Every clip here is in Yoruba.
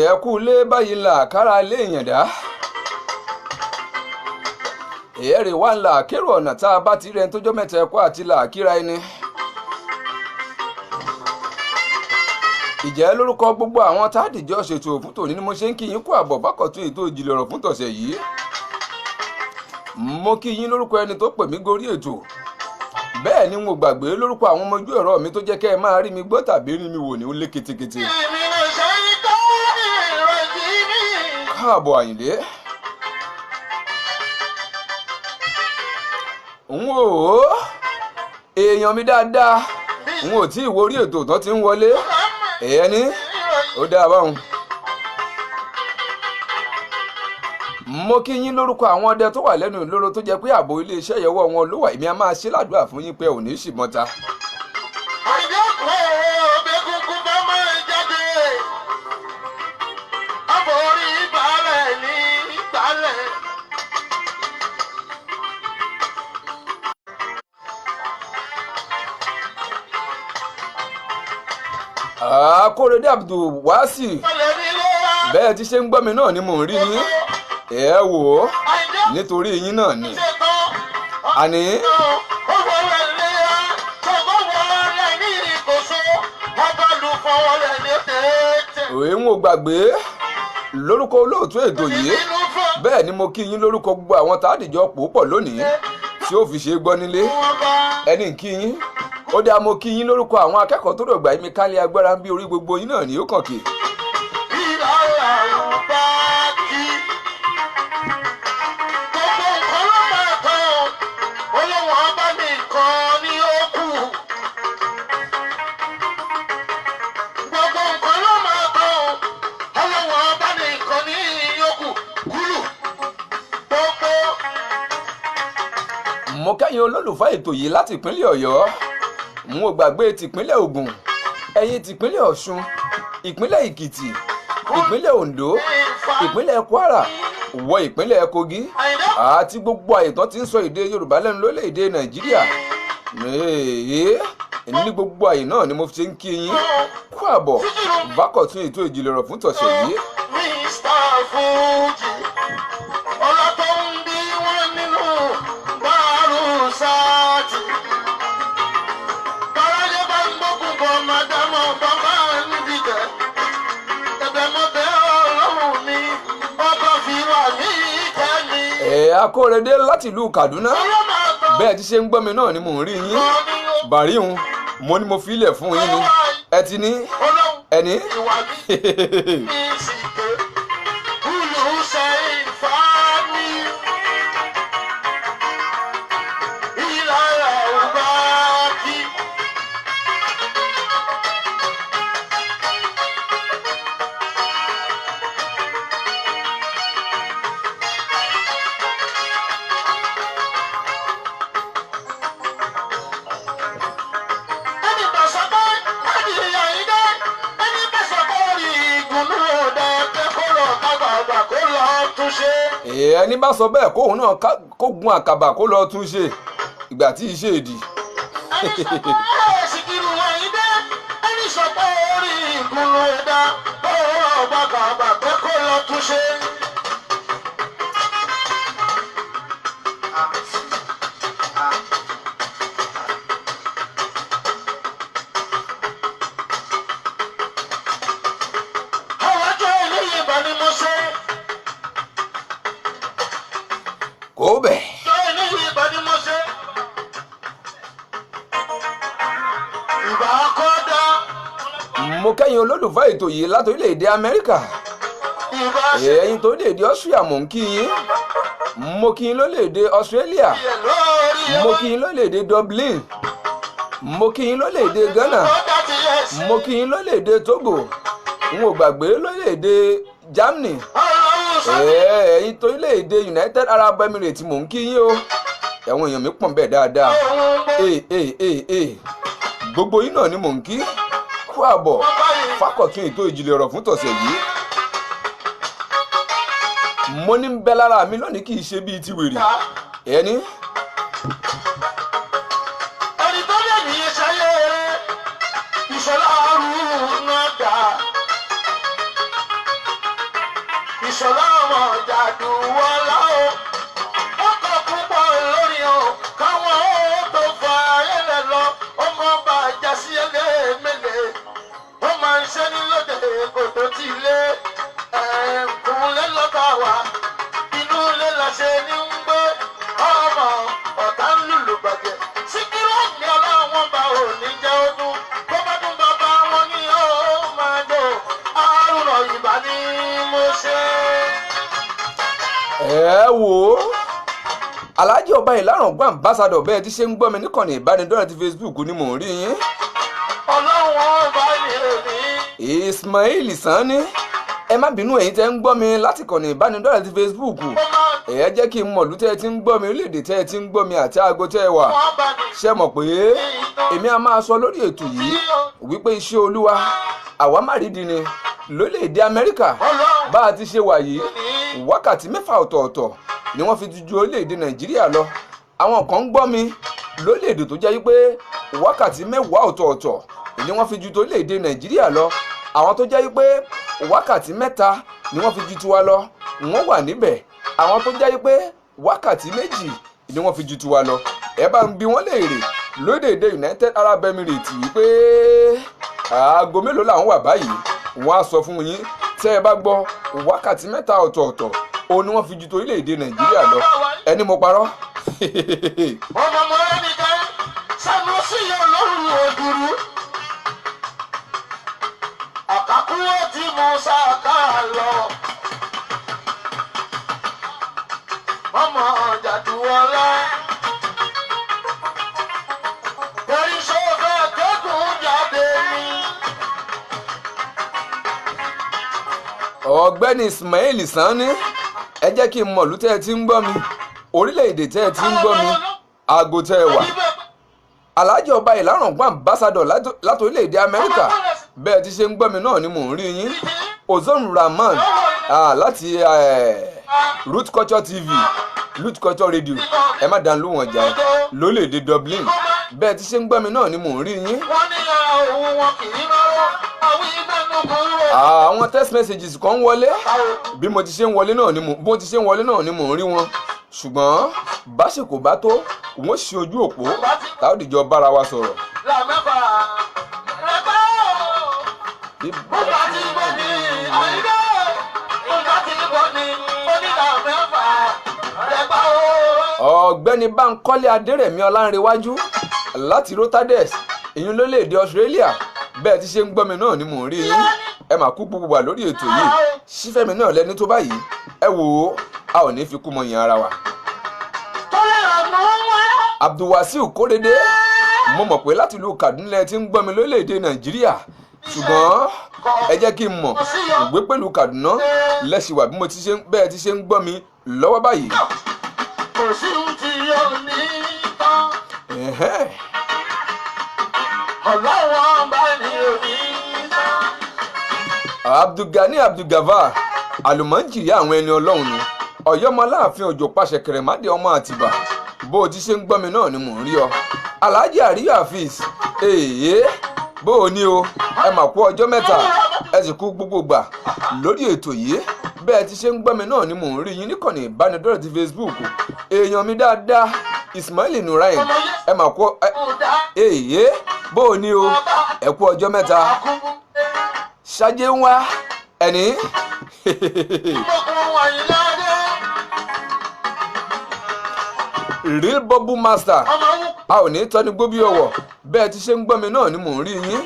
ẹ kú lé báyìí là kára lé èèyàn dá èrè wà ńlá kérò ọ̀nà tá a bá ti rẹ̀ ń tójọ́ mẹ́ta ẹ̀kọ́ àti là kíra ẹni. ìjẹ́ lórúkọ gbogbo àwọn tádìjọ́ ṣètò fún tòní ni mo ṣe ń kí yín kú àbọ̀ bákọ̀tún ètò ìjìnlẹ̀ ọ̀rọ̀ fún tọ̀sẹ̀ yìí. mo kí yín lórúkọ ẹni tó pè mí gorí ètò bẹ́ẹ̀ ni mo gbàgbé lórúkọ àwọn ọmọ ojú ẹ̀rọ mi tó jẹ́ kẹ́ ẹ máa rí mi gbọ́ tàbí rí mi wò ní ó lé ketekete. káàbọ̀ Àyìndé. n ò èèyàn mi dáadáa n ò tí ì wo orí ètò tó ti ń wọlé ẹni ó dáa báwọn. mo kí yín lórúkọ àwọn ọdẹ tó wà lẹ́nu ìloro tó jẹ́ pé ààbò iléeṣẹ́ ìyẹ̀wò wọn ló wà èmi a máa ṣe ládùúrà fún yín pé ò ní í ṣìmọ́ta. Akórèdé Abdul Wasi bẹ́ẹ̀ ti ṣe ń gbọ́ mi náà ni mò ń rí yín ẹ wò ó nítorí yín náà ni àní. òye ń wò gbàgbé lórúkọ olóòtú ètò yìí bẹ́ẹ̀ ni mo kí yín lórúkọ gbogbo àwọn tádìjọ́ pòópọ̀ lónìí tí ó fi ṣe gbọ́ nílé ẹni kí yín ó dáa mo kí yín lórúkọ àwọn akẹ́kọ̀ọ́ tó dọ̀gbà yín mi kálí agbára ń bí orí gbogbo yín náà ní ó kàn kì. mo kẹ́yìn olólùfẹ́ ètò yìí láti ìpínlẹ̀ Ọ̀yọ́ n ò gbàgbé tìpínlẹ̀ Ògùn ẹ̀yin tìpínlẹ̀ Ọ̀ṣun ìpínlẹ̀ Èkìtì ìpínlẹ̀ Oǹdó ìpínlẹ̀ Kwara wọ ìpínlẹ̀ Kogi àti gbogbo àyètán tí ń sọ èdè Yorùbá lẹ́nu lórílẹ̀‐èdè Nàìjíríà ní gbogbo àyè náà ni mo fi ṣe ń kí yín kú àbọ̀ bákọ̀tún ètò ìjìnlẹ̀ ọ̀rọ̀ fún tọ̀sẹ̀ yìí. Akórèdé láti ìlú Kaduna bẹ́ẹ̀ ti ṣe ń gbọ́ mi náà ni mò ń rí yín bàríhun mo ní mo fi ilẹ̀ fún yín ni ẹ ti ní ẹni. ẹni bá sọ bẹ́ẹ̀ kóun náà kó gun àkàbà kó lọ tún ṣe ìgbà tí iṣẹ́ èdì. ẹni sọ pé Síkírù Àyìndé ẹni sọ pé orí ìgbìmọ̀ ẹ̀dá ọ̀rọ̀ ọ̀gbàgbà pé kó lọ tún ṣe. mo kẹ́yìn olólùfẹ́ ètò yìí láti orílẹ̀-èdè Amẹ́ríkà ẹ̀yin tó lè dé Austria mò ń kí yín mo kí yín lórílẹ̀-èdè Australia mo kí yín lórílẹ̀-èdè Dublin mo kí yín lórílẹ̀-èdè Ghana mo kí yín lórílẹ̀-èdè Togo n ò gbàgbé lórílẹ̀-èdè Germany ẹ̀yin tó lórílẹ̀-èdè United Arab Emirates mò ń kí yín o ẹ̀wọ̀n èèyàn mi pọ̀ bẹ́ẹ̀ dáadáa gbogbo yín náà ni mò ń kí kú àbọ̀ fákọ̀tún ètò ìjìnlẹ̀ ọ̀rọ̀ fún tọ̀sẹ̀ yìí. mo ní ń bẹ lára mi lónìí kì í ṣe bíi ti wèrè ẹni. ẹni tó lè ní ìṣayé ìṣọ̀lá àrùn ìṣọ̀lá ọmọ Jàdùwọ́lá o. Wọ́n kọ́ púpọ̀ lórí o, káwọn ó tó fa ayẹlẹ lọ. Ọmọ bá jásí ẹlẹ́mẹ̀lẹ́. Wọ́n máa ń ṣe ní lóde kò tó ti lé. Ẹ̀kúnlé lọ́ta wá. Inú ilé la ṣe ní ń gbé. Ọmọ ọ̀tá ń lùlù bàjẹ́. Síkírù ọ̀gbìn ọlọ́wọ́n bá òní jẹ́ ọdún. Tó bá dún bàbá wọn ní ó máa dò. Àrùn ìbá ni mo ṣe. ẹ wò ó Alhaji Ọba Ìláràngbọ́n ambassador bẹ́ẹ̀ tí ṣe ń gbọ́ mi níkànnì ìbánidọ́rẹ̀ ti Facebook ni mò ń rí yín. Ọlọ́wọ́n bá ní èmi. Ismail Sanni ẹ má bínú ẹ̀yin tẹ́ ń gbọ́ mi láti kànnì ìbánidọ́rẹ̀ ti Facebook. Ẹ jẹ́ kí n mọ̀ lú tẹ́ ẹ ti ń gbọ́ mi orílẹ̀-èdè tẹ́ ẹ ti ń gbọ́ mi àti aago tẹ́ ẹ wà. Ṣé mọ̀ pé èmi a máa sọ lórí ètò yìí wípé iṣẹ́ Olúwa àwa má rí di ni lórílẹ̀-èdè Amẹ́ríkà bá a ti ṣe wà yìí wákàtí 6 ọ̀tọ̀ọ̀tọ̀ ni wọ́n fi ju orílẹ̀-èdè Nàìjíríà lọ. Àwọn kan ń gbọ́ mi lórílẹ̀-èdè tó jẹ́ wípé wákàtí 10 ọ̀tọ̀ọ̀tọ̀ ni wọ́n fi ju orílẹ̀-èdè Nàìjíríà lọ. Àwọn tó jẹ́ wípé wákàtí 3 ni wọ́n fi ju tiwa lọ wọ́n wà níbẹ̀. Àwọn tó jẹ́ wípé wákàtí 2 ni wọ́n fi ju tiwa lọ. Ẹ bá ń bi wọ́n léèrè lórílẹ̀-èdè United Arab Emirates wípé aago mélòó làwọn wà báyìí. Wọ́n á sọ fún yín tẹ́ ẹ bá gbọ́ wákàtí 3 ọ̀tọ̀ọ̀tọ̀ òun ni wọ́n fi ju orílẹ̀-èdè Nàìjíríà lọ. Ẹni mo parọ́. Ọmọ ọmọ ẹni kan Sanusi Ọlọ́run òdùrú. Àkàkúwọ́ tí mo sá ká lọ. Ọmọ Jàdùwọ́lá. Torí sọ́fẹ́ kẹ́kùn jáde ní. Ọ̀gbẹ́ni Ismail Sanni ẹ jẹ́ kí n mọ̀ lú tẹ́ ẹ ti ń gbọ́ mi orílẹ̀-èdè tẹ́ ẹ ti ń gbọ́ mi aago tẹ́ ẹ wà. Alhaji Ọba Ìláràngbọ́n ambassador láti orílẹ̀-èdè Amẹ́ríkà bẹ́ẹ̀ ti ṣe ń gbọ́ mi náà ni mò ń rí yín. Ozone Rahman láti Root Culture TV Root Culture Radio ẹ má dánlú wọn jà lórílẹ̀-èdè Dublin bẹ́ẹ̀ ti ṣe ń gbọ́ mi náà ni mò ń rí yín. Wọ́n ní òun wọn kì í rárá àwọn ìgbẹ́nu kúrò. Àwọn text messages kan ń wọlé bí mo ti ṣe ń wọlé náà ni mò ń rí wọn. Ṣùgbọ́n báṣekò bá tó wọ́n ṣe ojú òpó táwọn ìjọ bára wa sọ̀rọ̀. Làmẹ́fà rẹ̀ bá ó bá ti bọ́ ní àyíká ó bá ti bọ́ ní onílàmẹ́fà rẹ̀ bá ó. Ọ̀gbẹ́ni Bánkọ́lé Adérẹ̀mí Ọlánrewájú láti Rotterdam ìyún lórílẹ̀-èdè Australia bẹ́ẹ̀ ti ṣe ń gbọ́ mi náà ni mò ń rí yín. Ẹ mà kú gbogbo wà lórí ètò yìí sífẹ́mi náà lẹ́ni tó báyìí ẹ wò ó a ò ní fi kú mọ yìn ara wa. Abdulwasiu Kórèdé mo mọ̀ pé láti ìlú Kaduna ẹ ti ń gbọ́ mi lórílẹ̀-èdè Nàìjíríà ṣùgbọ́n ẹ jẹ́ kí n mọ̀ ìgbé pẹ̀lú Kaduna lẹ́sìn wà bí mo ti ṣe bẹ́ẹ̀ ti ṣe ń gbọ́ mi lọ́wọ́ báyìí. Kò sí ohun tí yóò ní tán. Ọlọ́wọ́n bá ní òní tán. Abdulgani Abdulgafar àlùmọ́jìrì àwọn ẹni Ọlọ́run ni Ọ̀yọ́mọláàfin Òjò pàṣẹ kẹrẹ̀mádé ọmọ Àtìbà bó o ti ṣe ń gbọ́ mi náà ni mò ń rí ọ. Alhaji Àríyọ̀ Hafiz bó o ní o ẹ mà kú ọjọ́ mẹ́ta ẹ sì kú gbogbo gbà lórí ètò yìí bẹ́ẹ̀ ti ṣe ń gbọ́ mi náà ni mò ń rí yín níkànnì ìbánidọ́rẹ̀ ti Facebook. Èèyàn mi dáadáa Ismail Nurain ẹ mà kú bó o ní o ẹ kú ọjọ́ mẹ́ta. Ṣáájé ń wá ẹni. Real Bubble Master a ò ní tọ́ni gbóbi ọ̀wọ̀ bẹ́ẹ̀ ti ṣe ń gbọ́ mi náà ni mò ń rí yín.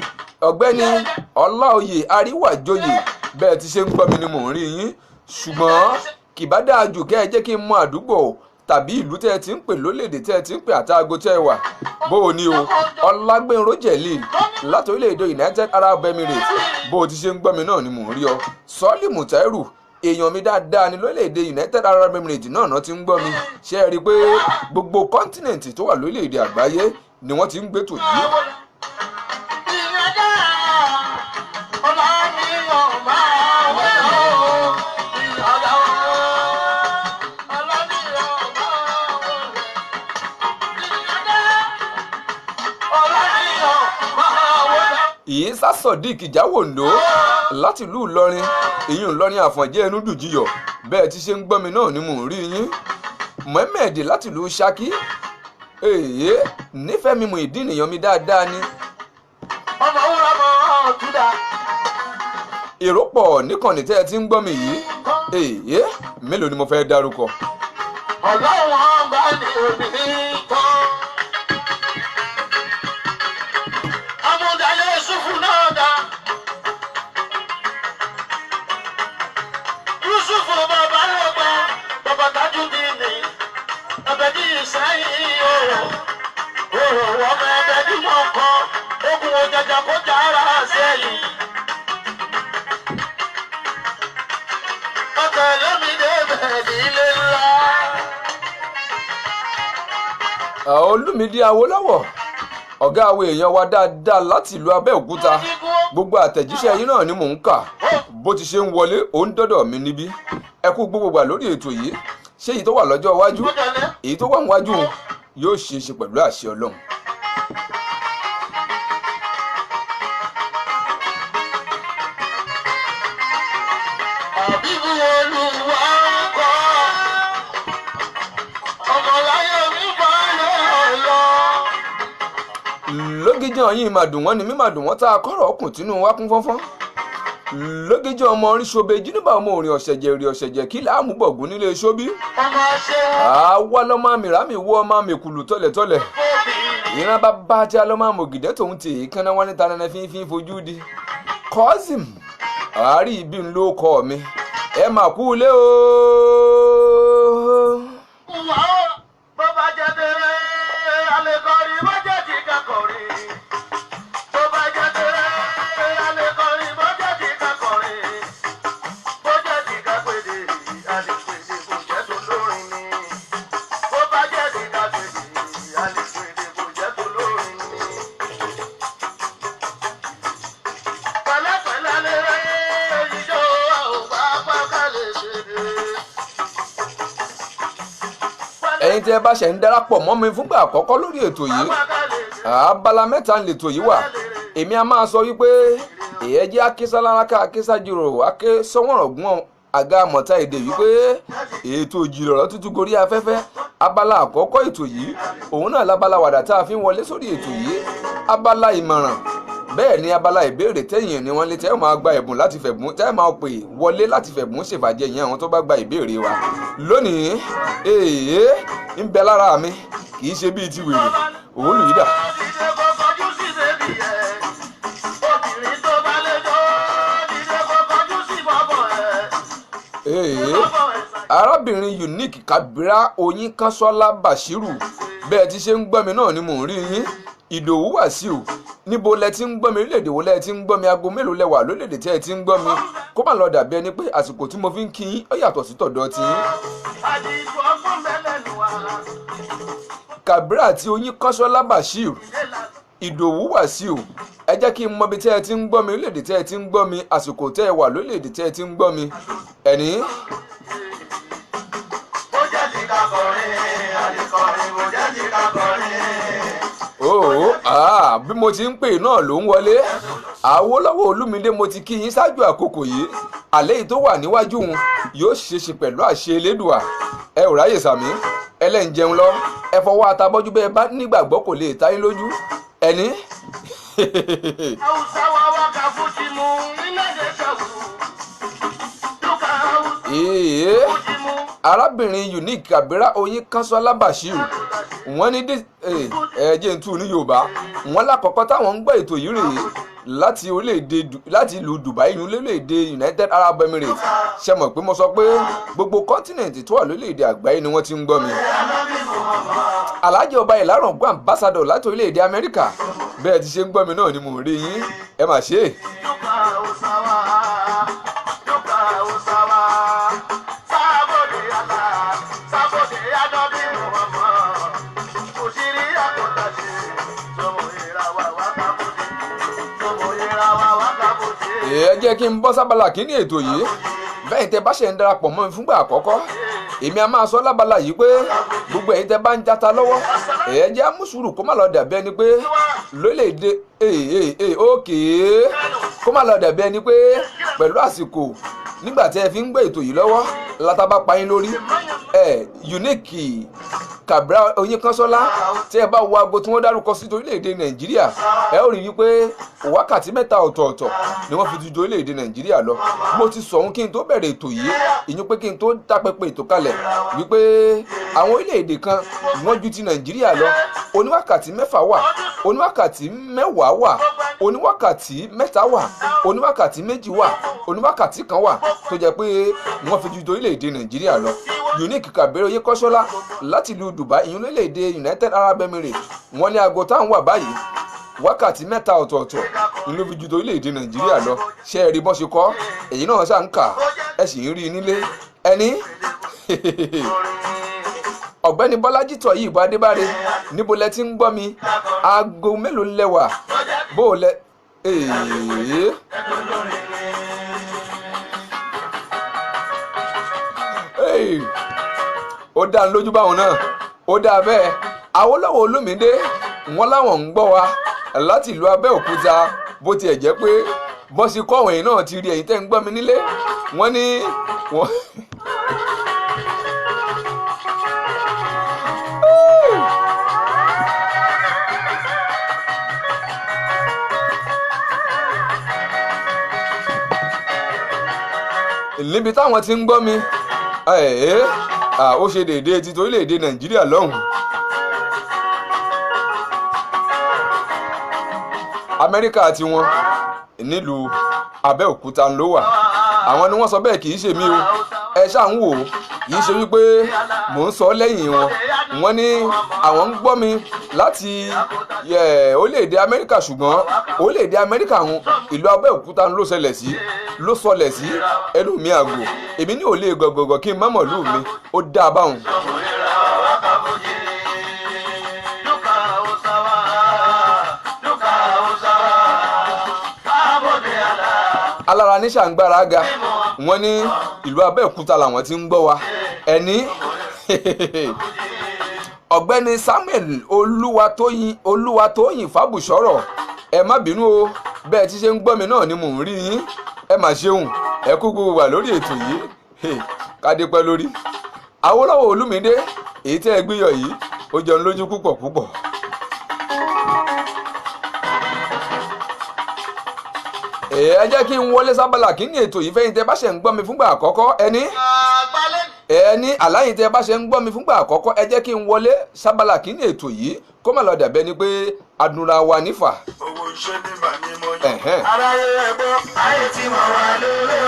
Ọ̀gbẹ́ni Ọláoyè Aríwàjòyè bẹ́ẹ̀ ti ṣe ń gbọ́ mi ni mò ń rí yín. Ṣùgbọ́n kì bá dáa jù kẹ́ ẹ jẹ́ kí n mọ àdúgbò tàbí ìlú tẹ́ ẹ ti ń pè lórílẹ̀-èdè tẹ́ ẹ ti ń pè àtàgò tẹ́ ẹ wà. Bó o ní o Ọlágbénró Jẹ̀lì láti orílẹ̀-èdè United Arab Emirates bó o ti ṣe ń gbọ́ mi náà ni mò ń rí ọ. Sọ́ọ́lì Mùtáírù èèyàn mi dáadáa ní lórílẹ̀-èdè United Arab Emirates náà ti ń gbọ́ mi. Ṣé ẹ rí i pé gbogbo kọ́ńtínẹ̀ǹtì tó wà lórílẹ̀-èdè àgbáyé ni wọ́n ti ń gbé tò yìí. Ìyísà Sodiq Ìjáwòndó láti ìlú Ìlọrin ìyún Ìlọrin Àfọ̀njẹ́ ẹnu dùjiyọ̀ bẹ́ẹ̀ ti ṣe ń gbọ́ mi náà ni mò ń rí yín. Mohammed láti ìlú Ṣakí nífẹ̀ẹ́ mi mọ̀ ìdí nìyàn mi dáadáa ni. ọmọ wúrà mọ́ ọ̀túndà. èrò pọ̀ níkànnì tẹ́ ẹ ti ń gbọ́ mi yìí mélòó ni mo fẹ́ dárúkọ. ọlọ́wọ́n bá ní òbí tán. amúdàlẹ́ Yusufu náà dá. Yusufu bàbá lọ́gbà bàbá Tajudeen ẹbẹ̀ ní Ìsẹ́yìn òrò ọmọ ẹbẹ̀ ní mọ̀ọ́kọ́ ogun òjàjà kó jà ara sẹ́yìn. Olúmídé Awólọ́wọ̀ ọ̀gá àwọn èèyàn wa dáadáa láti ìlú Abẹ́òkúta gbogbo àtẹ̀jíṣẹ́ yín náà ni mò ń kà bó ti ṣe ń wọlé ó ń dọ́dọ̀ mi níbí ẹ kú gbogbo gbà lórí ètò yìí ṣé èyí tó wà lọ́jọ́ iwájú èyí tó wà níwájú yóò ṣe é ṣe pẹ̀lú àṣẹ Ọlọ́run. Àbíbú Olúwa kọ́ ọmọláyé mi bá lọ. Lógijàn yìí máa dùn wọ́n ni mí máa dùn wọ́n tá a kọ́rọ̀ ọkùn tínú wa kún fọ́nfọ́n. Lógijàn ọmọ orí ṣobe jínúbà ọmọ òrìn ọ̀sẹ̀jẹ̀ kí làámú bọ̀gún nílé ṣóbí. àwa lọ́mọ àmìrámì wọ ọmọ àmìkùlù tọ́lẹ̀tọ́lẹ̀. ìran bàbá tí a lọ́mọ àmọ̀gìdẹ́ tòun ti èékánná wọn níta nana fínfín fojú di. Kọ́sìm àárí ibi ń ló kọ́ mi ẹ mà kú lé o. bó bá jẹ́ tẹ̀rẹ̀ alẹ́ kọrí bó jẹ́ ti ká kọrí. bó bá jẹ́ tẹ̀rẹ̀ alẹ́ kọrí bó jẹ́ ti ká kọrí. bó jẹ́ ti ká pèdè alẹ́ pèdè kò jẹ́ tó lórin ni. bó bá jẹ́ ti ká pèdè alẹ́ pèdè kò jẹ́ tó lórin ni. pẹ̀lẹ́pẹ̀lẹ́ lè rẹ́ ìjọ àwọn bàbá ká lè ṣe. ẹ̀yin tí ẹ bá ṣe ń darapọ̀ mọ́ mi fúngbà àkọ́kọ́ lórí ètò yìí abala mẹ́ta ń lètò yìí wà èmi a máa sọ wípé èyẹ jẹ́ akísáláráká akísájúrò aké sọ́wọ́rọ̀gùn àga àmọ̀ta èdè wípé ètò ìjìrọ̀rọ̀ tuntun gorí afẹ́fẹ́ abala àkọ́kọ́ ètò yìí òun náà lábala wàdà tá a fi ń wọlé sórí ètò yìí abala ìmọ̀ràn bẹ́ẹ̀ ni abala ìbéèrè tẹ̀yìn ni wọ́n lé tẹ́ ẹ máa gba ẹ̀bùn láti fẹ̀bùn tẹ́ ẹ máa pè wọlé láti fẹ̀bùn ṣèfàjẹ́ yẹn àwọn tó bá gba ìbéèrè wa lónìí ń bẹ lára mi kì í ṣe bíi ti wèrè òwúlù yìí dà. arábìnrin Unique Kabira Oyinkansola Bashiru bẹ́ẹ̀ ti ṣe ń gbọ́ mi náà ni mò ń rí yín. Ìdòwú Wàsíù níbo lẹ ti ń gbọ́ mi orílẹ̀-èdè wo lẹ ti ń gbọ́ mi aago mélòó lẹ wà lórílẹ̀-èdè tí ẹ ti ń gbọ́ mi kó má lọ dàbí ẹni pé àsìkò tí mo fi ń kí yín ó yàtọ̀ sí tọ̀dọ̀ ti yín. Kabira àti Oyinkansola Bashiru Ìdòwú Wàsíù ẹ jẹ́ kí n mọ ibi tí ẹ ti ń gbọ́ mi orílẹ̀-èdè tí ẹ ti ń gbọ́ mi àsìkò tẹ́ ẹ wà lórílẹ̀-èdè tí ẹ ti ń gbọ́ mi ẹ̀ní. Bí mo ti ń pè náà ló ń wọlé Awólọ́wọ̀ Olúmídé mo ti kí yín ṣáájú àkókò yìí àlẹ́ yìí tó wà níwájú òun yóò ṣeéṣe pẹ̀lú àṣẹ Elédùà ẹ ò ráyè sàmí ẹlẹ́ń jẹun lọ ẹ fọwọ́ atabọ́jú bẹ́ẹ̀ bá nígbàgbọ́ kò lè ta yín lójú ẹni. arábìnrin Unique Kabira Oyinkansola Bashiru wọ́n ní ẹ̀jẹ̀ ń tú ní Yorùbá wọ́n lákọ̀ọ́kọ́ táwọn ń gbọ́ ètò yìí rèé láti ìlú Dubai ní orílẹ̀-èdè United Arab Emirates ṣe mọ̀ pé mo sọ pé gbogbo kọ́ńtínẹ̀ǹtì tó wà lórílẹ̀-èdè àgbáyé ni wọ́n ti ń gbọ́ mi. Alhaji Ọba Ìlárọ̀gbọ́n ambassador láti orílẹ̀-èdè Amẹ́ríkà bẹ́ẹ̀ ti ṣe ń gbọ́ mi náà ni mò ń rí yín ẹ mà ṣe é. ẹ jẹ́ kí n bọ́ sábàlá kínní ètò yìí bẹ́ẹ̀ tẹ́ bá ṣe ń darapọ̀ mọ́ mi fúngbà àkọ́kọ́ èmi a máa sọ lábala yìí pé gbogbo ẹ̀yin tẹ́ bá ń jata lọ́wọ́ ẹ jẹ́ àmúsùrù kó má lọ dàbí ẹni pé lórílẹ̀‐èdè òkè kó má lọ dàbí ẹni pé pẹ̀lú àsìkò nígbà tí ẹ fi ń gbé ètò yìí lọ́wọ́ látàbá payín lórí Unique Cabral Oyinkanṣọ́lá tí ẹ bá wo aago tí wọ́n dárúkọ sí orílẹ̀‐èdè Nàìjíríà ẹ ó rí wípé wákàtí mẹ́ta ọ̀tọ̀ọ̀tọ̀ ni wọ́n fi ju orílẹ̀‐èdè Nàìjíríà lọ. Mo ti sọ ohun kí n tó bẹ̀rẹ̀ ètò yìí ìyẹn pé kí n tó dápẹ́pẹ́ ètò kalẹ̀ wípé àwọn orílẹ̀‐èdè kan wọ́n ju ti Nàìjíríà lọ. Oníwákàtí mẹ́fà wà, oníwákàtí mẹ́wàá wà, oníwákàtí mẹ́ta wà, oníwákàtí méjì wà, oníwákàtí kan wà tó jẹ́ pé wọ́n fi ju orílẹ̀‐èdè Nàìjíríà lọ. Unique Cabral Oyinkanṣọ́lá láti ìlú Dubai ìyẹn orílẹ̀‐èdè United Arab Emirates wọ́n ní aago táwọn wà báyìí wákàtí mẹ́ta ọ̀tọ̀ọ̀tọ̀ ló fi ju orílẹ̀‐èdè Nàìjíríà lọ. Ṣé ẹ rí bọ́n ṣe kọ́ èyí náà ṣáà ń kà ẹ sì ń rí i nílé ẹni ọ̀gbẹ́ni Bọ́lájí Tọ́yìb Adébáre níbo lẹ ti ń gbọ́ mi aago mélòó lẹ́wà bó o lẹ ó dá ń lójú báwọn náà ó dá bẹ́ẹ̀. Awólọ́wọ̀ Olúmídé wọn láwọn ń gbọ́ wa láti ìlú Abẹ́òkúta bó tiẹ̀ jẹ́ pé bọ́sí kọ́wọ̀n yìí náà ti rí ẹ̀yin tẹ́ ń gbọ́ mi nílé wọ́n ní wọ́n. níbi táwọn ti ń gbọ́ mi ó ṣe déédéé ti orílẹ̀-èdè Nàìjíríà lọ́hùn. Amẹ́ríkà tí wọ́n nílùú Abẹ́òkúta ló wà àwọn ni wọ́n sọ bẹ́ẹ̀ kì í ṣe mí o ẹ ṣáà ń wò ó kì í ṣe wípé mò ń sọ lẹ́yìn wọn. Wọ́n ní àwọn ń gbọ́ mi láti orílẹ̀-èdè Amẹ́ríkà ṣùgbọ́n orílẹ̀-èdè Amẹ́ríkà ìlú Abẹ́òkúta ló sọlẹ̀ sí ẹnu mi àgò èmi ní ò lè gọ̀gọ̀gọ̀ kí n má mọ̀ lù mí ó dá a báwọn. alára ní ṣàǹgbára ga wọ́n ní ìlú Abẹ́òkúta làwọn ti ń gbọ́ wa ẹni ọ̀gbẹ́ni Samuel Olúwatóyìn Fábùsọ̀rọ̀ ẹ má bínú o bẹ́ẹ̀ tí ṣe ń gbọ́ mi náà ni mò ń rí yín ẹ mà ṣeun ẹ kú gbogbo wà lórí ètò yìí kádé pẹ́ lórí. Awólọ́wọ̀ Olúmídé èyí tẹ́ ẹ gbéyọ̀ yìí ó jẹun lójú púpọ̀ púpọ̀. ẹ jẹ́ kí n wọlé sábàlá kí ni ètò yìí fẹ́yìn tẹ́ bá ṣe ń gbọ́ mi fúngbà àkọ́kọ́ ẹni àláyìn tẹ́ bá ṣe ń gbọ́ mi fúngbà àkọ́kọ́ ẹ jẹ́ kí n wọlé sábàlá kí ni ètò yìí kó má lọ dàbẹ́ ni pé adúra wa nífà. owó iṣẹ́ ní màá ní mo yàn. aráyé ẹgbọ́ ayé tí mo wà lórí.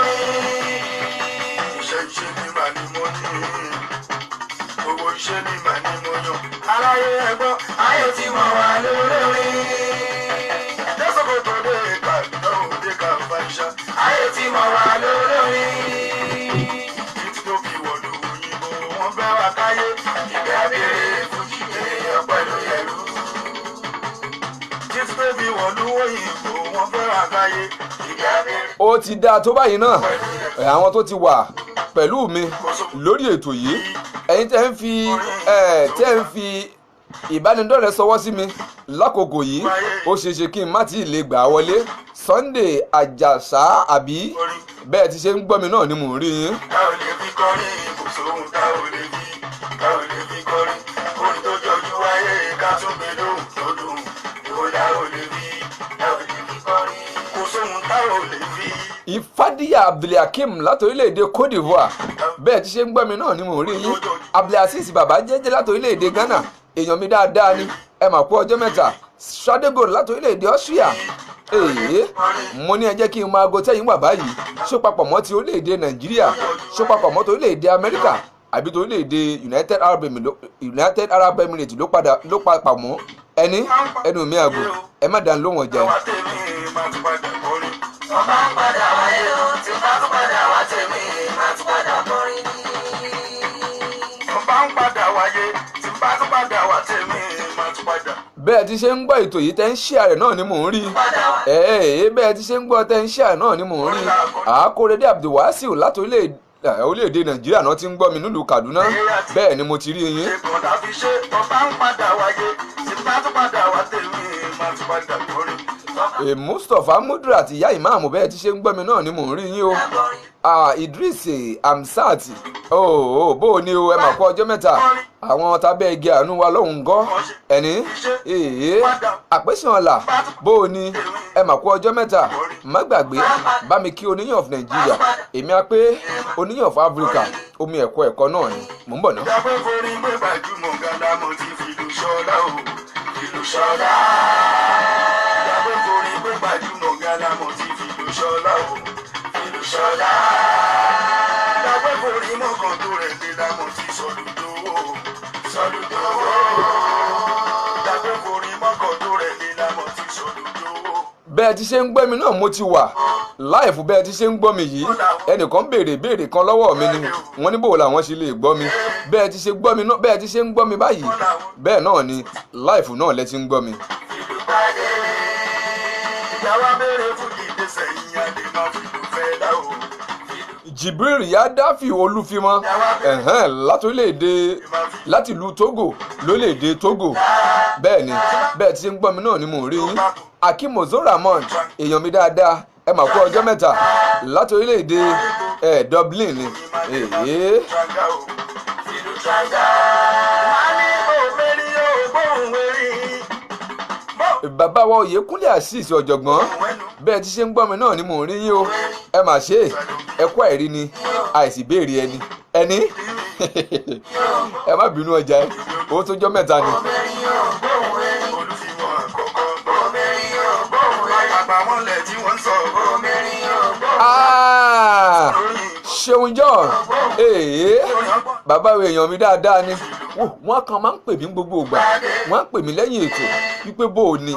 iṣẹ́ ní màá ní mo ní. owó iṣẹ́ ní màá ní mo yàn. aráyé ẹgbọ́ ayé tí mo wà lórí. lọ́sọ̀kọ̀ tó dé ìka lọ́hùn dé ká bá iṣẹ́. ayé tí mo wà lórí. ìtúkọ̀ kí wọ́n lò òyìnbó wọn bẹ́ wá káyé. ìgbà bèrè fújì èèyàn pẹ̀lú yẹ̀rù. ó ti dáa tó báyìí náà àwọn tó ti wà pẹ̀lú mi lórí ètò yìí ẹ̀yin tẹ́ ń fi ìbánidọ́rẹ̀ẹ́ sọwọ́ sí mi lákòókò yìí ó ṣeéṣe kí n má tí ì lè gbà wọlé. Sunday Àjàsá àbí bẹ́ẹ̀ ti ṣe ń gbọ́ mi náà ni mò ń rí yín. tá ò lè fi kọrin kò sóhun tá ò lè fi kọrin orin tó jọjú wáyé ká tún gbé lóhùn tó dùn ìwọ tá ò lè fi kọrin kò sóhun tá ò lè fi. Ifádíyà Abdulhakeem láti orílẹ̀-èdè Côte d'Ivoire bẹ́ẹ̀ ti ṣe ń gbọ́ mi náà ni mò ń rí yín. Abdulaziz Bàbá Jẹ́jẹ́ láti orílẹ̀-èdè Ghana èèyàn mi dáadáa ni ẹ mà kú ọjọ́ mẹ́ta. Ṣadégò láti orílẹ̀-èdè Austria mo ní ẹ jẹ́ kí n máa go tẹ́yìn wà báyìí ṣó papọ̀ mọ́ ti orílẹ̀-èdè Nàìjíríà ṣó papọ̀ mọ́ ti orílẹ̀-èdè Amẹ́ríkà àbí ti orílẹ̀-èdè United Arab Emirates ló papọ̀ mọ́ ẹnu mi àgò ẹ má dá lóhùn ọjà. ọba ń padà wáyé o tí bá tún padà wá tèmi máa tún padà kọrin ní. ọba ń padà wáyé tí bá tún padà wá tèmi máa tún padà. bẹ́ẹ̀ ti ṣe ń gbọ́ ètò yìí tẹ́ ń ṣíà rẹ̀ náà ni mò ń rí bẹ́ẹ̀ ti ṣe ń gbọ́ tẹ́ ń ṣíà náà ni mò ń rí. Àkórèdé Abdulwasiu láti orílẹ̀ orílẹ̀-èdè Nàìjíríà náà ti ń gbọ́ mi nílùú Kaduna bẹ́ẹ̀ ni mo ti rí yín. ṣègùn la fi ṣe ọba ń padà wáyé tí bá tún padà wá tèmi máa tún padà lórí. Mustapha Mudrat ìyá ìmáàmù bẹ́ẹ̀ ti ṣe ń gbọ́ mi náà ni mò ń rí yín o. Idris Amsat bó o ní o ẹ mà kú ọjọ́ mẹ́ta àwọn tábẹ́ igi àánú wa lọ́hùn gọ́ ẹni àpèsè ọ̀la bó o ní ẹ mà kú ọjọ́ mẹ́ta má gbàgbé bá mi kí oníyàn of Nigeria èmi á pé oníyàn of Africa omi ẹ̀kọ́ náà ni mò ń bọ̀ náà. ìjàpẹ́ forí gbé gbajúmọ̀ gàdá mo ti fi ìlú ṣọlá o ìlú ṣọlá. ìjàpẹ́ forí gbé gbajúmọ̀ gàdá mo ti fi ìlú ṣọlá o ìlú ṣọlá. ìjàpẹ́ forí mọ́kàn tó rẹ̀ dé dámọ̀ ti sọ̀lùdówó sọ̀lùdówó. ìjàpẹ́ forí mọ́kàn tó rẹ̀ dé dámọ̀ ti sọ̀lùdówó. bẹ́ẹ̀ ti ṣe ń gbọ́ mi náà mo ti wà láìfù bẹ́ẹ̀ ti ṣe ń gbọ́ mi yìí ẹnìkan béèrè kan lọ́wọ́ mi ni wọ́n ní bò làwọn ṣe lè gbọ́ mi bẹ́ẹ̀ ti ṣe gbọ́ mi náà bẹ́ẹ̀ ti ṣe ń gbọ́ mi báyìí bẹ́ẹ̀ náà ni láìfù náà lẹ ti ń gbọ́ mi. ìyàwó abẹ́rẹ́ fún ìgbésẹ̀ yìí adé máa fi lù fẹ́ dá o. Jibril Yadafi Olúfimọ́ láti ìlú Togo lórílẹ̀-èdè Togo bẹ́ẹ̀ ni bẹ́ẹ̀ ti ṣe ń gbọ́ mi náà ni mò ń rí yín. Akeem Ozoramon èèyàn mi dáadáa ẹ mà kú ọjọ́ mẹ́ta láti orílẹ̀-èdè Dublin ni. Bàbá wa Oyèkúnlé Azeez ọ̀jọ̀gbọ́n bẹ́ẹ̀ ti ṣe ń gbọ́ mi náà ni mò ń rí yín o ẹ mà ṣe ẹ kú àìrí ni àìsí béèrè ẹni ẹ má bínú ọjà ẹ owó tó jọ mẹ́ta ni. Ṣeun John bàbá èèyàn mi dáadáa ni wọ́n kàn máa ń pè mí gbogbo ìgbà wọ́n á pè mí lẹ́yìn ètò wípé bó o ní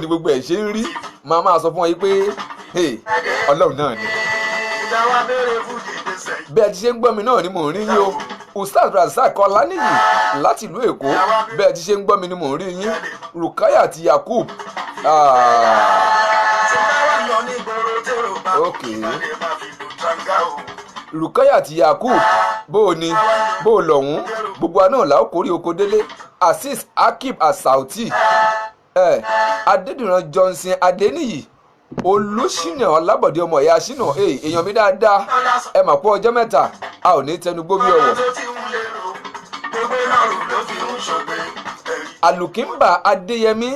gbogbo ẹ̀ ṣe ń rí máa sọ fún wọn wípé Ọlọ́run náà ni. bẹ́ẹ̀ ti ṣe ń gbọ́ mi náà ni mò ń rí yín o Ustaz Razak Ọláníyì láti ìlú Èkó bẹ́ẹ̀ ti ṣe ń gbọ́ mi ni mò ń rí yín Rukayat Yakub Rukayat Yakub bó o ní bó o lọ̀hún gbogbo àná là ó kórè oko délé Azeez Akib Asauti Adédìran Johnson Adéníyì Olúṣínà Ọlábọ̀dé ọmọ ìyá ṣínà èèyàn mi dáadáa ẹ mà kú ọjọ́ mẹ́ta a ò ní tẹnugbó bí ọwọ́. Alukimba Adéyẹmí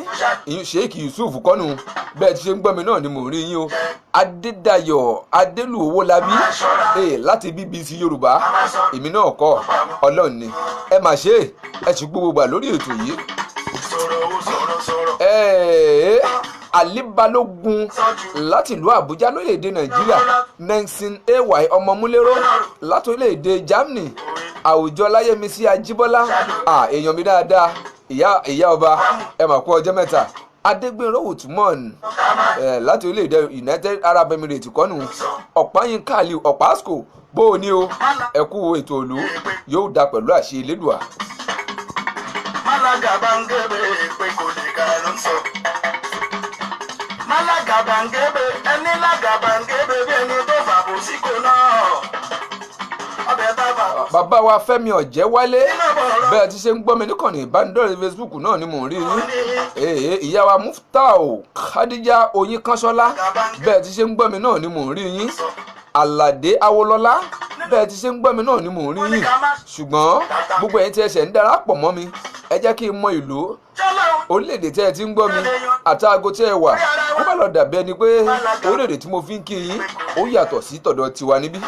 Sheikh Yusuf kọ́nù bẹ́ẹ̀ ti ṣe ń gbọ́ mi náà ni mò ń rí yín o Adédayọ̀ Adélùwọ́lábí láti BBC Yorùbá èmi náà kọ́ Ọlọ́run ni ẹ mà ṣe ẹ sì gbogbo gbà lórí ètò yìí. Ali Balógun láti ìlú Àbújá lórílẹ̀‐èdè Nàìjíríà Nelson ay Ọmọmúléró láti orílẹ̀‐èdè Germany Àwùjọ Láyẹmísí Ajíbọ́lá èèyàn mi dáadáa ìyá ọba ẹ mà kú ọjọ́ mẹ́ta Adégbénró Uthman láti orílẹ̀‐èdè United Arab Emirates kọ́nù Ọ̀páyínká Aliu Ọ̀pásco bó o ní o ẹ kú ètò òlu yóò dá pẹ̀lú àṣẹ Elédùà. Málága bá ń gébé pé kò lè ga ló ń sọ. Málága bá ń gébé ẹni lága bá ń gébé bí ẹni tó fàbò sí kò náà. Ọbẹ̀ tá fà. Bàbá wa Fẹ́mi Ọ̀jẹ́wálé bẹ́ẹ̀ ti ṣe ń gbọ́ mi níkànnì ìbánidọ́rẹ̀ẹ́ Facebook náà ni mò ń rí yín. Ìyá wa Muftau Khadija Oyinkanṣọ́lá bẹ́ẹ̀ ti ṣe ń gbọ́ mi náà ni mò ń rí yín. Àlàdé Awólọ́lá bẹ́ẹ̀ ti ṣe ń gbọ́ mi náà ni mò ń rí yín. Ṣùgbọ́n gbogbo ẹ̀yin tí ẹ ṣẹ̀ ń darapọ̀ mọ́ mi ẹ jẹ́ kí n mọ ìlú orílẹ̀-èdè tí ẹ ti ń gbọ́ mi àtàgò tí ẹ wà kó bá lọ dàbí ẹni pé orílẹ̀-èdè tí mo fi ń kí yín ó yàtọ̀ sí tọ̀dọ̀ tiwa níbí.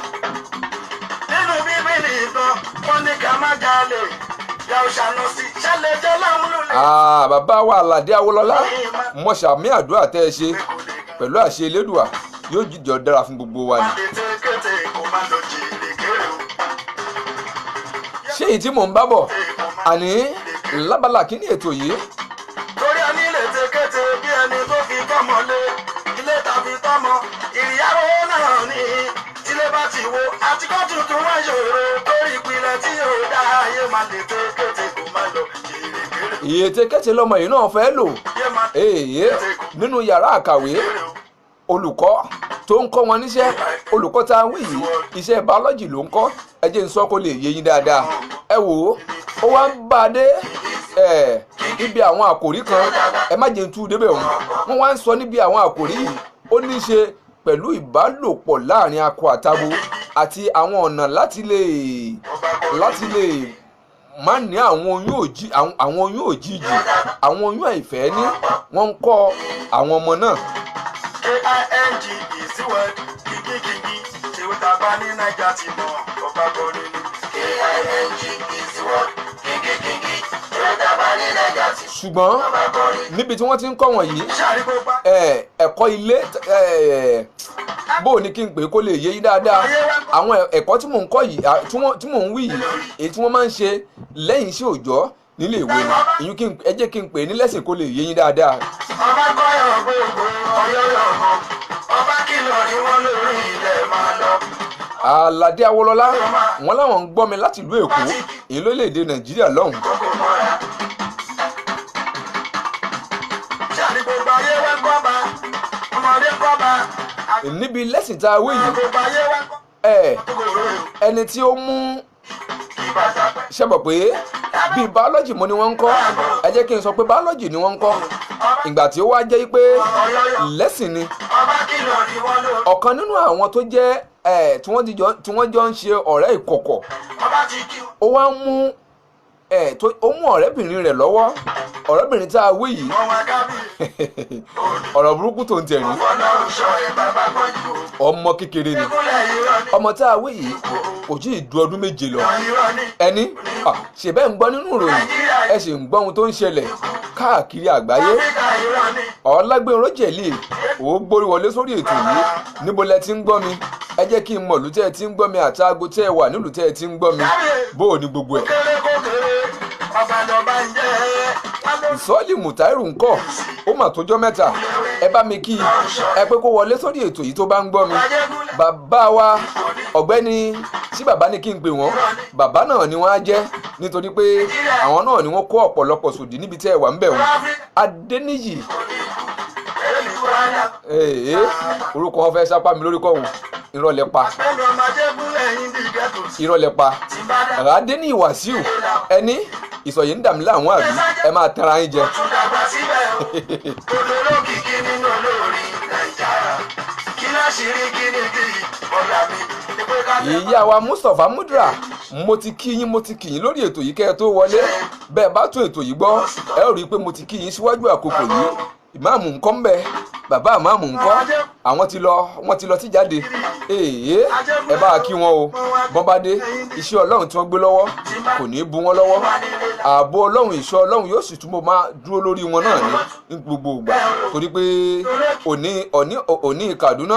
Nínú Bíbélì ìtàn wọn ní ká má jalè yà ó ṣàánú sí ṣẹlẹ̀ jẹ́ láwọn olólè. Bàbá wa Àlàdé Awólọ́lá mo ṣàmì àdúrà tẹ́ ẹ ṣe pẹ̀lú àṣẹ Elédùà yóò jíjọ dára fún gbogbo wa ni. ṣé èyí tí mò ń bá bọ̀ àní lábala kí ni ètò yìí. Torí ẹni lè tekete bí ẹni tó fi tọ́mọ lé ilé tàbí tọ́mọ ìyàwó náà ní tílé bá ti wo àtikọ́ tuntun wá ṣòro torí ìpìlẹ̀ tí yóò dá ayé máa lè tekete kó má lọ kéré. Ìyètékété lọmọ yìí náà fẹ́ lò nínú yàrá àkàwé olùkọ́ tó ń kọ́ wọn níṣẹ́ olùkọ́ tá a wí yìí iṣẹ́ biology ló ń kọ́ ẹ jẹ́ n sọ kó lè yé yín dáadáa ẹ wò ó wá ń bá a dé níbi àwọn àkòrí kan ẹ má jẹ́ n tú débẹ̀ òun wọ́n wá ń sọ níbi àwọn àkòrí yìí ó ní í ṣe pẹ̀lú ìbálòpọ̀ láàrin akọ àtabo àti àwọn ọ̀nà láti lè má ní àwọn oyún òjijì àwọn oyún àìfẹ́ ní wọ́n ń kọ́ àwọn ọmọ náà. KING is the word kìkìkìkì ṣe wọ́n tàbá ní Naija ti mọ̀ ọba kọrin ni. KING is the word kìkìkìkì ṣe wọ́n tàbá ní Naija ti mọ̀ ṣùgbọ́n ọba kọrin ni. níbi tí wọ́n ti ń kọ́ wọ̀nyí ṣàríkópa ẹ̀kọ́ ilé bó ni kí n pè é kó lè yé yín dáadáa àwọn ẹ̀kọ́ tí mò ń kọ́ yìí tí mò ń wí yìí èyí tí wọ́n máa ń ṣe lẹ́yìn iṣẹ́ òòjọ́ nílé ìwé ni ìyún ẹ jẹ́ kí n pè é ní lẹ́sìn kó lè yé yín dáadáa. ọba kọyọ̀ gbogbo ọyọ́yọ̀ mọ́ ọba kìlọ̀ ni wọ́n lórí ilẹ̀ máa lọ. Àlàdé Awólọ́lá wọn láwọn ń gbọ́ mi láti ìlú Èkó èyí lórílẹ̀‐èdè Nàìjíríà lọ́hùn. kókò mọ́ra ṣàríkópa ayé wẹ́ kọ́ba ọmọdé kọ́ba níbi lẹ́sìn tá a wí yìí àgbègbè ayé wẹ́ kọ́ ẹni tí ó mú ṣẹ́bọ̀ pé bíi biology mo ni wọ́n ń kọ́ ẹ jẹ́ kí n sọ pé biology ni wọ́n ń kọ́ ìgbà tí ó wá jẹ́ pé lẹ́sìn ni ọ̀kan nínú àwọn tó jẹ́ tí wọ́n jọ ń ṣe ọ̀rẹ́ ìkọ̀kọ̀ ó wá mú ọ̀rẹ́bìnrin rẹ̀ lọ́wọ́ ọ̀rẹ́bìnrin tá a wí yìí ọ̀rọ̀ burúkú tó ń tẹ̀rín ọmọ kékeré ni ọmọ tá a wí yìí kò tí ì ju ọdún méje lọ ẹni ṣèbẹ́ ń gbọ́ nínú ìròyìn ẹ sì ń gbọ́ ohun tó ń ṣẹlẹ̀ káàkiri àgbáyé Ọlágbénró Jẹ̀líl ó gbórí wọlé sórí ètò yìí níbo lẹ ti ń gbọ́ mi ẹ jẹ́ kí n mọ̀ lùtẹ́ ẹ ti ń gbọ́ mi àti aago tẹ́ ẹ wà nílùú tẹ́ ẹ ti ń gbọ́ mi bó o ní gbogbo ẹ̀. Sọ́ọ̀lì Mùtáírù ńkọ́ ó mà tójọ́ mẹ́ta ẹ bá mi kí ẹ pé kó wọlé sórí ètò yìí tó bá ń gbọ́ mi bàbá wa ọ̀gbẹ́ni tí bàbá ní kí n pè wọ́n bàbá náà ni wọ́n á jẹ́ nítorí pé àwọn náà ni wọ́n kó ọ̀pọ̀lọpọ̀ sòdì níbi tẹ́ ẹ wà ń bẹ̀ wọ́n Adéníyì orúkọ wọn fẹ́ sápá mi lórúkọ òun ìrọ̀lẹ́ pa Adéníyì Wàsíù ẹni ìsọ̀yìn ń dà mí láwọn àbí ẹ máa tẹ̀ra yín jẹ. ìyá wa Mustapha Mudra mo ti kí yín lórí ètò yìí kẹ́ ẹ tó wọlé bẹ́ẹ̀ bá tún ètò yìí gbọ́ ẹ ó rí i pé mo ti kí yín síwájú àkókò yìí ìmáàmù ńkọ́ ń bẹ bàbá ìmáàmù ńkọ́ wọ́n ti lọ sí jáde ẹ bá kí wọn o bọ́n bá dé iṣẹ́ Ọlọ́run tí wọ́n gbé lọ́wọ́ kò ní í bu wọn lọ́wọ́ ààbò Ọlọ́run ìṣọ́ Ọlọ́run yóò sì túbọ̀ máa dúró lórí wọn náà ní gbogbo ìgbà torí pé òní Kaduna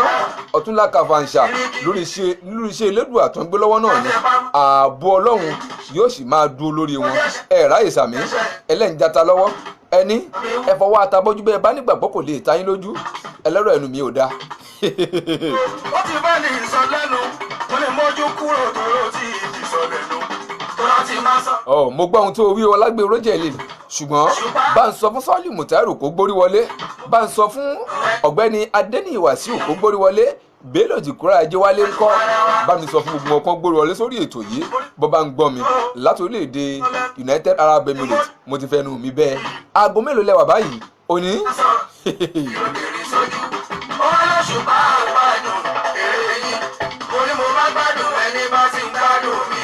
ọ̀túnla Kàfàǹṣà lórí iṣẹ́ Elédùà tó ń gbé lọ́wọ́ náà ni ààbò Ọlọ́run yóò sì máa dúró lórí wọn ráyè sàmí ẹlẹ́njata lọ́wọ́ ẹni ẹ fọwọ́ àtàbọ́jú bẹ́ẹ̀ bá nígbàgbọ́ kò lè ta yín lójú ẹlẹ́rọ ẹnu mi ò dáa. ó ti bá ní ìsọ lẹ́nu mo lè mójú kúrò dúró tí ìsọ lẹ́nu tó láti máa sọ. mo gbọ́ ohun tó wí Ọlágbénró Jẹ̀líl ṣùgbọ́n bá ń sọ fún Sọ́ọ̀lì Mùtáírù kó gbórí wọlé bá ń sọ fún ọ̀gbẹ́ni Adéníyì Wàsíù kó gbórí wọlé Bello Dìkúrà Ajéwálé ńkọ́ bá mi sọ fún gbogbo ọkàn gbórí wọlé sórí ètò yìí bó bá ń gbọ́ mi láti orílẹ̀-èdè United Arab Emirates mo ti fẹnu mi bẹ́ẹ̀ aago mélòó lẹ́wà báyìí òní. ọlọ́ṣùpá àgbàdùn èrè yìí mo ní mo bá gbádùn ẹni bá ti ń gbádùn mi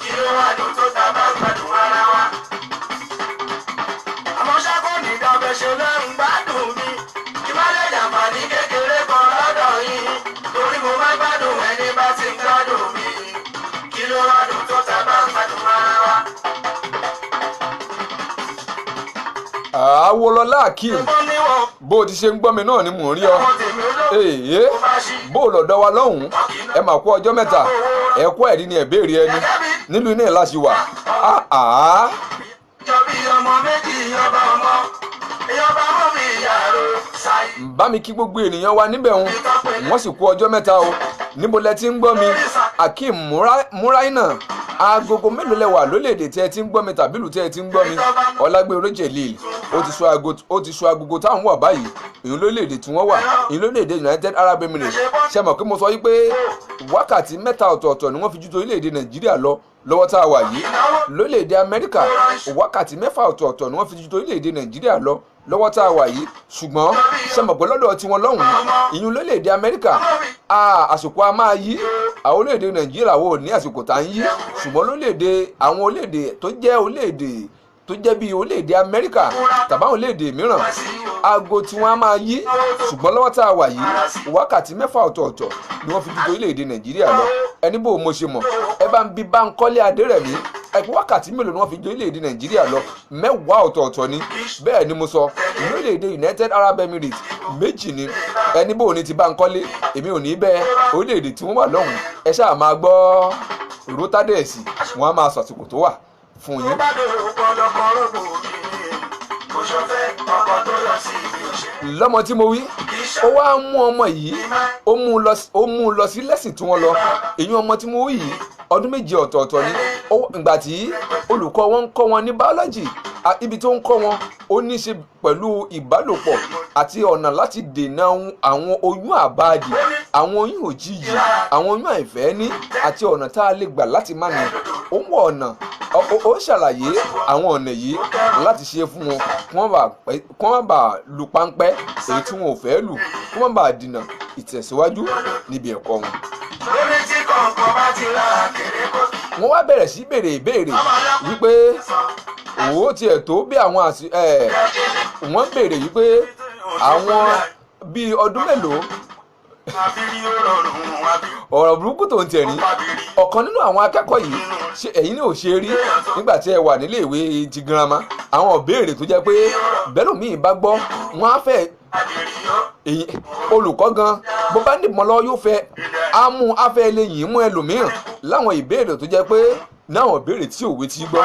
kí ló wá dùn tó ta bá gbádùn ara wa. àmọ́ ṣáko ní ìdábẹ́ ṣe lẹ́rù gbádùn mi kí má lè jàǹfààní kékeré kan lọ́dọ̀ yìí torí mo bá gbádùn ẹni bá ti ń gbádùn mi kí ló wá dùn tó ta bá gbádùn ara wa. Awólọ́lá Akeem bó o ti ṣe ń gbọ́ mi náà ni mò ń rí ọ bó o lọ́dọ̀ wa lọ́hùn-ún ẹ mà kú ọjọ́ mẹ́ta ẹ kú ẹ̀rí ni ẹ béèrè ẹni nílùú iná ẹ̀ láti wà. bá mi kí gbogbo ènìyàn wa níbẹ̀ wọ́n sì kú ọjọ́ mẹ́ta o níbo lẹ ti ń gbọ́ mi Akeem Muraina agogo mélòó lẹ́wà lórílẹ̀‐èdè tí ẹ ti ń gbọ́ mi tàbí ìlú tí ẹ ti ń gbọ́ mi Ọlágbénró Jẹ̀líl ó ti sọ agogo táwọn wà báyìí ìyún lórílẹ̀‐èdè tí wọ́n wà ìyún lórílẹ̀‐èdè United Arab Emirates ṣe mọ̀ pé mo sọ wípé wákàtí mẹ́ta ọ̀tọ̀ọ̀tọ̀ ni wọ́n fi ju tó orílẹ̀‐èdè Nàìjíríà lọ lọ́wọ́ tá a wà yìí lórílẹ̀‐èdè Amẹ́ríkà wákàtí mẹ́fà ọ̀tọ̀ọ̀tọ̀ ni wọ́n fi ju tó orílẹ̀‐èdè Nàìjíríà lọ lọ́wọ́ tá a wà yìí ṣùgbọ́n ṣe mọ̀ pé lọ́dọ̀ tiwọn lọ́hùn-ún ìyún lórílẹ̀‐èdè Amẹ́ríkà àsìkò a máa yí àwọn orílẹ̀‐èdè Nàìjíríà wò ní àsìkò tá a ń yí ṣùgbọ́n lórílẹ̀‐èdè àwọn orílẹ̀‐èdè tó jẹ́ bíi orílẹ̀‐èdè Amẹ́ríkà tàbáwọn orílẹ̀‐èdè mìíràn aago tí wọ́n á máa yí ṣùgbọ́n lọ́wọ́ tá a wà yìí wákàtí mẹ́fà ọ̀tọ̀ọ̀tọ̀ ni wọ́n fi ju orílẹ̀‐èdè Nàìjíríà lọ ẹni bó mo ṣe mọ̀ ẹ bá ń bi Bánkọ́lé Adérẹ̀mí ẹ̀kú wákàtí mélòó ni wọ́n fi ju orílẹ̀‐èdè Nàìjíríà lọ mẹ́wàá ọ̀tọ̀ọ̀tọ̀ ni bẹ́ẹ̀ ni mo sọ orílẹ̀‐èdè United Arab Emirates méjì ni ẹni bó ni ti Bánkọ́lé èmi ò ní bẹ́ẹ̀ orílẹ̀‐èdè tí wọ́n wà lọ́hùn ẹ ṣáà máa gbọ́ rótádẹ́ẹ̀sì wọ́n á máa sọ àsìkò tó wà fún yín. lọ́mọ tí mo wí ó wá mú ọmọ yìí ó mú un lọ sí lẹ́sìn tí wọ́n lọ èyí ọmọ tí mo wí yìí ọdún méje ọ̀tọ̀ọ̀tọ̀ ni ìgbà tí olùkọ́ wọn ń kọ́ wọn ní biology ibi tó ń kọ́ wọn ó ní í ṣe pẹ̀lú ìbálòpọ̀ àti ọ̀nà láti dènà àwọn oyún àbáàdì àwọn oyún òjijì àwọn oyún àìfẹ́ ní àti ọ̀nà tá a lè gbà láti má ní ó mú ọ̀nà ó ṣàlàyé àwọn ọ̀nà yìí láti ṣe fún wọn kí wọ́n má bàa lu páńpẹ́ èyí tí wọn ò fẹ́ lù kí wọ́n má bàa dènà ìtẹ̀síwájú níbi ẹ̀kọ́ wọn. wọ́n wá bẹ̀rẹ̀ sí béèrè ìbéèrè wípé òwò tiẹ̀ tó bí àwọn wọ́n béèrè wípé àwọn bíi ọdún mélòó ọ̀rọ̀ burúkú tó ń tẹ̀rí ọ̀kan nínú àwọn akẹ́kọ̀ọ́ yìí ṣe ẹ̀yin ní ò ṣe rí nígbà tí ẹ wà nílé ìwé ti girama àwọn ìbéèrè tó jẹ́ pé bẹ́lòmíì bá gbọ́ wọ́n á fẹ́ olùkọ́ gan bó bá nìbọn lọ yóò fẹ́ afẹ́ lè yìn mú ẹlòmíràn láwọn ìbéèrè tó jẹ́ pé náwọn ìbéèrè tí òwe ti gbọ́.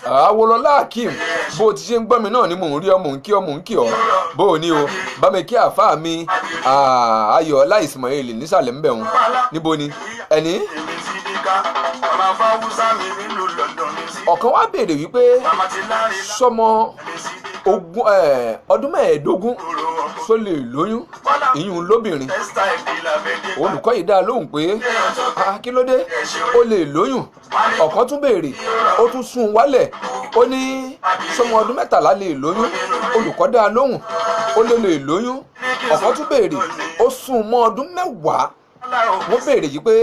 Àwòlọ́lá Akeem bó ti ṣe ń gbọ́ mi náà ni mò ń rí ọ mò ń kí ọ bó o ní o bá mi kí àáfàá mi Ayọ̀ọ́lá Ismail nísàlẹ̀ ń bẹ̀ wọn níbo ni ẹni. ọ̀kan wá béèrè wípé sọmọ ọdún mẹ́ẹ̀ẹ́dógún tó lè lóyún ìyún lóbìnrin olùkọ́ yìí dá lóhùn pé kí ló dé ó lè lóyún ọ̀kan tún béèrè ó tún sún wálẹ̀ ó ní sọmọ ọdún mẹ́tàlá lè lóyún olùkọ́ dá lóhùn ó lè lóyún ọ̀kan tún béèrè ó sún mọ́ ọdún mẹ́wàá wọ́n béèrè yìí pé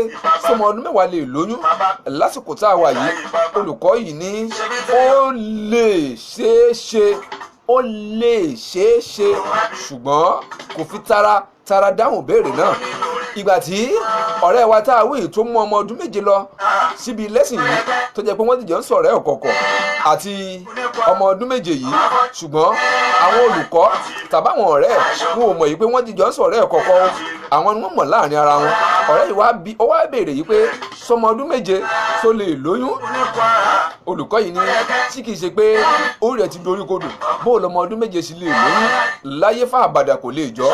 sọmọ ọdún mẹ́wàá lè lóyún lásìkò tá a wà yìí olùkọ́ yìí ní ó lè ṣeé ṣe ṣùgbọ́n kò fi tara dáhùn béèrè náà ìgbà tí ọ̀rẹ́ wa tá a wí tó mú ọmọ ọdún méje lọ síbi lẹ́sìn yìí tó jẹ́ pé wọ́n ti jọ ń sọ̀rọ̀ ọ̀kọ̀ọ̀kọ̀ àti ọmọ ọdún méje yìí ṣùgbọ́n àwọn olùkọ́ tàbáwọn ọ̀rẹ́ wọn ò mọ̀ yìí pé wọ́n ti jọ ń sọ̀rọ̀ ọ̀kọ̀ọ̀kọ̀ àwọn ni wọ́n mọ̀ láàrin ara wọn ọ̀rẹ́ yìí ó wá béèrè yìí pé sọmọ ọdún méje tó lè lóyún olùkọ́ yìí ní tí kìí ṣe pé orí rẹ̀ ti dorí kodò bó lọmọ ọdún méje sì lè lóyún láyé fún àbàdà kò lè jọ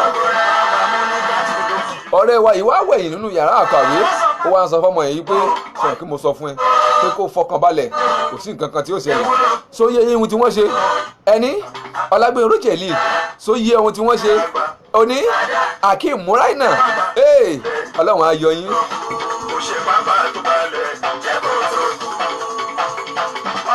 ọ̀rẹ́ wa ìwà wẹ̀yìn nínú yàrá àkàwé ó wá ń sọ fọ́mọ yìí pé sọ kí mo sọ fún ẹ pé kó fọkàn balẹ̀ kò sí nǹkan kan tí ó ṣẹlẹ̀ só yé ohun tí wọ́n ṣe ẹni Ọlágbénró Jẹ̀líl só yé ohun tí wọ́n ṣe oní Akeem Muraina Ọlọ́run á yọ yín.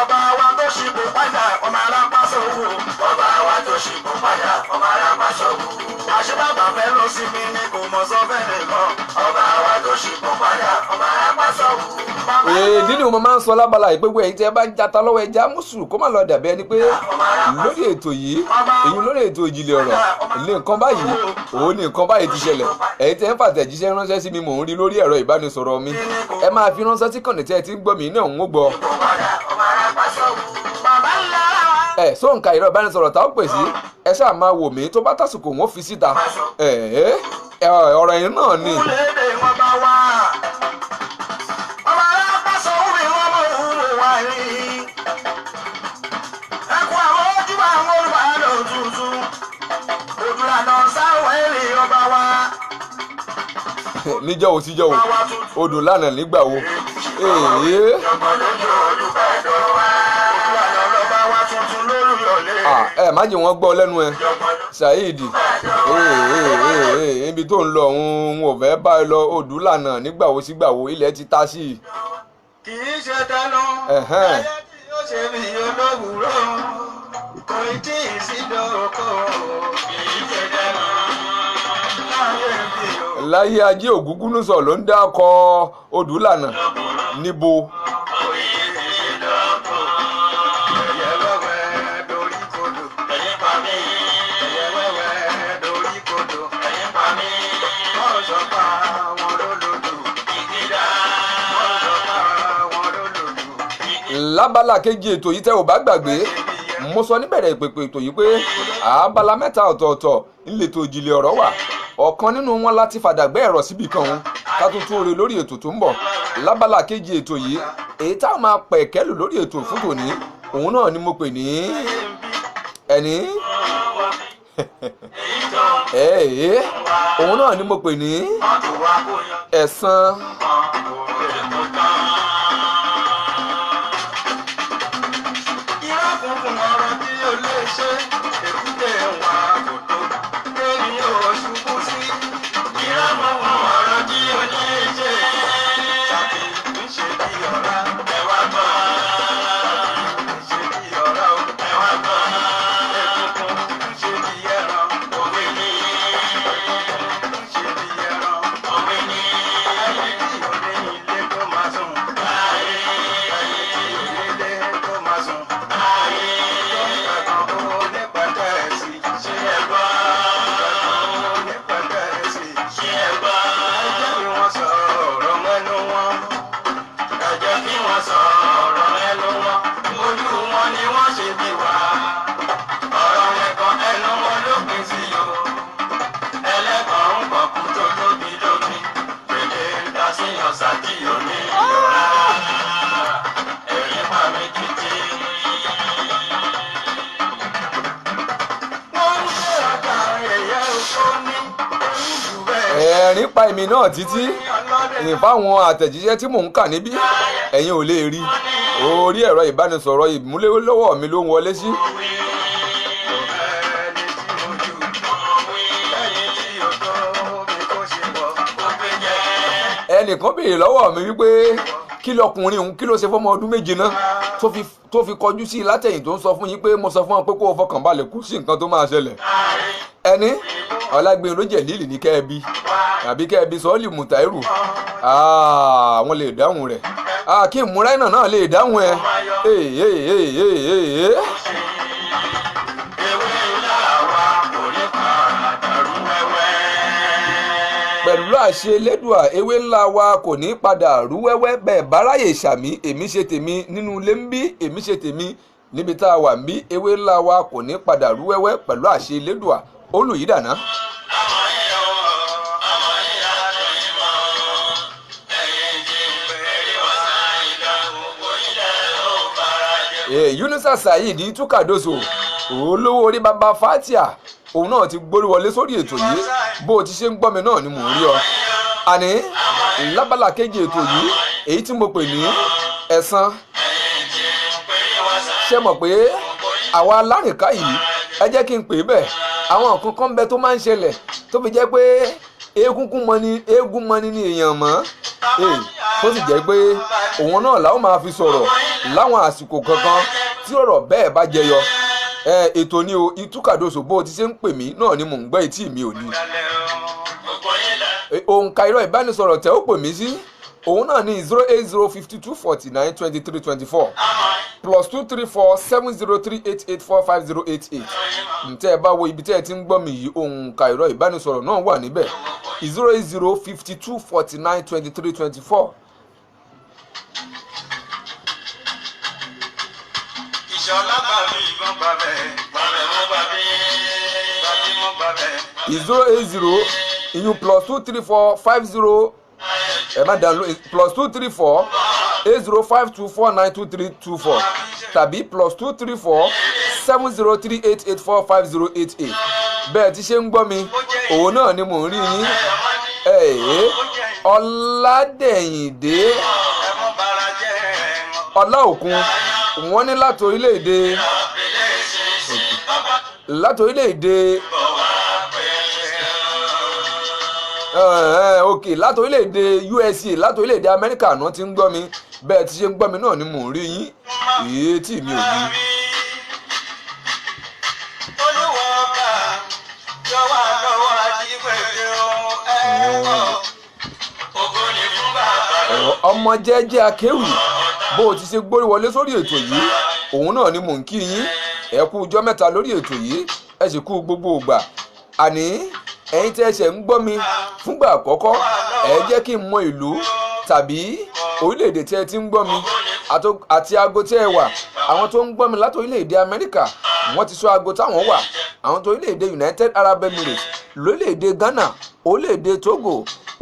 ọba wa tó ṣìbò padà ọmọ arápá sọ̀wọ́ ọba wa tó ṣìbò padà ọmọ arápá sọ̀wọ́ àṣebàbà fẹ́ lọ sí mi ní kò mọ̀ sọ fẹ́rẹ̀ kan ọba wa tó ṣìbò padà ọmọ arápá sọ̀wọ́. nínú mo máa ń sọ lábala ìpéwé ẹ̀yin tí ẹ bá ń jata lọ́wọ́ ẹja mùsùlùmí kó má lọ dàbí ẹni pé lórí ètò yìí èyí lórí ètò ìjìnlẹ̀ ọ̀rọ̀ ilé nǹkan báyìí òun ní nǹkan báyìí ti ṣẹlẹ̀ ẹ̀yin tí ẹ ń fàtẹ̀jíṣẹ́ ránṣẹ́ sí mi mò ń rí lórí ẹ̀rọ ìbánisọ̀rọ̀ mi ẹ máa fi ránṣẹ́ sí kànnì tí ẹ ti ń gbọ́ mi náà ń gbọ́. Sóǹkà ẹ̀rọ ìbánisọ̀rọ̀ tá ó pè sí ẹ ṣáà máa wò mí tó bá tásìkò wọn fi síta ọ̀rọ̀ yìí náà ni. níjọ́ wo síjọ́ wo odò lánàá nígbà wo ẹ má jẹ́ wọ́n gbọ́ lẹ́nu ẹ Saheed ibi tó ń lọ òun ò fẹ́ bá ẹ lọ odò lánàá nígbà wo sígbà wo ilẹ̀ ti ta sí i. kì í ṣe dáná ẹyẹ tí yóò ṣe bí olówùúrọ̀ kò tí ì sí dọ́kọ̀ kì í ṣe dáná láyé ajé Ògúngúnúsọ̀ ló ń dákọ odò lánàá níbo. lábala kejì ètò yìí tẹ́ ò bá gbàgbé mo sọ níbẹ̀rẹ̀ ìpèpè ètò yìí pé abala mẹ́ta ọ̀tọ̀ọ̀tọ̀ ńlẹ̀tò ìjìnlẹ̀ ọ̀rọ̀ wà ọ̀kan nínú wọn láti fàdàgbẹ́ ẹ̀rọ síbì kan òun ká tún tún ore lórí ètò tó ń bọ̀ lábala kejì ètò yìí èyí tá a máa pẹ̀ kẹ́lù lórí ètò fún tòní òun náà ni mo pè ní ẹni òun náà ni mo pè ní ẹ̀san. ẹ̀rín pa èmi náà títí ìfáwọn àtẹ̀jíṣẹ́ tí mò ń kà níbí ẹ̀yin ò lè rí orí ẹ̀rọ ìbánisọ̀rọ̀ ìmúlẹ́lọ́wọ́ mi ló ń wọlé sí. ẹnìkan béèrè lọ́wọ́ mi wípé kí lọkùnrin òun kí ló ṣe fọ́mọ ọdún méje náà tó fi kọjú sí i látẹ̀yìn tó ń sọ fún yín pé mo sọ fún ọ pé kó o fọkàn balẹ̀ kú sí nǹkan tó máa ṣẹlẹ̀. ẹni Ọlágbénró ló jẹ̀ lílì ní kẹ́ẹ̀bí àbí kẹ́ẹ̀bí Sọ́ọ̀lì Mùtáírù wọ́n lè dáhùn rẹ̀ kí ìmúráìnà náà lè dáhùn ẹ̀. pẹ̀lú àṣẹ Elédùà ewé ńlá wa kò ní padà rú wẹ́wẹ́ bẹ́ẹ̀ báráyè ṣàmì èmi ṣe tèmi nínú ilé ń bí èmi ṣe tèmi níbi tá a wà ń bí ewé ńlá wa kò ní padà rú wẹ́wẹ́ pẹ̀lú àṣẹ Elédùà olùyídàná. Yunusa Saheed Tukadoso olówó orí baba Fatia òun náà ti gbórí wọlé sórí ètò yìí bó o ti ṣe ń gbọ́ mi náà ni mò ń rí ọ. àní lábala kejì ètò yìí èyí tí mo pè ní ẹ̀san. ṣé mọ̀ pé àwa alárìnká yìí ẹ jẹ́ kí n pè é bẹ́ẹ̀ àwọn nǹkan kan bẹ tó máa ń ṣẹlẹ̀ tó fi jẹ́ pé eégún mọ́ni ni èèyàn mọ́ tó sì jẹ́ pé òun náà làwọn máa fi sọ̀rọ̀ láwọn àsìkò kankan tí ọ̀rọ̀ bẹ́ẹ̀ bá jẹyọ. ètò ni o Tukadoso bó o ti ṣe ń pè mí náà ni mò ń gbọ́ etí mi ò ní. òǹkà irọ́ ìbánisọ̀rọ̀ tẹ́ ó pè mí sí òun náà ní 08052492324 +234 703884588. ǹtẹ́ ẹ bá wo ibi tẹ́ ẹ ti ń gbọ́ mi yìí òǹkà irọ́ ìbánisọ̀rọ̀ náà wà níbẹ̀ 08052492324. ìṣọ̀lá bàbí ìbọn bàbẹ̀ bàbẹ̀ mọ́ bàbí mọ́ bàbẹ̀. 080 ìyún +234 50 ẹ má download +234 8052492324 tàbí +234 70388450888. bẹ́ẹ̀ tí ṣe ń gbọ́ mi òun náà ni mò ń rí yín Ọládẹ̀yìndé Ọláòkun wọ́n ní láti orílẹ̀-èdè ok láti orílẹ̀-èdè USA láti orílẹ̀-èdè Amẹ́ríkà náà ti ń gbọ́ mi bẹ́ẹ̀ ti ṣe ń gbọ́ mi náà ni mò ń rí yín èyí tí mi ò ní. ọmọ jẹ́jẹ́ akéwì bó o ti ṣe gbórí wọlé sórí ètò yìí òun náà ni mò ń kí yín ẹ kú ọjọ́ mẹ́ta lórí ètò yìí ẹ sì kú gbogbo ìgbà àní ẹ̀yin tẹ́ ṣe ń gbọ́ mi fúngbà àkọ́kọ́ ẹ jẹ́ kí n mọ ìlú tàbí orílẹ̀-èdè tí ẹ ti ń gbọ́ mi àti aago tí ẹ wà àwọn tó ń gbọ́ mi láti orílẹ̀-èdè Amẹ́ríkà wọ́n ti sọ aago táwọn wà àwọn tó orílẹ̀-èdè United Arab Emirates lórílẹ̀-èdè Ghana orílẹ̀-èdè Togo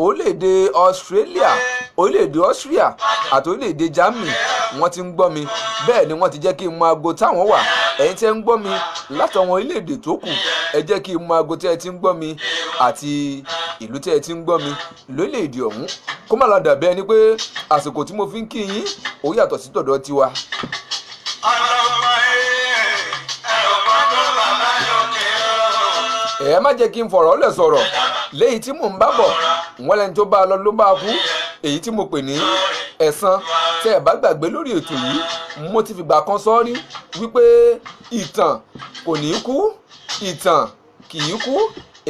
orílẹ̀-èdè Australia orílẹ̀-èdè Austria àti orílẹ̀-èdè Germany wọ́n ti ń gbọ́ mi bẹ́ẹ̀ ni wọ́n ti jẹ́ kí n mọ aago táwọn wà ẹ̀yin tí ẹ ń gbọ́ mi látọ̀wọn orílẹ̀-èdè tó kù ẹ jẹ́ kí n mọ aago tí ẹ ti ń gbọ́ mi àti ìlú tí ẹ ti ń gbọ́ mi lórílẹ̀-èdè ọ̀hún kó má lọ dàbí ẹni pé àsìkò tí mo fi ń kí yín ó yàtọ̀ sí tọ̀dọ̀ tiwa. ẹ má jẹ́ kí n fọ̀rọ̀ lẹ̀ sọ̀rọ̀ léyìí tí mò ń bá bọ̀ wọ́n lẹ́ni tó bá a lọ ló bá a kú èyí tí mo pè ní ẹ̀san tẹ́ ẹ bá gbàgbé lórí ètò yìí mo ti fìgbà kan sọ rí wípé ìtàn kò ní kú ìtàn kì í kú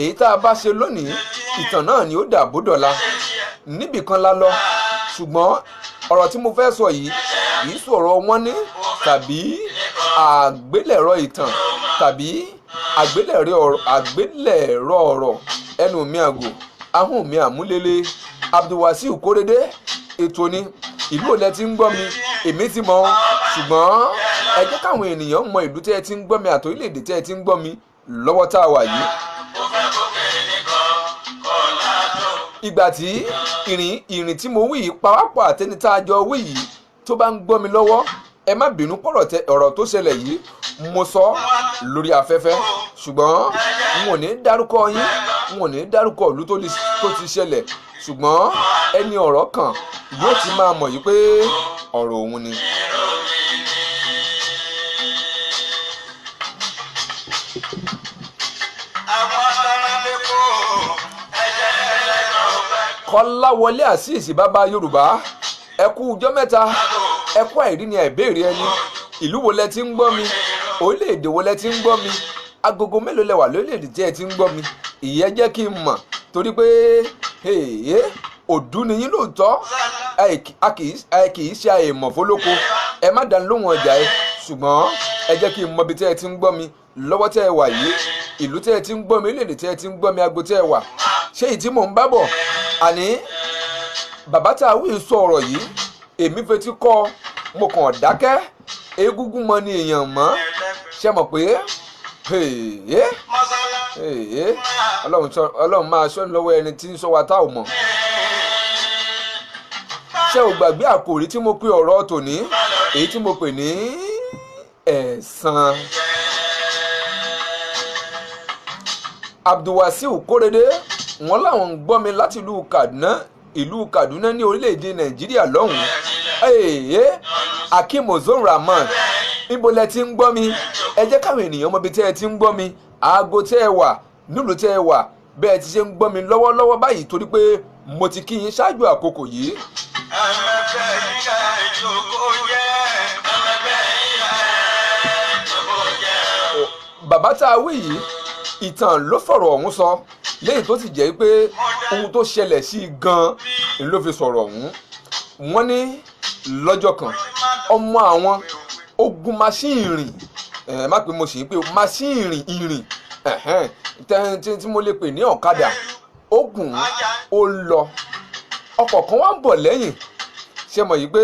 èyí tá a bá ṣe lónìí ìtàn náà ni ó dà bó dọ̀la níbìkan la lọ ṣùgbọ́n ọ̀rọ̀ tí mo fẹ́ sọ yìí kì í sọ̀rọ̀ wọn ní tàbí àgbélẹ̀rọ ìtàn tàbí àgbélẹ̀rọ ọ̀rọ̀ ẹnu mi àgò ahọ́n mi àmúlélé Abdulwasiu Kórèdé ètò ni ìlú olè ti ń gbọ́ mi èmi ti mọ̀ ṣùgbọ́n ẹ jẹ́ káwọn ènìyàn mọ ìlú tẹ́ ẹ ti ń gbọ́ mi àti orílẹ̀-èdè tẹ́ ẹ ti ń gbọ́ mi lọ́wọ́ tá a wà yìí. ìgbà tí ìrìn tí mo wí yìí pawápọ̀ àtẹni tá a jọ wí yìí tó bá ń gbọ́ mi lọ́wọ́ ẹ má bínú ọ̀rọ̀ tó ṣẹlẹ̀ yìí mo sọ lórí afẹ́fẹ́ ṣùgbọ́n n ò ní dárúkọ yín n ò ní dárúkọ ìlú tó ti ṣẹlẹ̀ ṣùgbọ́n ẹni ọ̀rọ̀ kan yóò ti máa mọ̀ yìí pé ọ̀rọ̀ òun ni. Kọ́láwọlé Àṣìṣì bàbá Yorùbá ẹ kú ọjọ́ mẹ́ta ẹ kú àìrí ni àìbéèrè ẹni ìlú wo lẹ ti ń gbọ́ mi orílẹ̀-èdè wo lẹ ti ń gbọ́ mi agogo mélòó lẹ wà lórílẹ̀-èdè tí ẹ ti ń gbọ́ mi ìyẹn jẹ́ kí n mọ̀ torí pé òdú ni yín lóòótọ́ a kì í ṣe àìmọ̀ fólóko ẹ má dá lóhùn ọjà ẹ ṣùgbọ́n ẹ jẹ́ kí n mọ ibi tí ẹ ti ń gbọ́ mi lọ́wọ́ tí ẹ wà yìí ìlú tí ẹ ti ń gbọ́ mi orílẹ̀-èdè tí ẹ ti ń gbọ́ mi ago tí ẹ wà ṣé ìtí mò ń bá bọ̀ àní bàbá tá a wí sọ ọ̀rọ̀ yìí èmi fetí kọ́ mo kàn dákẹ́ egúngún mọ ni èèyàn mọ́ ṣe mọ̀ pé ọlọ́run máa ṣọ́ ní lọ́wọ́ ẹni tí ń sọ wa tá ò mọ̀ ṣé o gbàgbé àkòrí tí mo pè ọ̀rọ̀ tòní èyí tí mo pè ní ẹ̀san. Abdulwasiu Kórèdé wọn làwọn ń gbọ́ mi láti ìlú Kaduna ní orílẹ̀-èdè Nàìjíríà lọ́hùn-ún Akeem Ozorahman níbo lẹ ti ń gbọ́ mi ẹ jẹ́ káwọn ènìyàn mọ ibi tí ẹ ti ń gbọ́ mi aago tí ẹ wà nílùú tí ẹ wà bẹ́ẹ̀ ti ṣe ń gbọ́ mi lọ́wọ́lọ́wọ́ báyìí torí pé mo ti kí yín ṣáájú àkókò yìí. Bàbá tá a wí yìí ìtàn ló fọ̀rọ̀ ọ̀hún sọ léyìí tó sì jẹ́ pé ohun tó ṣẹlẹ̀ sí i gan-an ló fi sọ̀rọ̀ ọ̀hún. Wọ́n ní lọ́jọ́ kan ọmọ àwọn ogun máṣíìnì rìn má pé mo sì ń pè máṣíìnì ìrìn tí mo lè pè ní ọ̀kadà ogun ó lọ ọkọ̀ kan wá ń bọ̀ lẹ́yìn ṣe mọ̀ yìí pé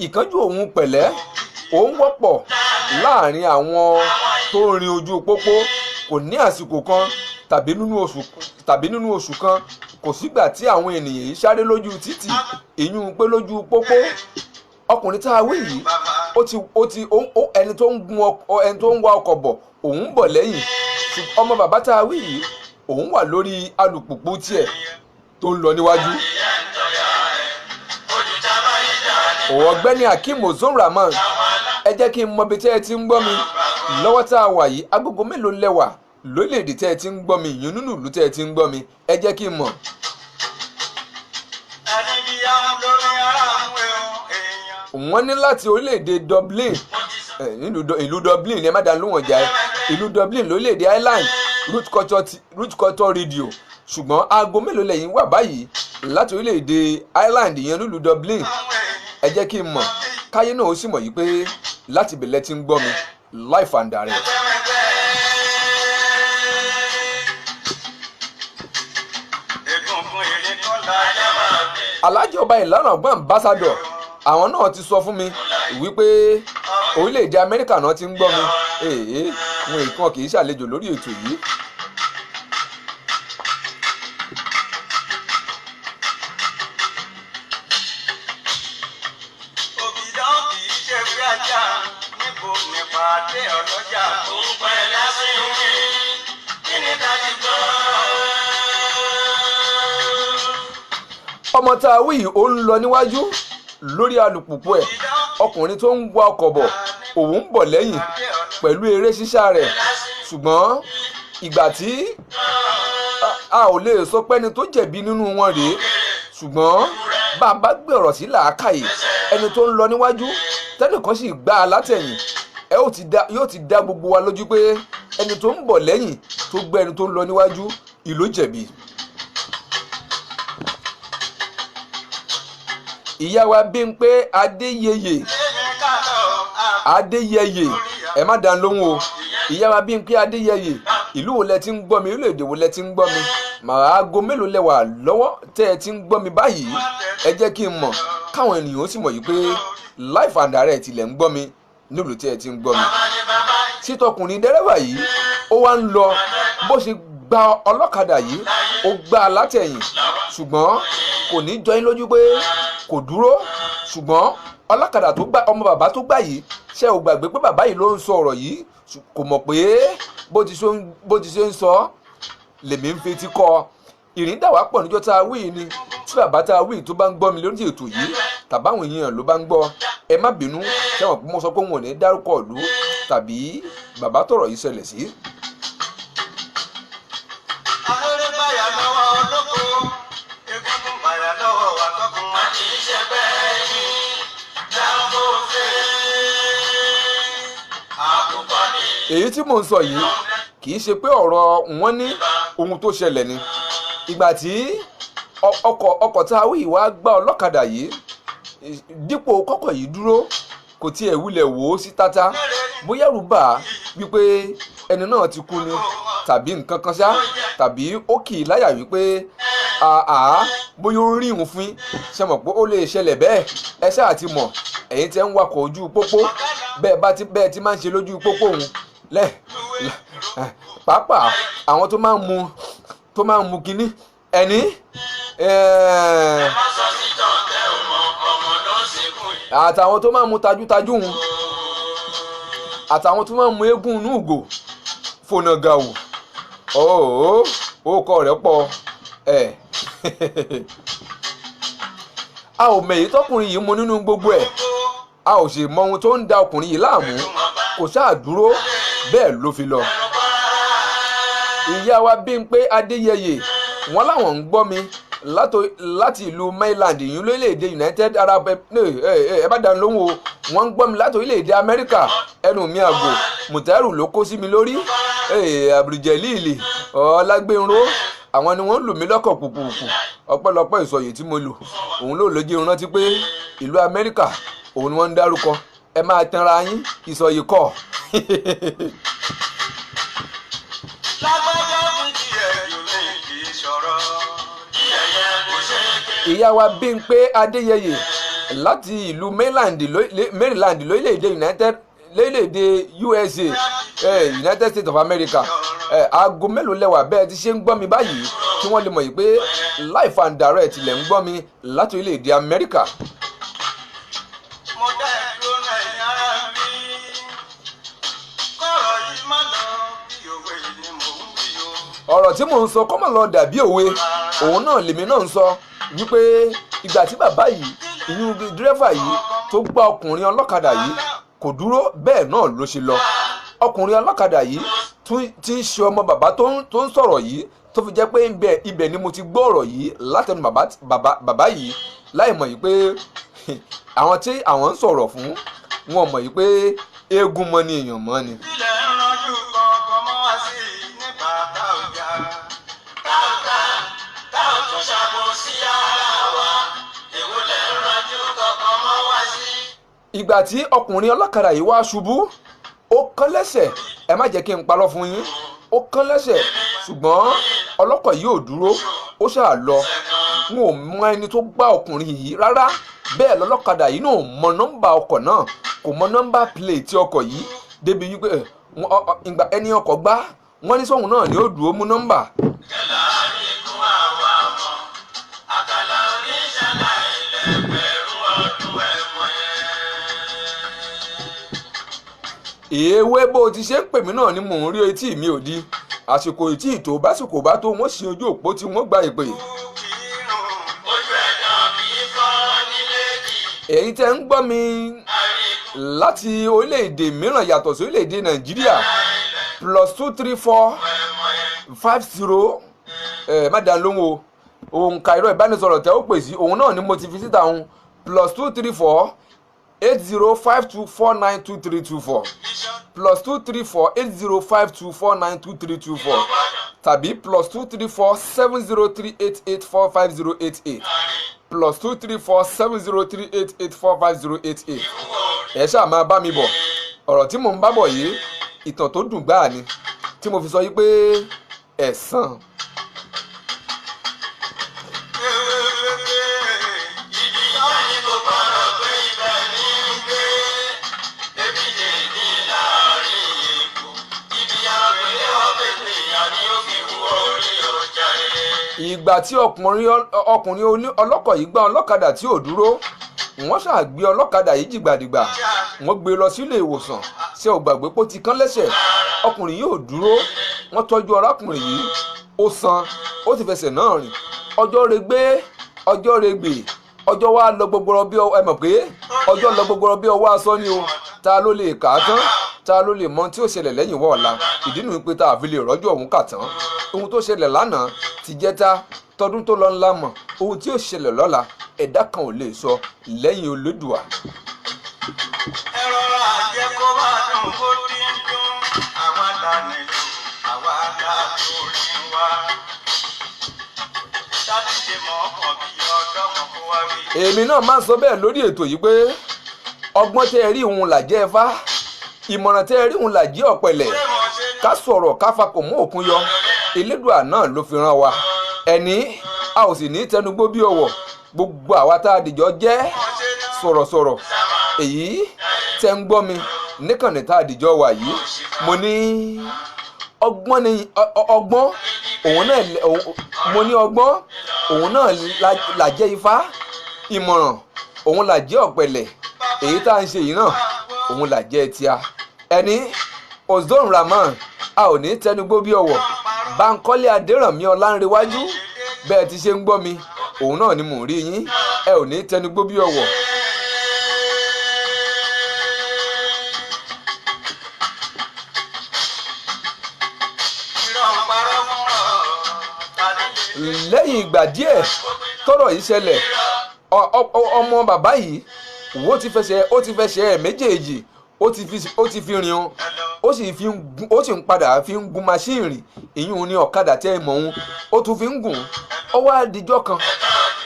ìkánjú òun pẹ̀lẹ́ òun wọ́pọ̀ láàrin àwọn tó ń rin ojú pópó kò ní àsìkò kan tàbí nínú oṣù kan kò sígbà tí àwọn ènìyàn yìí sáré lójú títì ìyún pé lójú pópó ọkùnrin tá a wí yìí ẹni tó ń wa ọkọ̀ bọ̀ òun bọ̀ lẹ́yìn ọmọ bàbá tá a wí yìí òun wà lórí alùpùpù tiẹ̀ tó ń lọ níwájú. ọ̀gbẹ́ni Akeem Ozurahman, ẹ jẹ́ kí n mọ ibi tẹ́ ẹ ti ń gbọ́ mi lọ́wọ́ tá a wà yìí. agogo mélòó lẹ́wà lórílẹ̀‐èdè tẹ́ ẹ ti ń gbọ́ mi, ìyún nínú ìlú tẹ́ ẹ ti ń gbọ́ mi, ẹ jẹ́ kí n mọ̀. wọ́n ní láti orílẹ̀‐èdè Dublin, ìlú Dublin ní ẹ má dá lóhùn ọjà ẹ, ìlú Dublin lórílẹ̀‐èdè Ireland, Root Culture Radio. ṣùgbọ́n aago mélòó lẹ́yìn wà báyìí láti orílẹ̀‐èdè Ireland yẹn nílùú Dublin, ẹ jẹ́ kí n mọ̀ káyé náà ó sì mọ̀ yìí pé láti ibẹ̀ lẹ ti ń gbọ́ mi live and direct. Alhaji Ọba Ìlànà Ọgbọ́n ambassador, àwọn náà ti sọ fún mi wípé orílẹ̀-èdè Amẹ́ríkà náà ti ń gbọ́ mi. wọn ìkan kì í ṣàlejò lórí ètò yìí. ọmọ tá a wí yìí ó ń lọ níwájú lórí alùpùpù ẹ̀, ọkùnrin tó ń wa ọkọ̀ bọ̀ òun ń bọ̀ lẹ́yìn pẹ̀lú eré sísá rẹ̀. ṣùgbọ́n ìgbà tí a ò lè sọ pé ẹni tó jẹ̀bi nínú wọn rèé, ṣùgbọ́n bá a bá gbé ọ̀rọ̀ sí làákàyè, ẹni tó ń lọ níwájú tẹ́nìkan sì gbá a látẹ̀yìn, yóò ti dá gbogbo wa lójú pé ẹni tó ń bọ̀ lẹ́yìn tó gbé ẹni tó ń lọ níwájú ìlú jẹ̀bi. ìyá wa Bímpé Adéyẹyè, ẹ má dá lóhùn o. ìyá wa Bímpé Adéyẹyè, ìlú wo lẹ ti ń gbọ́ mi, orílẹ̀-èdè wo lẹ ti ń gbọ́ mi, aago mélòó lẹ wà lọ́wọ́ tẹ́ ẹ ti ń gbọ́ mi báyìí, ẹ jẹ́ kí n mọ̀ káwọn ènìyàn ó sì mọ̀ yìí pé live and direct lẹ̀ ń gbọ́ mi nílùú tẹ́ ẹ ti ń gbọ́ mi. títọkùnrin dẹ́rẹ́bà yìí ó wá ń lọ, bó ṣe gba ọlọ́kadà yìí ó gbá a látẹ̀yìn, ṣùgbọ́n kò ní jọ yín lójú pé kò dúró. ṣùgbọ́n ọlọ́kadà tó gbá ọmọ bàbá tó gbá yìí, ṣé o gbàgbé pé bàbá yìí ló ń sọ ọ̀rọ̀ yìí, kò mọ̀ pé bó ti ṣe ń sọ lèmi ń fetí kọ. ìrìn dà wá pọ̀ níjọ́ tá a wí ni, tí bàbá tá a wí tó bá ń gbọ́ mi lórí ètò yìí tàbáwọn èèyàn ló bá ń gbọ́, ẹ má bínú, ṣẹ́wọ̀n pé mo sọ pé wọn ò ní dárúkọ ìlú tàbí bàbá tọ̀rọ̀ yìí ṣẹlẹ̀ sí. èyí tí mò ń sọ yìí kì í ṣe pé ọ̀rọ̀ wọn ní ohun tó ṣẹlẹ̀ ni. ìgbà tí ọkọ̀ tá a wí wá gbá ọlọ́kadà yìí, dípò kọ́kọ́ yìí dúró, kò tiẹ̀ wulẹ̀ wò ó sí tátá, bóyá ẹ̀rù bà á wípé ẹni náà ti kú ni tàbí nǹkan kan ṣá, tàbí ó kì í láyà wípé bóyá ó rí òun fún, ṣe mọ̀ pé ó lè ṣẹlẹ̀ bẹ́ẹ̀. ẹ ṣáà ti mọ̀, ẹ̀yin tẹ́ ń wakọ̀ ojú pópó, bẹ́ẹ̀ ti máa ń ṣe lójú pópó òun pàápàá àwọn tó máa ń mu kinní ẹni àtàwọn tó máa ń mu tajútajú òun, àtàwọn tó máa ń mu eégún inú ìgò fònàgàwò, ó kọ rẹ̀ pọ̀ a ò mẹ̀yì tọkùnrin yìí mu nínú gbogbo ẹ̀, a ò sì mọ ohun tó ń da ọkùnrin yìí láàmú, kò ṣáà dúró, bẹ́ẹ̀ ló fi lọ. ìyá wa Bímpé Adéyẹyè, wọ́n láwọn ń gbọ́ mi láti ìlú Maryland yìí lórílẹ̀‐èdè United Arab ẹ bá dáná lóhùn o, wọ́n ń gbọ́ mi láti orílẹ̀‐èdè Amẹ́ríkà. ẹnu mi àgò Mùtẹ́rù ló kó sí mi lórí, Abduljelil Ọlágbénró, àwọn ni wọ́n lù mí lọ́kọ̀ pùpùpù, ọpẹ́lọpẹ́ ìsọyè tí mo lò, òun ló lójú rántí pé ìlú Amẹ́ríkà òun ni wọ́n ń dárúkọ, ẹ máa tanra yín, ìsọyè kọ́. ìyá wa Bímpé Adéyẹyè láti ìlú Maryland lórílẹ̀‐èdè USA, United States of America. aago mélòó lẹ́wà bẹ́ẹ̀ ti ṣe ń gbọ́ mi báyìí, kí wọ́n lè mọ̀ yìí pé live and direct lẹ̀ ń gbọ́ mi láti orílẹ̀‐èdè Amẹ́ríkà. mo dá ẹ̀dùn ẹ̀yìn ara mi kọ́rọ̀ yìí má lọ bí òwe ni mò ń wí o. ọ̀rọ̀ tí mò ń sọ kọ́mọ̀ lọ dàbí òwe òun náà lèmi náà ń sọ wípé ìgbà tí bàbá yìí ìyún dírẹ́fà yìí tó gbá ọkùnrin ọlọ́kadà yìí kò dúró bẹ́ẹ̀ náà ló ṣe lọ. ọkùnrin ọlọ́kadà yìí tí ń ṣe ọmọ bàbá tó ń sọ̀rọ̀ yìí tó fi jẹ́ pé ibẹ̀ ni mo ti gbọ́ ọ̀rọ̀ yìí látẹnu bàbá yìí láì mọ̀ yìí pé àwọn tí àwọn ń sọ̀rọ̀ fún wọn mọ̀ yìí pé eégún mọ́ ni èèyàn mọ́ ni. ilẹ̀ ń ránjú kọ̀ọ̀kan mọ́ wá sí nípa táwùjá táwọn tún ṣàkóso ara wa èwo lẹ̀ ń ránjú kọ̀ọ̀kan mọ́ wá sí. ìgbà tí ọkùnrin ọlọ́kadà yìí wá ṣubú ó kán lẹ́sẹ̀ ẹ má jẹ́ kí n parọ́ fún yín ó kán lẹ́sẹ̀ ṣùgbọ́n ọlọ́kọ̀ yìí ò dúró ó ṣáà lọ. n ò mọ ẹni tó gbá ọkùnrin yìí rárá bẹ́ẹ̀ lọ́lọ́kadà yìí náà mọ nọ́mbà ọkọ̀ náà kò mọ nọ́mbà plate ọkọ̀ yìí débi wípé ìgbà ẹni ọkọ̀ gbá wọ́n ní sóhun náà ni ó dúró mú nọ́mbà. èèwé bó ti ṣe ń pè mí náà ni mò ń rí etí mi ò di àsìkò ìtí ìtò básìkò bá tó wọ́n ṣe ojú òpó tí wọ́n gba ìpè. èyí tẹ́ ń gbọ́ mi láti orílẹ̀-èdè mìíràn yàtọ̀ sí orílẹ̀-èdè nàìjíríà +23450 má dá lóhùn o òǹkà ẹ̀rọ ìbánisọ̀rọ̀ tẹ́ ó pè sí òun náà ni mo ti fi síta òun +2348052492324 +2348052492324 tàbí +2347038845088 +2347038845088 ẹ ṣáà máa bá mi bọ̀ ọ̀rọ̀ tí mò ń bá bọ̀ yìí ìtàn tó dùn gbáà ni tí mo fi sọ yìí pé ẹ̀san. ìgbà tí ọkùnrin ọlọ́kọ̀ yìí gbá ọlọ́kadà tí ò dúró wọ́n ṣáà gbé ọlọ́kadà yìí jìgbàdìgbà wọ́n gbé lọ sílé ìwòsàn ṣé ò gbàgbé pé ó ti kán lẹ́sẹ̀ ọkùnrin yìí ò dúró wọ́n tọ́jú arákùnrin yìí ó san ó ti fẹsẹ̀ náà rìn ọjọ́ regbé ọjọ́ regbè ọjọ́ wa lọ gbogbo bí ẹ mọ̀ pé ọjọ́ lọ gbogbo bí ọwọ́ aṣọ ni o ta ló lè kà á tán ta ló lè mọ tí ó ṣẹlẹ̀ lẹ́yìn wọ́ ọ̀la ìdí nìyí pé tá a fi lè rọ́jò ọ̀hún kà tán ohun tó ṣẹlẹ̀ lánàá ti jẹ́ta tọdún tó lọ ńlá mọ̀ ohun tí ó ṣẹlẹ̀ lọ́la ẹ̀dá kan ò lè sọ lẹ́yìn Olódùà. ẹ̀rọ àjẹkọ́ wa dùn kó dín dún àwa lànà ìlú àwa làtòrí wa sátidé mọ́ ọkàn bí ọjọ́ mọ́ kó wá rí. èmi náà máa ń sọ bẹ́ẹ̀ lórí ètò yìí pé ọgbọ́n tẹ́ ẹ rí òun làjẹ́ ẹfá ìmọ̀ràn tẹ́ ẹ rí òun làjẹ́ ọ̀pẹ̀lẹ̀ ká sọ̀rọ̀ ká fakò mú òkun yọ Elédùà náà ló fi rán wa ẹni a ò sì ní tẹnugbó bí ọwọ́ gbogbo àwa tá a dìjọ jẹ́ sọ̀rọ̀sọ̀rọ̀ èyí tẹ́ ń gbọ́ mi níkànnì tá a dìjọ wà yìí mo ní ọgbọ́n òun náà mo ní ọgbọ́n òun náà làjẹ́ ifá ìmọ̀ràn òun làjẹ́ ọ̀pẹ̀lẹ̀ èyí tá à ń ṣe yìí náà òun làjẹ́ tíá ẹni Ozone Rahman a ò ní tẹnugbó bí ọwọ́ Bánkọ́lé Adérànmí Ọlánrewájú bẹ́ẹ̀ ti ṣe ń gbọ́ mi òun náà ni mò ń rí yín ẹ ò ní tẹnugbó bí ọwọ́. lẹ́yìn ìgbà díẹ̀ tọ́rọ̀ yìí ṣẹlẹ̀ ọmọ bàbá yìí ó ti fẹsẹ̀ ẹ̀ méjèèjì ó ti fi rìn ó sì ń padà fi ń gun maṣíìnì ìyún ní ọ̀kadà tẹ́ ẹ mọ̀ òun ó tún fi ń gùn ó wá dijọ́ kan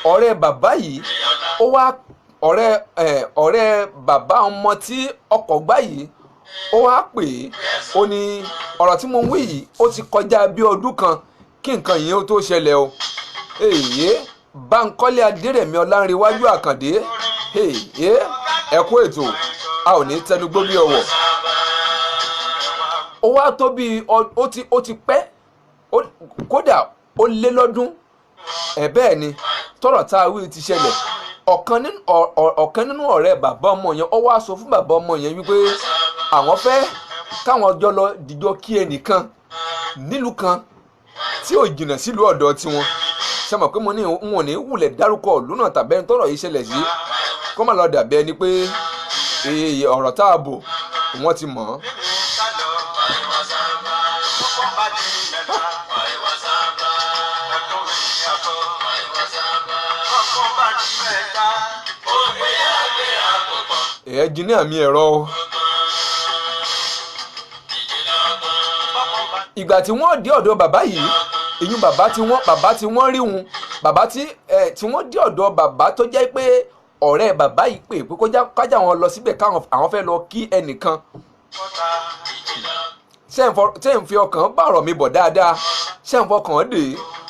ọ̀rẹ́ bàbá yìí ó wá ọ̀rẹ́ bàbá ọmọ tí ọkọ̀ gbá yìí ó wá pè é ó ní ọ̀rọ̀ tí mo ń wí yìí ó ti kọjá bí ọdún kan kí nǹkan yìí ó tó ṣẹlẹ̀ o èyí Bánkọ́lé Adérẹ̀mí Ọlánrewájú Àkàndé ẹ kú ètò a ò ní tẹnugbó bí ọwọ́ ó wá tó bí ó ti pẹ́ kódà ó lé lọ́dún bẹ́ẹ̀ ni tọ́rọ̀ tá a wí ti ṣẹlẹ̀ ọ̀kan nínú ọ̀rẹ́ bàbá ọmọ yẹn ó wá sọ fún bàbá ọmọ yẹn wípé àwọn fẹ́ káwọn jọ lọ dìjọ kí ẹnìkan nílùú kan tí ò jìnnà sílùú ọ̀dọ̀ tiwọn. Ṣé mọ̀ pé mo ní n ò ní wulẹ̀ dárúkọ ìlú náà tàbí ẹni tọ́rọ̀ yìí ṣẹlẹ̀ sí kó má lọ dàbí ẹni pé ọ̀rọ̀ tá a bò wọ́n ti mọ̀ ọ́. Ẹnjiníà mi ẹ̀rọ o. Ìgbà tí wọ́n dé ọ̀dọ̀ bàbá yìí, ìyún bàbá tí wọ́n rí wọn, bàbá tí wọ́n dé ọ̀dọ̀ bàbá tó jẹ́ pé ọ̀rẹ́ bàbá yìí pè pé kájà wọn lọ síbẹ̀ káwọn àwọn fẹ́ lọ kí ẹnìkan. Ṣé ń fi ọkàn bá ọ̀rọ̀ mi bọ̀ dáadáa? Ṣé ń fọkàn dè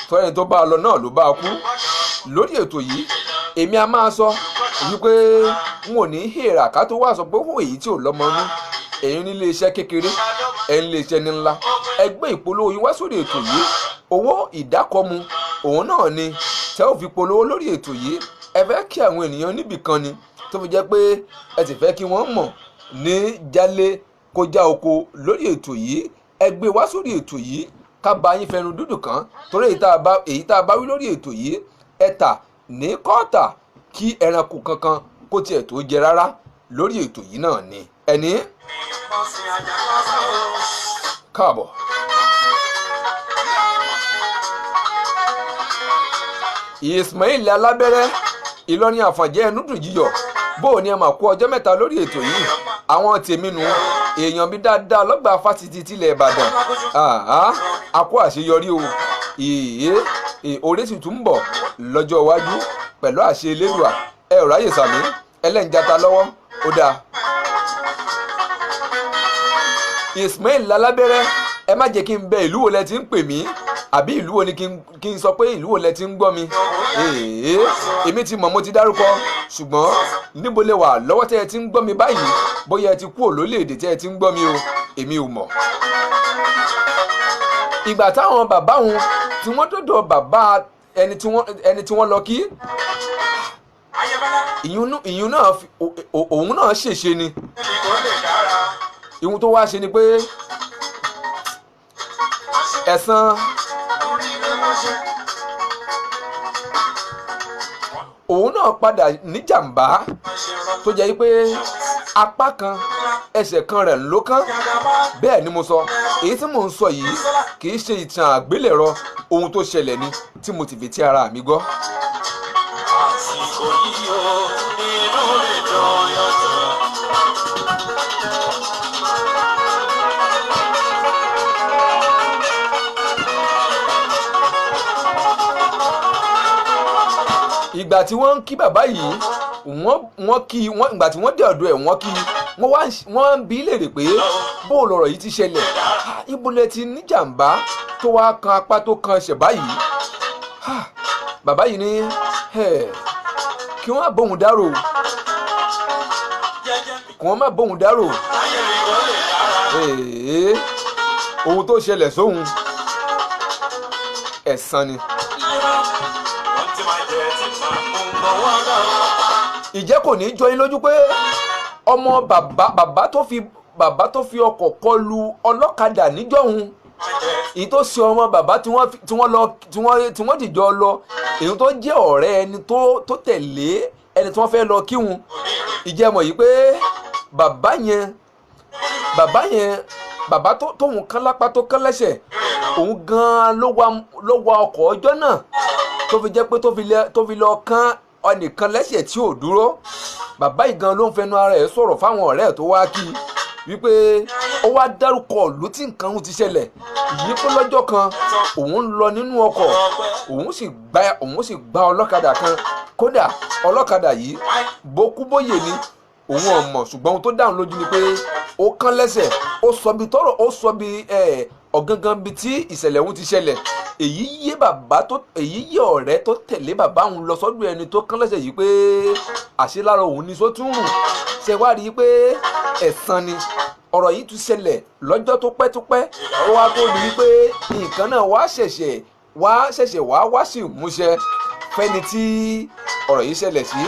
tọ́rẹ́ ẹni tó bá a lọ náà ló bá a kú? Lórí ètò yìí èmi a máa sọ wípé n ò ní hèrà ká tó wá sọ pé fún èyí tí ò lọ́mọ inú, èyí ní iléeṣẹ́ kékeré, ẹ̀yin iléeṣẹ́ ní ńlá, ẹgbẹ́ ìpolówó yín wá sórí ètò yìí. Owó ìdákọ̀mú òun náà ni tẹ́ ò fi polówó lórí ètò yìí. Ẹ fẹ́ kí àwọn ènìyàn níbìkan ni tó fi jẹ́ pé ẹ sì fẹ́ kí wọ́n mọ̀ ní jálé kó já oko lórí ètò yìí. Ẹ gbé wá sórí ètò yìí ká bá yín fẹnu dúdú kan, torí èyí tá a bá wí lórí ètò yìí ẹ tà ní kọ́ọ̀tà kí ẹranko kankan kó tiẹ̀ tó jẹ rárá lórí ètò yìí náà ni. Ẹni káàbọ̀. Ismail Alábẹ́rẹ́, Ìlọrin Àfọ̀njẹ́ ẹnu dùn jíyọ̀, bó ni ẹ máa kó ọjọ́ mẹ́ta lórí ètò yìí. Àwọn tèmi nù èèyàn bí dáadáa lọ́gbà fásitì tilẹ̀ Ìbàdàn. A kó àṣeyọrí o. Oore sì tún ń bọ̀ lọ́jọ́ iwájú pẹ̀lú àṣẹ Elédùà. Ẹ ò ráyè sàmí ẹlẹ́njata lọ́wọ́ ó dáa. Ismail Alábẹ́rẹ́, ẹ má jẹ́ kí n bẹ ìlú wo lẹ ti ń pè mí, àbí ìlú wo ni kí n sọ pé ìlú wo lẹ ti ń gbọ́ mi. Èmi ti mọ̀, mo ti dárúkọ, ṣùgbọ́n níbo lẹ wà lọ́wọ́ tẹ́ ẹ ti ń gbọ́ mi báyìí? Bóyá ẹ ti kú òlóléèdè tẹ́ ẹ ti ń gbọ́ mi o, èmi ò mọ̀. Ìgbà táwọn bàbá wọn tí wọ́n dọ̀dọ̀ bàbá ẹni tí wọ́n lọ kí, ìyún náà òun náà ṣèṣe ni. Ìhun tó wá ṣe ni pé ẹ̀san òun náà padà níjàmbá tó jẹ́ pé apá kan ẹsẹ̀ kan rẹ̀ ló kán. Bẹ́ẹ̀ ni mo sọ, èyí tí mò ń sọ yìí kì í ṣe ìtàn àgbélẹ̀rọ, ohun tó ṣẹlẹ̀ ni tí mo ti fi ti ara mi gbọ́. Ìgbà tí wọ́n ń kí bàbá yìí, ìgbà tí wọ́n dé ọ̀dọ̀ ẹ̀ wọ́n kí, wọ́n ń bi léèrè pé bó lọ̀rọ̀ yìí ti ṣẹlẹ̀, ibo lẹ ti níjàmbá tó wá kan apá tó kan ẹsẹ̀ báyìí. Bàbá yìí ní kí wọ́n má bóun dárò, kí wọ́n má bóun dárò. Ohun tó ṣẹlẹ̀ sóhun ẹ̀san ni. Ìjẹ́ kò ní jọ yín lójú pé ọmọ bàbá tó fi ọkọ̀ kọlu ọlọ́kadà níjọ́hun, èyí tó ṣe ọmọ bàbá tí wọ́n dìjọ lọ, èyí tó jẹ́ ọ̀rẹ́ ẹni tó tẹ̀lé ẹni tí wọ́n fẹ́ lọ kíhun. Ìjẹ́ mọ̀ yìí pé bàbá tóun kán lápá tó kán lẹ́sẹ̀, òun gan-an ló wa ọkọ̀ ọjọ́ náà tó fi jẹ́ pé tó fi lọ kán ẹnìkan lẹ́sẹ̀ tí ò dúró. Bàbá yìí gan ló ń fẹnu ara ẹ̀ sọ̀rọ̀ fáwọn ọ̀rẹ́ ẹ̀ tó wá kí wípé ó wá dárúkọ ìlú tí nǹkan ti ṣẹlẹ̀ yìí pé lọ́jọ́ kan òun lọ nínú ọkọ̀, òun sì gba ọlọ́kadà kan. Kódà ọlọ́kadà yìí bókúbóyè ni òun ò mọ̀, ṣùgbọ́n ohun tó dáhùn lójú ni pé ó kán lẹ́sẹ̀. Ó sọ bí ọ̀gangan bíi tí ìṣẹ̀lẹ̀ òun ti ṣẹlẹ̀. Èyí yé ọ̀rẹ́ tó tẹ̀lé bàbá òun lọ sọ́dọ̀ ẹni tó kán lẹ́sẹ̀ yìí pé àṣé lára òun ni sótún rùn. Ṣé wá rí i pé ẹ̀san ni ọ̀rọ̀ yìí tún ṣẹlẹ̀ lọ́jọ́ tó pẹ́ ó wá tó rí i pé nǹkan náà wá sí ìmúṣẹ fẹ́ni tí ọ̀rọ̀ yìí ṣẹlẹ̀ sí.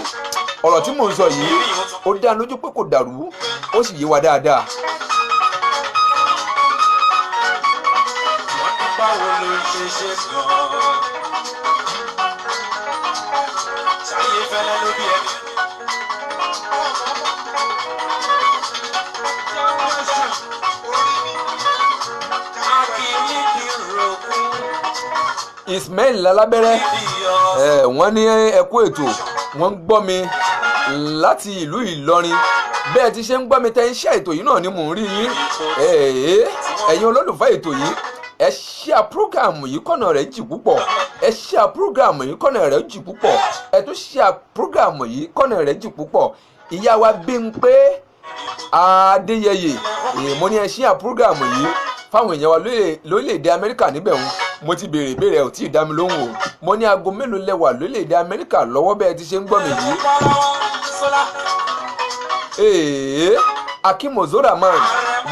Ọ̀rọ̀ tí mò ń sọ yìí ó dá lójú pé kò dàrú, ó sì yé wa dáadáa. Ismail Alábẹ́rẹ́ wọ́n ní ẹkú ètò wọ́n ń gbọ́ mi láti ìlú Ìlọrin bẹ́ẹ̀ ti ṣe ń gbọ́ mi tẹ́ ń ṣe ètò yìí náà ni mò ń rí yín ẹ̀yin olólùfẹ́ ètò yìí ẹ ṣíà prógráàmù yìí kọ́nà rẹ̀ jì púpọ̀ ẹ ṣíà prógráàmù yìí kọ́nà rẹ̀ jì púpọ̀ ẹ tún ṣíà prógráàmù yìí kọ́nà rẹ̀ jì púpọ̀ ìyá wa Bímpé Adéyẹyè mo ní ẹ ṣíà prógráàmù yìí fáwọn èèyàn wa lórílẹ̀‐èdè Amẹ́ríkà níbẹ̀ wọn mo ti béèrè ìbéèrè ẹ̀ ò tí ì dá mi lóhùn o mo ní aago mélòó lẹ́wà lórílẹ̀‐èdè Amẹ́ríkà lọ́wọ́ bẹ́ẹ̀ ti ṣe ń gbọ́ mi yìí. Akimozora man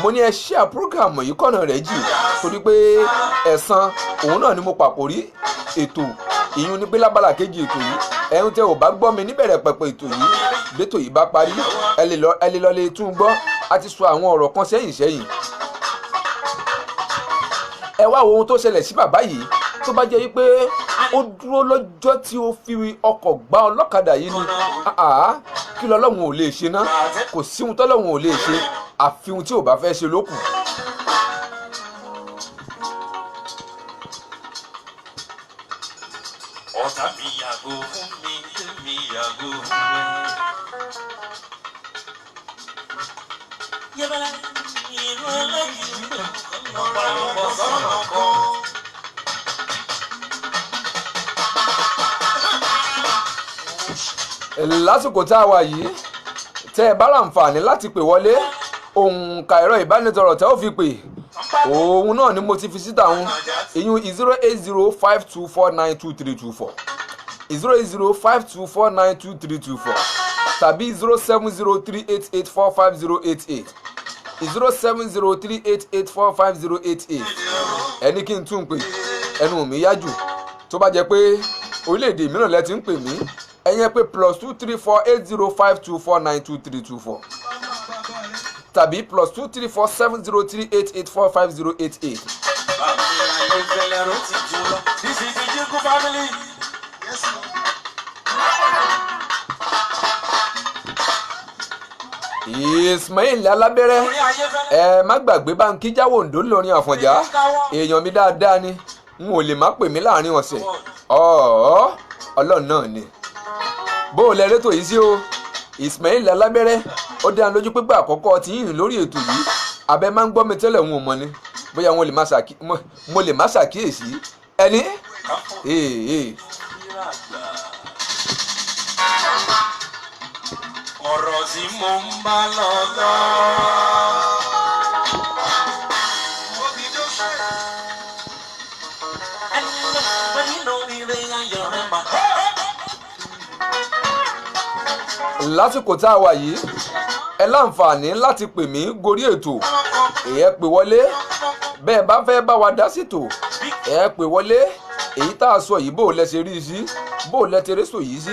mo ní ẹ ṣíà prógráàmù yìí kọ́nà rẹ̀ jì torí pé ẹ̀san òun náà ni mo pàpòrí ètò ìyún ní pé lábala kejì ètò yìí ẹ̀hún tẹ́ ò bá gbọ́ mi níbẹ̀rẹ̀ pẹ̀pẹ̀ ètò yìí létò yìí bá parí ẹ lè lọ lè tún gbọ́ a ti sọ àwọn ọ̀rọ̀ kan sẹ́yìn ẹ wá wo ohun tó ṣẹlẹ̀ sí bàbá yìí tó bá jẹ́ wípé ó dúró lọ́jọ́ tí ó fi ọkọ̀ gbá ọlọ́kadà yìí ni kí lọ́lọ́run ò lè ṣe ná kò sí ohun tọ́lọ́run ò lè ṣe àfi ohun tí ò bá fẹ́ ṣe ló kù. ọ̀tá mi yàgò fún mi èmi yàgò fún mi. yẹ́bẹ̀rẹ̀ ìlú ẹlẹ́yìn ọ̀pá ọ̀pọ̀ sọ́nà kan. lásìkò tá a wà yìí tẹ́ ẹ bá láǹfààní láti pè wọlé òǹkà ẹ̀rọ ìbánisọ̀rọ̀ tẹ́ ó fi pè òun náà ni mo ti fi síta òun ìyún 08052492324 08052492324 tàbí 07038845088 07038845088 ẹni kí n tún pè ẹnu mi yájú tó bá jẹ́ pé orílẹ̀-èdè mìíràn lẹ ti ń pè mí ẹ̀yẹn pé +2348052492324 tàbí +2347038845088. Ismail Alábẹ́rẹ́ ẹ má gbàgbé Bánkí Jáwòǹdó lórin Àfọ̀njá èèyàn mi dáadáa ni n ò lè má pè mí láàrin ọ̀sẹ̀ Ọlọ́run náà ni bó o lẹ rétò yìí sí o Ismail Alábẹ́rẹ́ ó dá lójú pé gbà àkọ́kọ́ tí yìnyín lórí ètò yìí abẹ́ máa ń gbọ́ mi tẹ́lẹ̀ wọn ò mọ̀ ni bóyá mo lè má ṣàkíyèsí ẹni. ọ̀rọ̀ tí mo ń bá lọ lọ. ẹni lọ pé nínú ire ayọ̀ rẹ̀ mà. lásìkò tá a wà yìí ẹ láǹfààní láti pè mí gorí ètò ẹ pè wọlé bẹ́ẹ̀ bá fẹ́ bá wa dá sètò ẹ pè wọlé èyí tá a sọ yìí bó lẹ ṣe rí i sí bó lẹ ti rẹ́sọ̀ yìí sí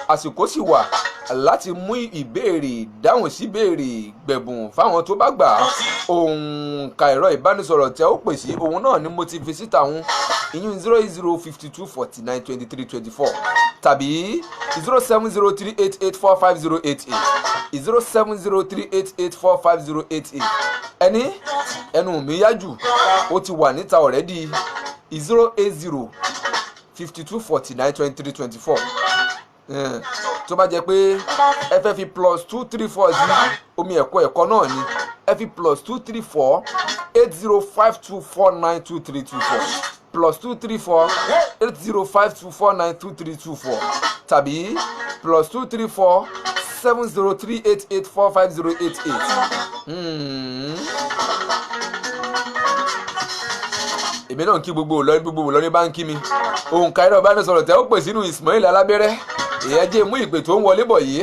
àsìkò sì wà láti mú ìbéèrè dáhùn sí ìbéèrè gbẹ̀bùn fáwọn tó bá gbà á òǹkà ẹ̀rọ ìbánisọ̀rọ̀ tẹ́ ó pè sí òun náà ni mo ti fi síta òun ìyún 08052492324 tàbí 07038845088 07038845088 ẹnu mi yájú ó ti wà níta ọ̀rẹ́dì 08052492324 tó bá jẹ́ pé ẹ fẹ́ fi +234 sí omi ẹ̀kọ́ náà ni ẹ fi +234 8052492324 +234 8052492324 tàbí +234 7038845088. èmi náà kí gbogbo Ìlọrin bá ń kí mi òǹkà ẹ̀rọ ìbánisọ̀rọ̀ tẹ́ ó pè sínú Ismail Alábẹ́rẹ́ ìyẹn jẹ́ mú ìpè tó ń wọlé bọ̀ yìí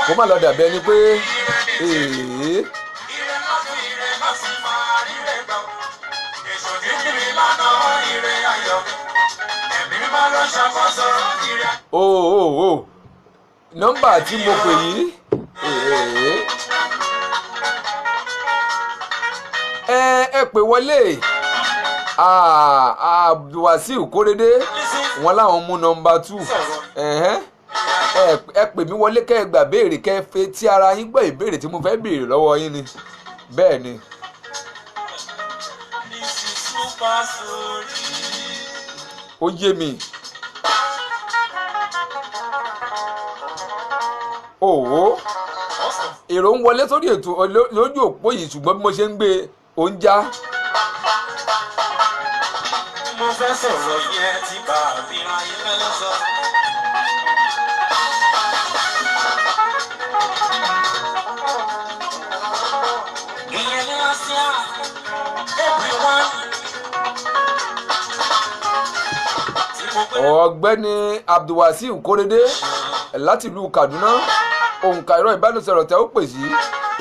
kó má lọ dàbí ẹni pé nọ́mbà tí mo pè yìí ẹ pè wọlé Abdulwasiu Kórèdé wọn láwọn mú nọ́mbà 2 ẹ pè mí wọlé kẹ́ ẹ gbà béèrè kẹ́ ẹ fẹ́ tí ara yín gbọ́ ìbéèrè tí mo fẹ́ béèrè lọ́wọ́ yín ni bẹ́ẹ̀ ni. ó yé mi. òwò èrò ń wọlé sórí ètò lójú òpó yìí ṣùgbọ́n bí mo ṣe ń gbé oúnjẹ. mo fẹ́ sọ̀rọ̀ yẹn tí bàbí ayé fẹ́ sọ. ìyẹn ní Asia everyone. ọ̀gbẹ́ni Abdulwasiu Kórèdé láti ìlú Kaduna òǹkà ẹ̀rọ ìbánisọ̀rọ̀ tẹ́ ó pè sí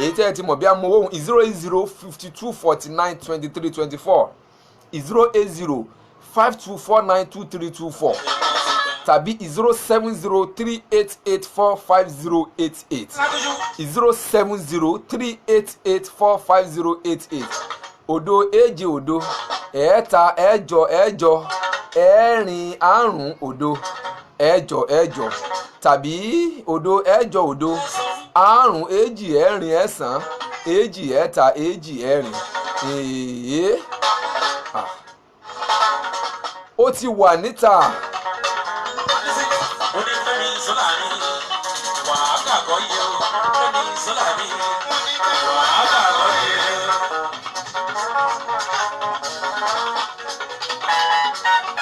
èyí tẹ́ ẹ ti mọ̀ bí amówó 08052492324 08052492324 tàbí 07038845088 07038845088 òdo èje òdo ẹ̀ẹ́ta ẹ̀jọ ẹ̀jọ ẹ̀rin àrún òdo ẹ̀jọ ẹ̀jọ tàbí òdo ẹ̀jọ òdo àrún èjì ẹ̀rin ẹ̀sán èjì ẹ̀ta èjì ẹ̀rin ó ti wà níta. onífẹ́mi sọ́là mi wàá gbàgbọ́ yẹ o fẹ́mi sọ́là mi wàá gbàgbọ́ yẹ o.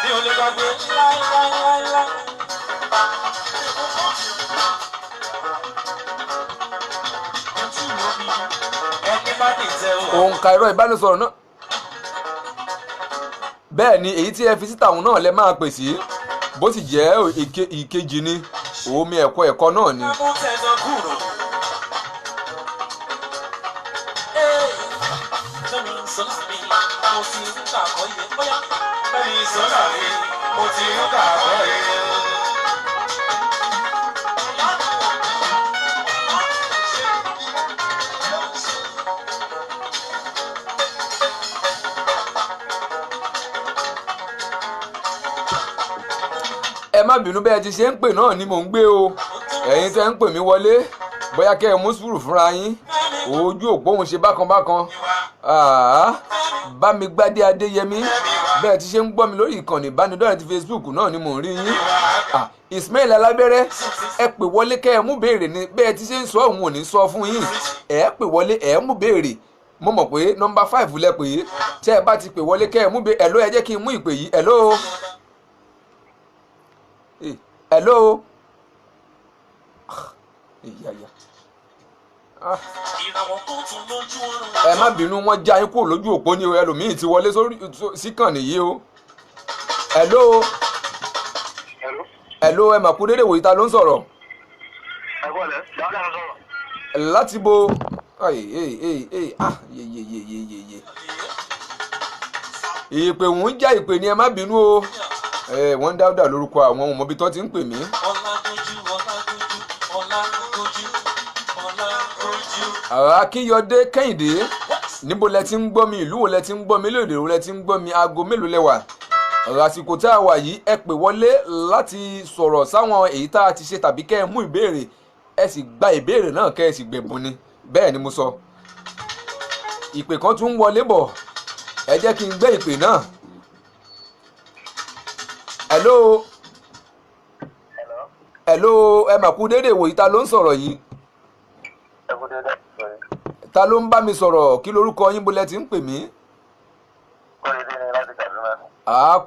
mi ò lè gbàgbé láíláíláíláí. ẹni bá ní ìtẹ́ o. òǹkà ẹ̀rọ ìbánisọ̀rọ̀ náà bẹ́ẹ̀ ni èyí tí ẹ fi síta òun náà lẹ máa pè sí bó sì jẹ́ ìkejì ni omi ẹ̀kọ́ náà ni. ẹ má bínú bẹ́ẹ̀ ti ṣe ń pè náà ni mò ń gbé o ẹ̀yin tẹ́ ń pè mí wọlé bóyá kẹ́ ẹ mú sùúrù fúnra yín ojú òpó òun ṣe bákan Bámigbádé Adéyẹmí bẹ́ẹ̀ ti ṣe ń gbọ́ mi lórí ìkànnì ìbánidọ́rẹ̀ẹ́ ti Facebook náà ni mò ń rí yín Ismail Alábẹ́rẹ́ ẹ pè wọlé kẹ́ ẹ mú béèrè ni bẹ́ẹ̀ ti ṣe ń sọ òun ò ní sọ fún yín ẹ pè wọlé ẹ mú béèrè mo mọ̀ pé nọ́mbà 5 lẹ pè é tẹ́ ẹ bá ti pè wọlé kẹ́ ẹ mú béèrè ẹ̀ló ẹ jẹ́ kí n mú ìpè yìí ẹ̀ló. Hello. Ẹ má bínú wọ́n já yín kúrò lójú òpó ni o ẹlòmíì ti wọlé síkàn nìyí o. Hello. Hello ẹ mà kú dédé wòyí ta ló ń sọ̀rọ̀. Láti bo ìpè wọ́n já ìpè ni ẹ má bínú o. Wọ́n Dáúdà lórúkọ àwọn ọmọbi tó ti ń pè mí. Akínyọdé Kẹ́hìndé níbo lẹ ti ń gbọ́ mi ìlú wo lẹ ti ń gbọ́ mi lóde wo lẹ ti ń gbọ́ mi aago mélòó lẹ́wà àsìkò tá a wà yìí ẹ pè wọlé láti sọ̀rọ̀ sáwọn èyí tá a ti ṣe tàbí kẹ́ ẹ mú ìbéèrè ẹ sì gba ìbéèrè náà kẹ́ ẹ sì gbẹ̀bùn ni bẹ́ẹ̀ ni mo sọ. Ìpè kan tún ń wọlé bọ̀ ẹ jẹ́ kí n gbé ìpè náà. Hello. Hello ẹ mà kú dédé wòyí ta ló ń sọ̀rọ̀ yìí. Ta ló ń bá mi sọ̀rọ̀ kí lorúkọ yín bolẹ̀ ti ń pè mí. Kórèdé ni láti Kaduna.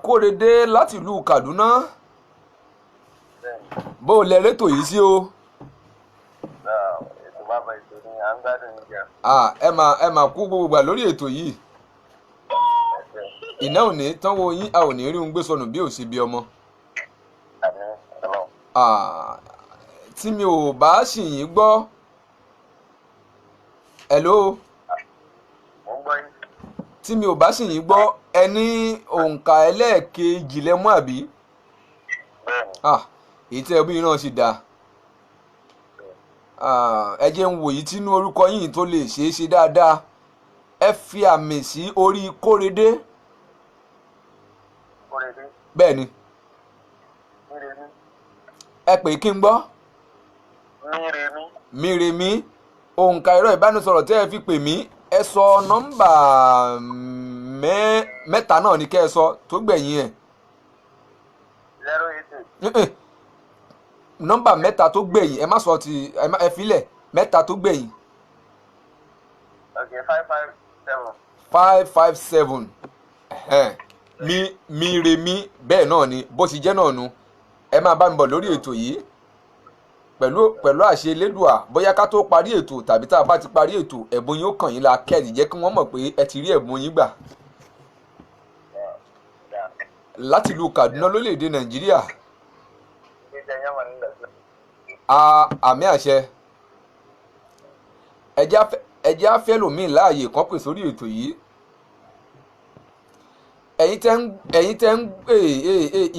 Kórèdé láti ìlú Kaduna. Bó o lẹ rétò yìí sí o. Ètò bàbá ètò ni à ń gbádùn níjà. ẹ mà kú gbogbo gbà lórí ètò yìí. Iná ò ní tánwó yín a ò ní rí un gbé sọnù bí ò sí bí ọmọ. Tí mi ò bá ṣì yín gbọ́. Hello. Tí mi ò bá ṣì yín gbọ́ ẹ ní òǹkà ẹlẹ́ẹ̀kejì lẹ́mú àbí. Èyí tẹ́ ẹbí náà sì dáa. Ẹ jẹ́ ń wò yìí tínú orúkọ yìí tó lè ṣeé ṣe dáadáa. Ẹ fi àmì sí orí Kórèdé. bẹ́ẹ̀ ni Mírèmí. ẹ pè kí n gbọ́. Mírèmí. Mírèmí òǹkà ẹ̀rọ ìbánisọ̀rọ̀ tẹ́ ẹ fi pè mí ẹ sọ nọ́mbà mẹ́ta náà ní kẹ́ ẹ sọ tó gbẹ̀yìn ẹ̀. 088. Nọ́mbà mẹ́ta tó gbẹ̀yìn ẹ má sọ ti ẹ filẹ̀ mẹ́ta tó gbẹ̀yìn. Okay, 557. 557 Mírèmí bẹ́ẹ̀ náà ni bó ti jẹ́ náà nu ẹ máa bá mi bọ̀ lórí ètò yìí pẹ̀lú àṣẹ Elédùà bóyá ká tó parí ètò tàbí tá a bá ti parí ètò ẹ̀bùn yín ó kàn yín la kẹ́ẹ̀dì jẹ́ kí wọ́n mọ̀ pé ẹ ti rí ẹ̀bùn yín gbà láti ìlú Kaduna lórílẹ̀‐èdè Nàìjíríà. Àmì àṣẹ ẹjẹ́ afẹ́ lòmíì láàyè kan pè sórí ètò yìí ẹ̀yin tẹ́ ń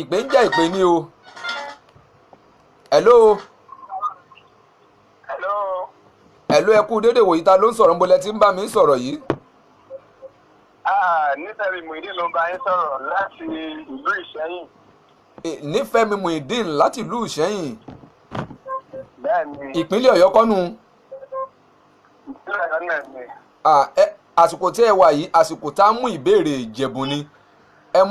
ìpè ń já ìpè ní o. Hello. Hello ẹ kú dédé wòyí ta ló ń sọ̀rọ̀ ń bolẹ̀ tí ń bá mi sọ̀rọ̀ yìí. Nífẹ̀mí Muideen ló bá yín sọ̀rọ̀ láti ìlú Ìṣẹ́yìn. Nífẹ̀mí Muideen láti ìlú Ìṣẹ́yìn. Bẹ́ẹ̀ni. Ìpínlẹ̀ Ọ̀yọ́ kọ́nu. Ìpínlẹ̀ Ọ̀yọ́ náà ni. Àsìkò tí ẹ wà yìí àsìkò tá a mú ìbéèrè Ìjẹ̀bú ni ẹ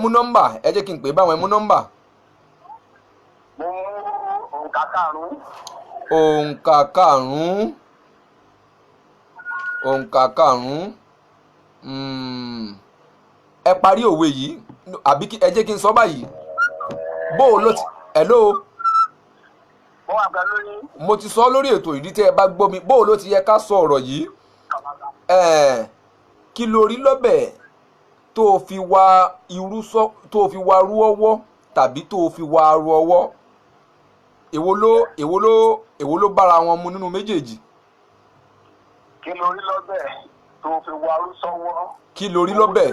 mú nọ́mbà ẹ jẹ́ kí n pè báwọn ẹ mú nọ́mbà. Mo mú òǹkà karùn-ún. Òǹkà karùn-ún. Òǹkà karùn-ún. Ẹ parí òwe yìí àbí ẹ jẹ́ kí n sọ báyìí. Bó o ló ti hello. Mo wà pẹ̀lú yín. Mo ti sọ lórí ètò ìdí tẹ́ ẹ bá gbọ́ mi bó o ló ti yẹ ká sọ ọ̀rọ̀ yìí. Kí lo rí lọ́bẹ̀ tó fi wá irú rú ọwọ́ tàbí tó fi wá ru ọwọ́ èwo ló bára wọn mu nínú méjèèjì. Kí lo rí lọ́bẹ̀ tó fi wá irú sọ́wọ́. Kí lo rí lọ́bẹ̀.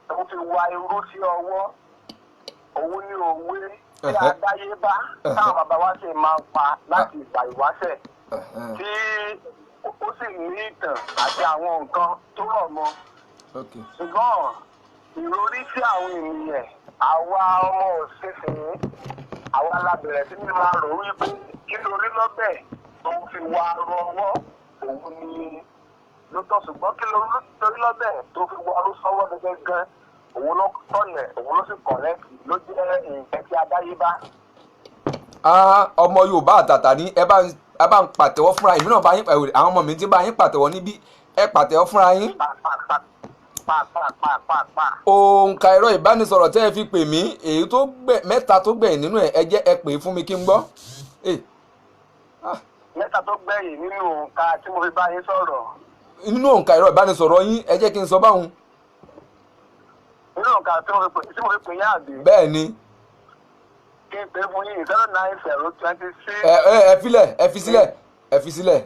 Tó fi wá irú sí ọwọ́. Òun ni òwe tí àdáyébá táwọn bàbá wa sì máa ń pa láti ìgbà ìwáṣẹ̀ tí ó sì ní ìtàn àti àwọn nǹkan tó rọ̀ mọ́. Ṣùgbọ́n ìròrí sí àwọn ènìyàn àwa ọmọ òṣèṣìn àwa la bẹ̀rẹ̀ sí ní máa rò wípé kí ló rí lọ́bẹ̀ tó fi wá ru ọwọ́ òun ni ló tọ́ ṣùgbọ́n kí ló rí lọ́bẹ̀ tó fi wá rú sọ́wọ́ gẹ́gẹ́ gan òun ló tọ̀nẹ̀ òun ló sì kọ̀lẹ́tì ló jẹ́ nǹkan tí adáyébá. Ọmọ Yorùbá àtàtà ní ẹ bá ń pàtẹ́wọ́ fúnra yín náà bá yín àwọn ọmọ mi ti bá yín pàtẹ́wọ́ níbí ẹ pàtẹ́wọ́ fúnra yín. Òǹkà ẹ̀rọ ìbánisọ̀rọ̀ tẹ́ ẹ fi pè mí èyí tó mẹ́ta tó gbẹ̀yìn nínú ẹ jẹ́ ẹ pè fún mi kí n gbọ́. Mẹ́ta tó gbẹ̀yìn nínú òǹkà tí mo fi bá yín sọ̀rọ̀. Nínú òǹkà ẹ̀rọ ìbánisọ̀rọ̀ yín ẹ jẹ́ kí n sọ báwọn. Nínú òǹkà tí mo fi pè yín àbí. Bẹ́ẹ̀ ni. Kí n pè fún yín 09026. Ẹ fi sílẹ̀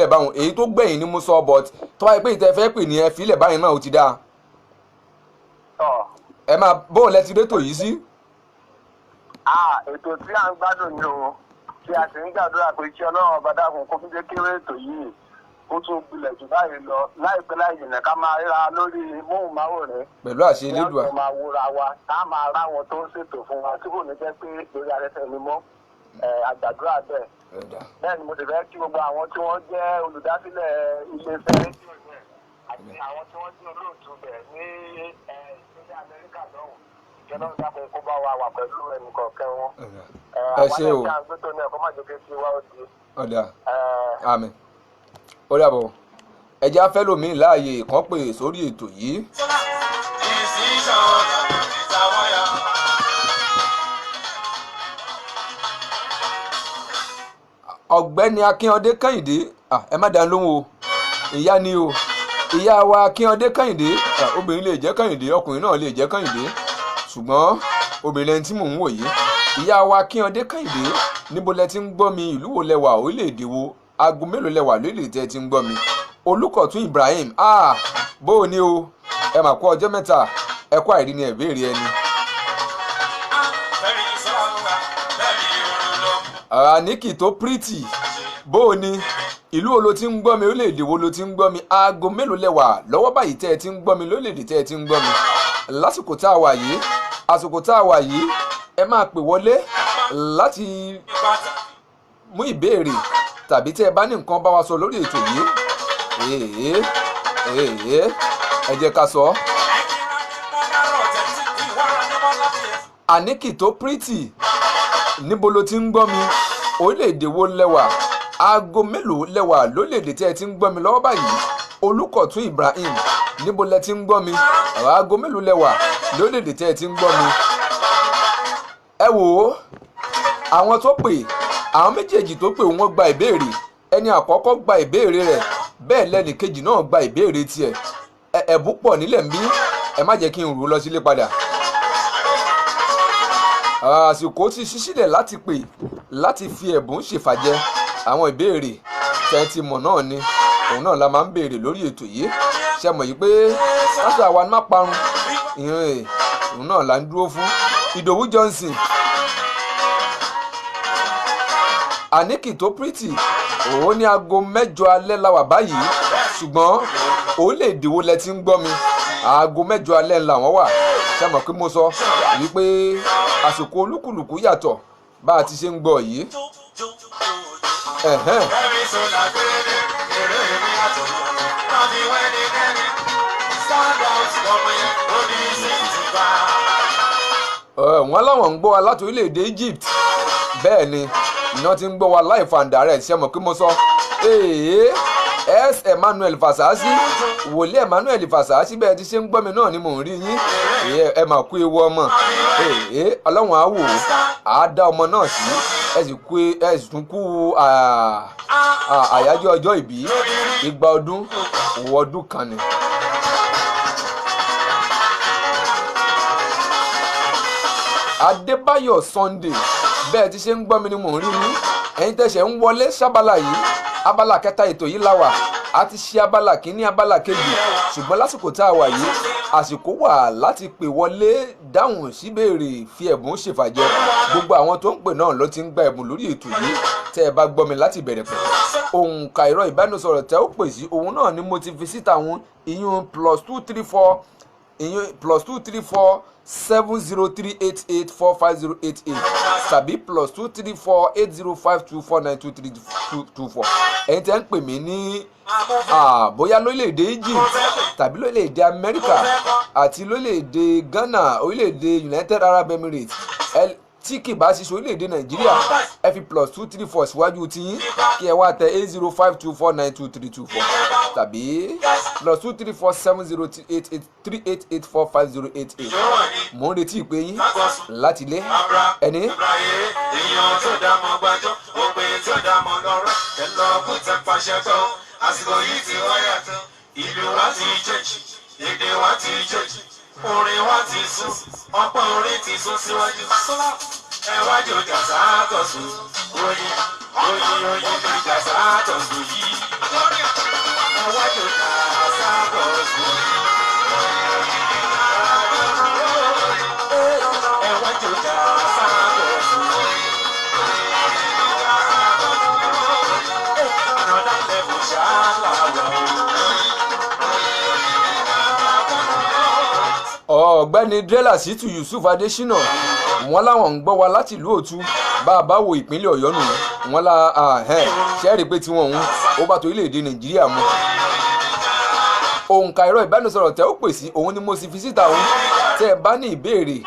ẹ báwọn èyí tó gbẹ̀yìn ni mo sọ but tó wáyé pé ìtẹ́ fẹ́ pè ní ẹ fi ilẹ̀ báyìí náà ó ti dáa. Ẹ máa bóun lẹ ti rétò yìí sí. Ètò tí à ń gbádùn ni o tí a sì ń gbàdúrà pé kí Ọlọ́run ọba dákun kó fi jẹ́ kéré ètò yìí ó tún gbilẹ̀ jù báyìí lọ láìpẹ́ láì jìnnà ká máa ríra lórí móhùnmáwòrán. Pẹ̀lú àṣẹ Elédùà. Ìyá máa wúra wa ká máa ráwọn tó ń ṣètò fún wa tí kò ní jẹ́ pé lórí afẹ́fẹ́ mi mọ́ àgbàdúrà bẹ́ẹ̀. Bẹ́ẹ̀ ni mo sì fẹ́ kí gbogbo àwọn tí wọ́n jẹ́ olùdásílẹ̀ iléeṣẹ́ rédíò yẹn àti àwọn tí wọ́n jẹ́ olóòtú bẹ̀ ní ìpínlẹ̀ Amẹ́ríkà lọ́hùn ìjọba ìdáàbò kó bá wa wà pẹ̀lú ẹnìkọ̀ọ̀kan wọn. Ẹ ṣé o. àwọn ẹ̀ka àgbẹ̀tò náà kó má jẹ́ kí tiwa ó di. Ọ̀dà àmín ó dàbọ̀ ẹ jẹ́ afẹ́ lòmíì láàyè kan pè sórí ètò yìí. Ọ̀gbẹ́ni Akínyọ̀dé Kẹ́hìndé ẹ má dá lóhùn o ìyá ni o ìyá wa Akínyọ̀dé Kẹ́hìndé obìnrin lè jẹ́ Kẹ́hìndé ọkùnrin náà lè jẹ́ Kẹ́hìndé ṣùgbọ́n obìnrin lẹni tí mò ń wò yìí ìyá wa Akínyọ̀dé Kẹ́hìndé níbo lẹ ti ń gbọ́ mi ìlú wo lẹwà orílẹ̀-èdè wo aago mélòó lẹwà lórílẹ̀ tẹ́ ti ń gbọ́ mi Olúkọ̀tún Ibrahim bó o ní o ẹ mà kú ọjọ́ mẹ́ta ẹ kú àìrí ni ẹ̀bẹ̀rẹ̀ ẹni. Níkì tó pírítì bó o ní ìlú wo ló ti ń gbọ́ mi, orílẹ̀-èdè wo ló ti ń gbọ́ mi, aago mélòó lẹ́wà lọ́wọ́ báyìí tẹ́ ẹ ti ń gbọ́ mi, lórílẹ̀-èdè tẹ́ ẹ ti ń gbọ́ mi. Lásìkò tá a wà yìí, àsìkò tá a wà yìí, ẹ máa pè wọlé láti mú ìbéèrè tàbí tẹ́ ẹ bá ní nǹkan bá wa sọ lórí ètò yìí. Ẹ jẹ́ ká sọ. Aniki tó pretty, níbo ló ti ń gbọ́ mi, orílẹ̀-èdè wo lẹ́wà, aago mélòó lẹ́wà lórílẹ̀-èdè tí ẹ ti ń gbọ́ mi lọ́wọ́ báyìí. Olùkọ̀tún Ibrahim, níbo lẹ ti ń gbọ́ mi, aago mélòó lẹ́wà lórílẹ̀-èdè tí ẹ ti ń gbọ́ mi. Ẹ wò ó, àwọn tó pè, àwọn méjèèjì tó pè wọ́n gba ìbéèrè. Ẹni àkọ́kọ́ gba ìbéèrè rẹ̀, bẹ́ẹ̀ lẹ́ni kejì náà gba ìbéèrè tiẹ̀. Ẹ̀bùn pọ̀ nílẹ̀ ń bí, ẹ má jẹ́ kí n rú lọ sílé padà. Àsìkò ti ṣíṣílẹ̀ láti pè, láti fi ẹ̀bùn ṣèfàjẹ́. Àwọn ìbéèrè tẹ́ntì mọ̀ náà ni òun náà la máa ń béèrè lórí ètò yìí. Ṣé mọ̀ yìí pé káṣà wa má parun, òun náà là ń dúró fún. Ìdòwú Johnson, Aniki tó pretty, òun ní aago 8 alẹ́ la wà báyìí, ṣùgbọ́n orílẹ̀-èdè wo lẹ ti ń gbọ́ mi, aago 8 alẹ́ làwọn wà. Ṣé mọ̀ pé mo sọ wípé àsìkò olúkúlùkù yàtọ̀ bá a ti ṣe ń gbọ́ yìí. Wọ́n láwọn ń gbọ́ wa láti orílẹ̀-èdè Egypt. Bẹ́ẹ̀ ni iná ti ń gbọ́ wa live and direct. Ṣé mọ̀ pé mo sọ S. Emmanuel Fasasi, wòlíì Emmanuel Fasasi, bẹ́ẹ̀ ti ṣe ń gbọ́ mi náà ni mò ń rí yín. Ẹ máa kú ewu ọmọ. Ọlọ́run á wò ó, á dá ọmọ náà sí. Ẹ sì tún kú àyájọ́ ọjọ́ ìbí, 200 ọdún, òwò ọdún kan ni. Adébáyọ̀ Sunday, bẹ́ẹ̀ ti ṣe ń gbọ́ mi ni mò ń rí yín. Ẹ̀yin tẹ̀sẹ̀ ń wọlé sábàlá yìí, abala kẹta ètò yìí láwà. A ti ṣe abala kìíní, abala kejì, ṣùgbọ́n lásìkò tá a wà yìí, àsìkò wà láti pè wọlé, dáhùn síbéèrè, fi ẹ̀bùn ṣèfàjẹ́. Gbogbo àwọn tó ń pè náà ló ti ń gba ẹ̀bùn lórí ètò yìí. Tẹ́ ẹ bá gbọ́ mi láti bẹ̀rẹ̀ pẹ̀, òǹkà ẹ̀rọ ìbánisọ̀rọ̀ tẹ́ ó pè sí, òun náà ni mo ti fi síta wọn, ìyún +234, ìyún +234 703884508 tàbí +234 8052492324. Ẹ̀yin tẹ́ ń pè mí ní bóyá lórílẹ̀‐èdè Egypt tàbí lórílẹ̀‐èdè Amẹ́ríkà àti lórílẹ̀‐èdè Ghana, orílẹ̀‐èdè United Arab Emirates, tí kì bá ṣiṣẹ́ orílẹ̀‐èdè Nàìjíríà, ẹ fi +234 síwájú tiyín kí ẹ wá tẹ 8052492324 tàbí +234 703884508. Mo ń retí ìpè yín láti ilé. Ẹni. Èèyàn tó dá mọ́ gbàjọ́, òpè tó dá mọ́ lọ́rọ̀, ẹ lọ kó tẹ pàṣẹ gbọ́. Àsìkò yìí ti wá yàtọ̀, ìlú wa ti jẹ́jì, èdè wa ti jẹ́jì, orin wa ti sún, ọ̀pọ̀ orin ti sún síwájú. Ẹ wá jò jàsá àtọ̀sùn, oyin ní jàsá àtọ̀sùn yìí. Ẹ wá jò jàsá àtọ̀sùn. Ẹ wá jò jàsá àtọ̀sùn. Another level ṣáláwá o. Ọ̀gbẹ́ni Drella Situ Yusuf Adesina, wọ́n láwọn ń gbọ́ wa láti ìlú Òtú. Bá a bá wo ìpínlẹ̀ Ọ̀yọ́ nù, wọ́n la ṣẹ́ẹ̀rì pé tiwọn òun ó bá torílẹ̀-èdè Nàìjíríà mu. Òǹkà ẹ̀rọ ìbánisọ̀rọ̀ tẹ́ ó pè sí, òun ni mo sì fi síta òun. Tẹ́ ẹ bá ní ìbéèrè,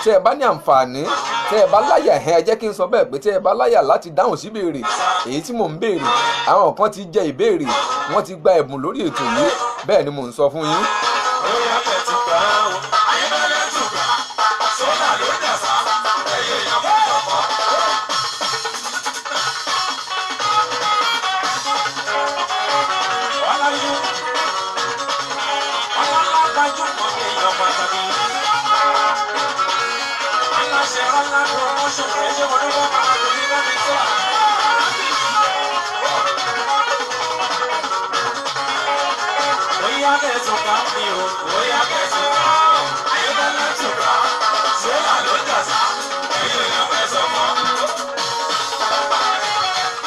tẹ́ ẹ bá ní àǹfààní, tẹ́ ẹ bá láyà, ẹ jẹ́ kí n sọ bẹ́ẹ̀ pé tẹ́ ẹ bá láyà láti dáhùn sí ìbéèrè èyí tí mò ń béèrè. Àwọn kan ti jẹ ìbéèrè, wọ́n ti gba ẹ̀bùn lórí ètò yìí, bẹ́ẹ̀ ni mò ń sọ fún yín.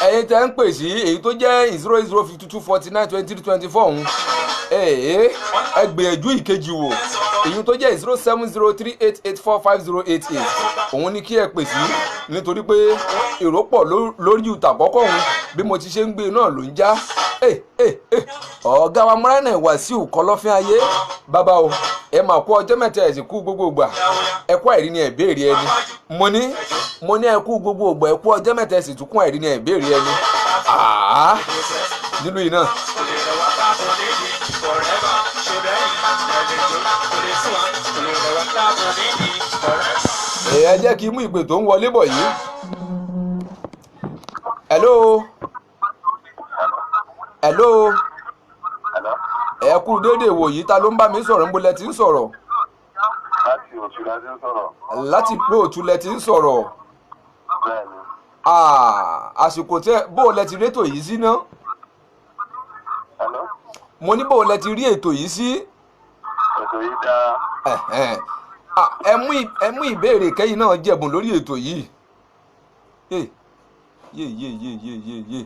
ẹ̀yin ẹ̀yin tẹ́ ń pè sí èyí tó jẹ́ 0052492324 ọ̀hún ẹ gbìyànjú ìkejì wò èyí tó jẹ́ 07038845088 òun ni kí ẹ pè sí nítorí pé èrò pọ̀ lórí ìtàkọ́kọ́ òun bí mo ti ṣe ń gbé náà ló ń já ọ̀gá wa Múráínà Wàsíù Kọ́lọ́fín ayé bàbá o ẹ máa kú ọjọ́ mẹ́ta ẹ̀ sì kú gbogbo ìgbà ẹ kú àìrí ni ẹ̀ béèrè ẹni mo ní ẹ kú gbogbo ìgbà ẹ kú ọjọ́ mẹ́ta ẹ̀ sì tún kún àìrí ni ẹ̀ béèrè ẹni nínú yìí náà. ẹ jẹ́ kí n mú ìpè tó ń wọlé bọ̀ yìí. hello. ẹ kú dédé wò yìí ta ló ń bá mi sọ̀rọ̀ níbo lẹ ti ń sọ̀rọ̀. láti Òtù la ti ń sọ̀rọ̀. láti pé Òtù lẹ ti ń sọ̀rọ̀. bẹ́ẹ̀ni. àsìkò tẹ bó o lẹ ti rí ètò yìí sí ná. mo ní bó o lẹ ti rí ètò yìí sí. ètò yìí dáa. ẹ mú ìbéèrè kẹ́yìn náà jẹ̀bùn lórí ètò yìí. yé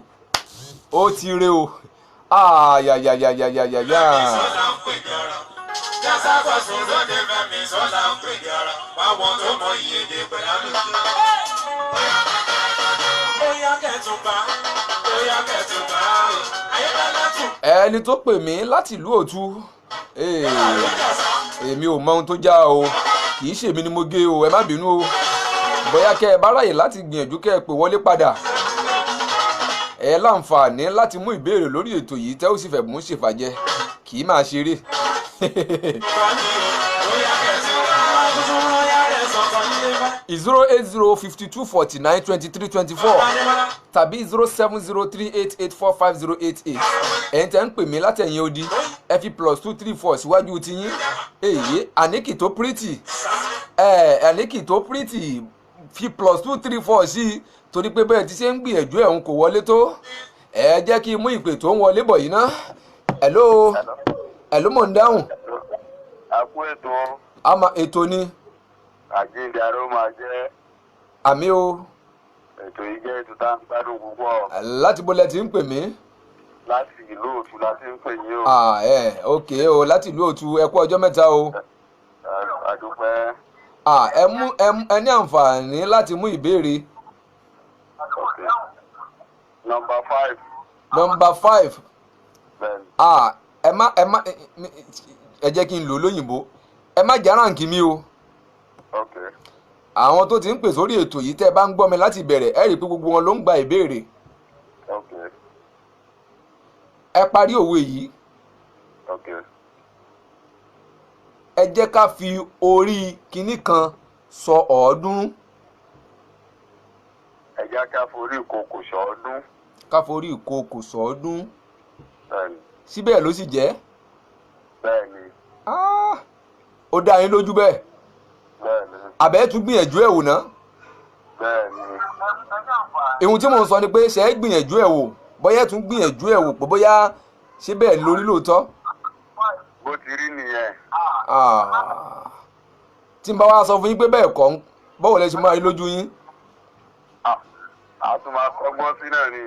ó ti re o. yàyàyàyàyàyà. ẹni tó pè mí láti ìlú Òtù èmi ò mọ ohun tó já o kì í ṣèmi ni mo gé o ẹ má bínú o bóyá kẹ́ ẹ bá ráyè láti gbìyànjú kẹ́ ẹ pè wọlé padà ẹ láǹfààní láti mú ìbéèrè lórí ètò yìí tẹ́ ó sì fẹ́ mú ṣèfàjẹ́ kì í máa ṣeré. 08052492324 tàbí 07038845088 ẹ̀yin tẹ́ ń pè mí látẹ̀yìn odi ẹ fi +234 síwájú tiyín èyí àníkì tó pírítì fi +234 sí torí pé bẹ́ẹ̀ ti ṣe ń gbìyànjú ẹ̀hún kò wọlé tó ẹ jẹ́ kí n mú ìpè tó ń wọlé bọ̀ yìí ná. hello mò ń dáhùn. àpò ètò. ètò ni. àjíǹde aró máa jẹ́. àmì o. ètò yìí jẹ́ ètò tá a ń gbádùn púpọ̀. láti bolẹ̀ tí ń pè mí. láti ìlú Òtù la ti ń pè yín o. ok o láti ìlú Òtù ẹ kú ọjọ́ mẹ́ta o. àdúpẹ́. ẹ ní àǹfààní láti mú ìbéèrè. Okay. Number 5. Number 5. Bẹ́ẹ̀ni. ẹ jẹ́ kí n lò lóyìnbó ẹ má já ránkì mi o. Okay. àwọn tó ti ń pè sórí ètò yìí tẹ́ ẹ bá ń gbọ́ mi láti bẹ̀rẹ̀ ẹ rí i pé gbogbo wọn ló ń gba ìbéèrè. Okay. ẹ parí òwe yìí. Okay. ẹ jẹ́ ká fi orí kinní kan sọ 300. ẹ jẹ́ ká forí ìkòkò sọ́ọ́dún. ká forí ìkòkò sọ́ọ́dún. Bẹ́ẹ̀ni. síbẹ̀ ló sì jẹ́. Bẹ́ẹ̀ni. ó dá yín lójú bẹ́ẹ̀. Bẹ́ẹ̀ni. àbẹ́ tún gbìyànjú ẹ̀ wò ná. Bẹ́ẹ̀ni. ìhun tí mò ń sọ ni pé ṣe é gbìyànjú ẹ̀ wò bóyá ẹ tún gbìyànjú ẹ̀ wò pé bóyá ṣé bẹ́ẹ̀ lórí lóòótọ́. bó ti rí nìyẹn. tí n bá wá sọ fún yín pé bẹ́ẹ̀ kọ́ báwo lẹ ṣe máa rí lójú yín. a tún máa kọ́gbọ́n sí náà ni.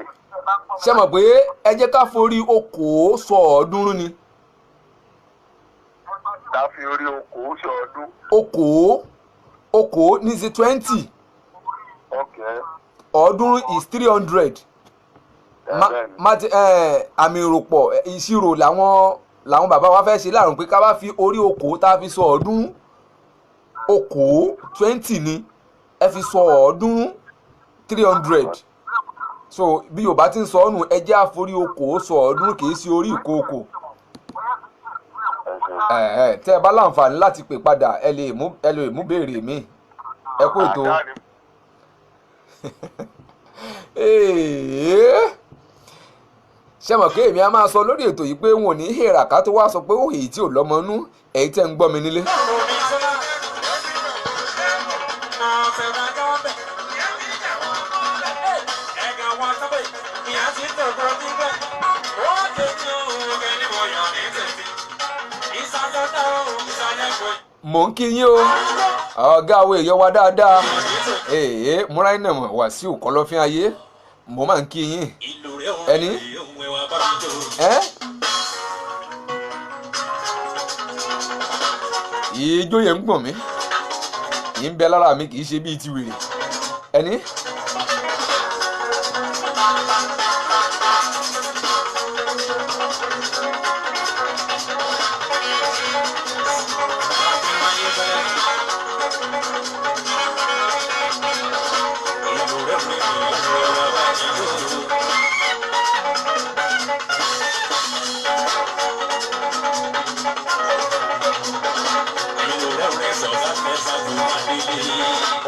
ṣé mọ̀ pé ẹ jẹ́ ká forí okòó sọ 300 ni. ká fi orí okòó sọ́ọ́dún. okòó ní sí 20. Okay. 300 is 300. àmì ìròpọ̀ ìṣirò làwọn bàbá wa fẹ́ ṣe láàrùn pé ká bá fi orí okòó tá a fi sọ 300 okòó 20 ni ẹ fi sọ 300 so bí Yorùbá ti ń sọ ọ́nù ẹ jẹ́ àforí okòó sọ 300 kì í sí orí ìkòkò. tẹ́ ẹ bá láǹfààní láti pè padà ẹ lè mú béèrè mi ẹ kú ètò. ṣé mọ̀ pé èmi á máa sọ lórí ètò yìí pé wọn ò ní hèrà ká tó wá sọ pé òun èyí tí ò lọ́mọ nú èyí tẹ́ ń gbọ́ mi nílé. mò ń kí yín o ọ̀gá àwọn èèyàn wa dáadáa Múráínà Wàsíù Kọ́lọ́fín ayé mo máa ń kí yín ìlú rẹ̀ òun ẹni rẹ̀ òun ẹwà bá mi jò. ijó yẹn ń gbọ̀n mí yìí ń bẹ lára mi kì í ṣe bíi ti wèrè ẹni.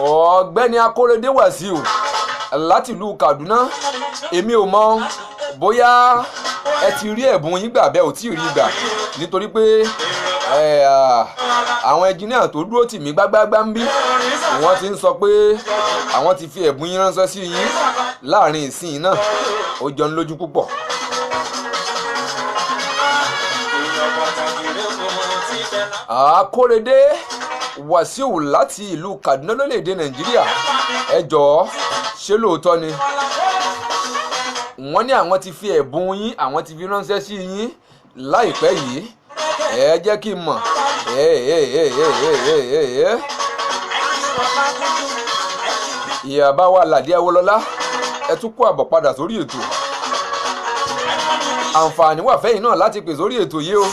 ọ̀gbẹ́ni Akóredé Wàsíù láti ìlú Kaduna èmi ò mọ̀ bóyá ẹ ti rí ẹ̀bùn yín gbà bẹ́ẹ̀ ò tí ì rí gbà nítorí pé àwọn ẹnjìníà tó dúró tì mí gbágbágbá ń bí wọ́n ti ń sọ pé àwọn ti fi ẹ̀bùn yín ránṣẹ́ sí yín láàrin ìsìn náà ó jọ ń lójú púpọ̀. Akóredé Wàsíù láti ìlú Kaduna lórílẹ̀‐èdè Nàìjíríà ẹ jọ̀ọ́ ṣé lóòótọ́ ni wọ́n ní àwọn ti fi ẹ̀bùn yín àwọn ti fi ránṣẹ́ sí yín láìpẹ́ yìí ẹ jẹ́ kí n mọ̀ ìyàbá wa Ládé Awólọ́lá ẹ tún kó àbọ̀ padà sórí ètò àǹfààní wà fẹ́yìn náà láti pè sórí ètò yìí o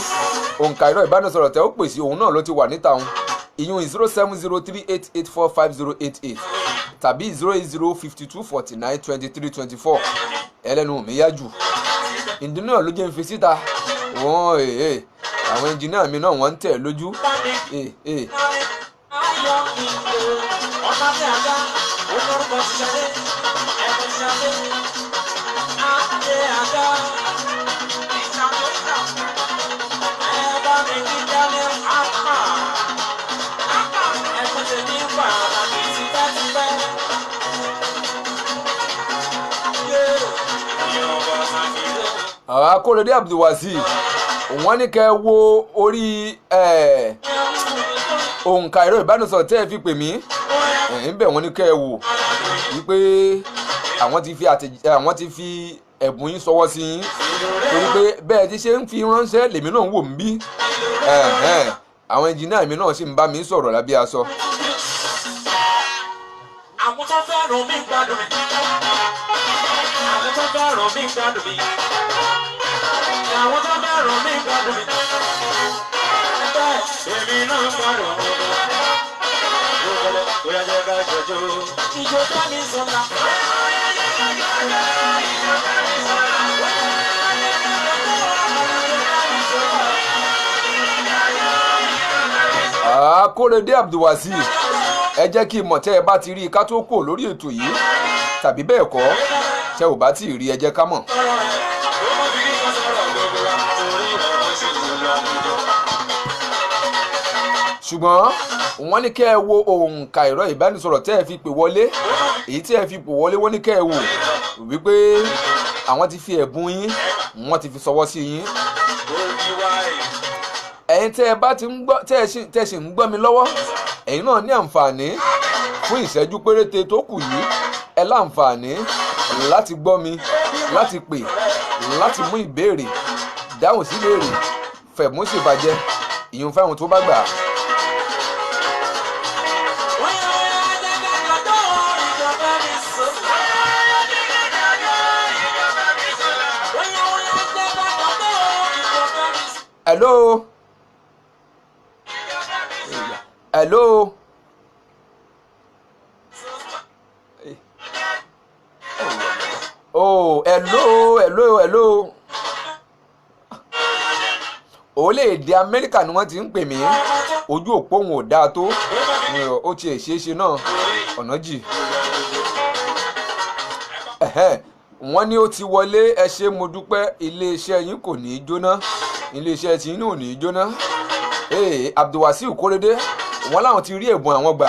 òǹkà ẹ̀rọ ìbánisọ̀rọ̀ tẹ́ ó pè sí òun náà ló ti wà níta òun ìyún 07038845088 tàbí 08052492324 ẹlẹ́nu mi yá jù ìdí náà ló jẹ́ ń fi síta wọ́n àwọn ẹnjìníà mi náà wọ́n ń tẹ̀ lójú. Akóredé Abdulwasiu wọ́n ní kẹ́ wo orí òǹkà ẹ̀rọ ìbánisọ̀rọ̀ tẹ́ ẹ fi pè mí níbẹ̀ wọ́n ní kẹ́ ẹ wò wípé àwọn ti fi ẹ̀bùn yín sọwọ́ sí yín torí pé bẹ́ẹ̀ ti ṣe ń fi ránṣẹ́ lèmi náà ń wò ń bí àwọn ẹnjìníà mi náà sì ń bá mi sọ̀rọ̀ lábẹ́ aṣọ. àwọn tó fẹ́ràn mi gbádùn mi àwọn tó fẹ́ràn mi gbádùn mi àwọn tó fẹ́ràn mi gbádùn mi èmi náà gbádùn mi bóyá jẹ́ ká jọjọ́ ìjọ bá mi sọ̀la. Akóredé Abdulwasiu ẹ jẹ́ kí n mọ̀ tẹ́ ẹ bá ti rí i ká tó kò lórí ètò yìí tàbí bẹ́ẹ̀ kọ́ tẹ́ ò bá tí ì rí ẹ jẹ́ ká mọ̀. ṣùgbọ́n wọ́n ní kẹ́ ẹ wo òǹkà ẹ̀rọ ìbánisọ̀rọ̀ tẹ́ ẹ fi pè wọlé èyí tí ẹ fi pè wọlé wọ́n ní kẹ́ ẹ wò wípé àwọn ti fi ẹ̀bùn yín wọ́n ti fi sọwọ́ sí yín. ẹ̀yin tẹ́ ẹ bá ti ń gbọ́ tẹ́ ẹ sì ń gbọ́ mi lọ́wọ́ ẹ̀yin náà ní àǹfààní fún ìṣẹ́jú péréte tó kù yìí ẹ láǹfààní láti gbọ́ mi láti pè láti mú ìbéèrè dáhùn sí ìbéèrè fẹ̀mú sì bàjẹ́ ìyún fẹ́hùn tó bá gbà á. Hello. Hello. Oh, hello. Orílẹ̀-èdè Amẹ́ríkà ni wọ́n ti ń pè mí. Ojú òpó òun ò dáa tó. Ó tiẹ̀ ṣeéṣe náà. Ọ̀nà jì. Wọ́n ní ó ti wọlé ẹ ṣé mo dúpẹ́ iléeṣẹ́ yín kò ní í jóná. Iléeṣẹ́ tí inú ò ní í jóná. Abdulwasiu Kóredé wọ́n láwọn ti rí ẹ̀bùn àwọn gbà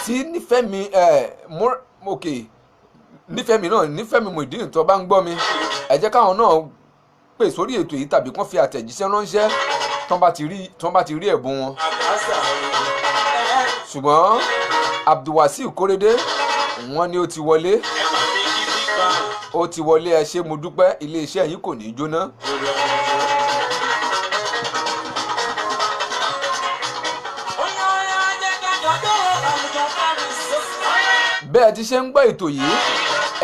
tí Nífẹ̀mí Nífẹ̀mí náà Nífẹ̀mí Muyideen tó bá ń gbọ́ mi ẹ jẹ́ káwọn náà pè sórí ètò yìí tàbí kán fi àtẹ̀jíṣẹ́ ránṣẹ́ tán bá ti rí ẹ̀bùn wọn. ṣùgbọ́n Abdulwasiu Kóredé wọ́n ní ó ti wọlé ó ti wọlé ẹ ṣé mo dúpẹ́ iléeṣẹ́ yìí kò ní í jóná. bẹ́ẹ̀ ti ṣe ń gbọ́ ètò yìí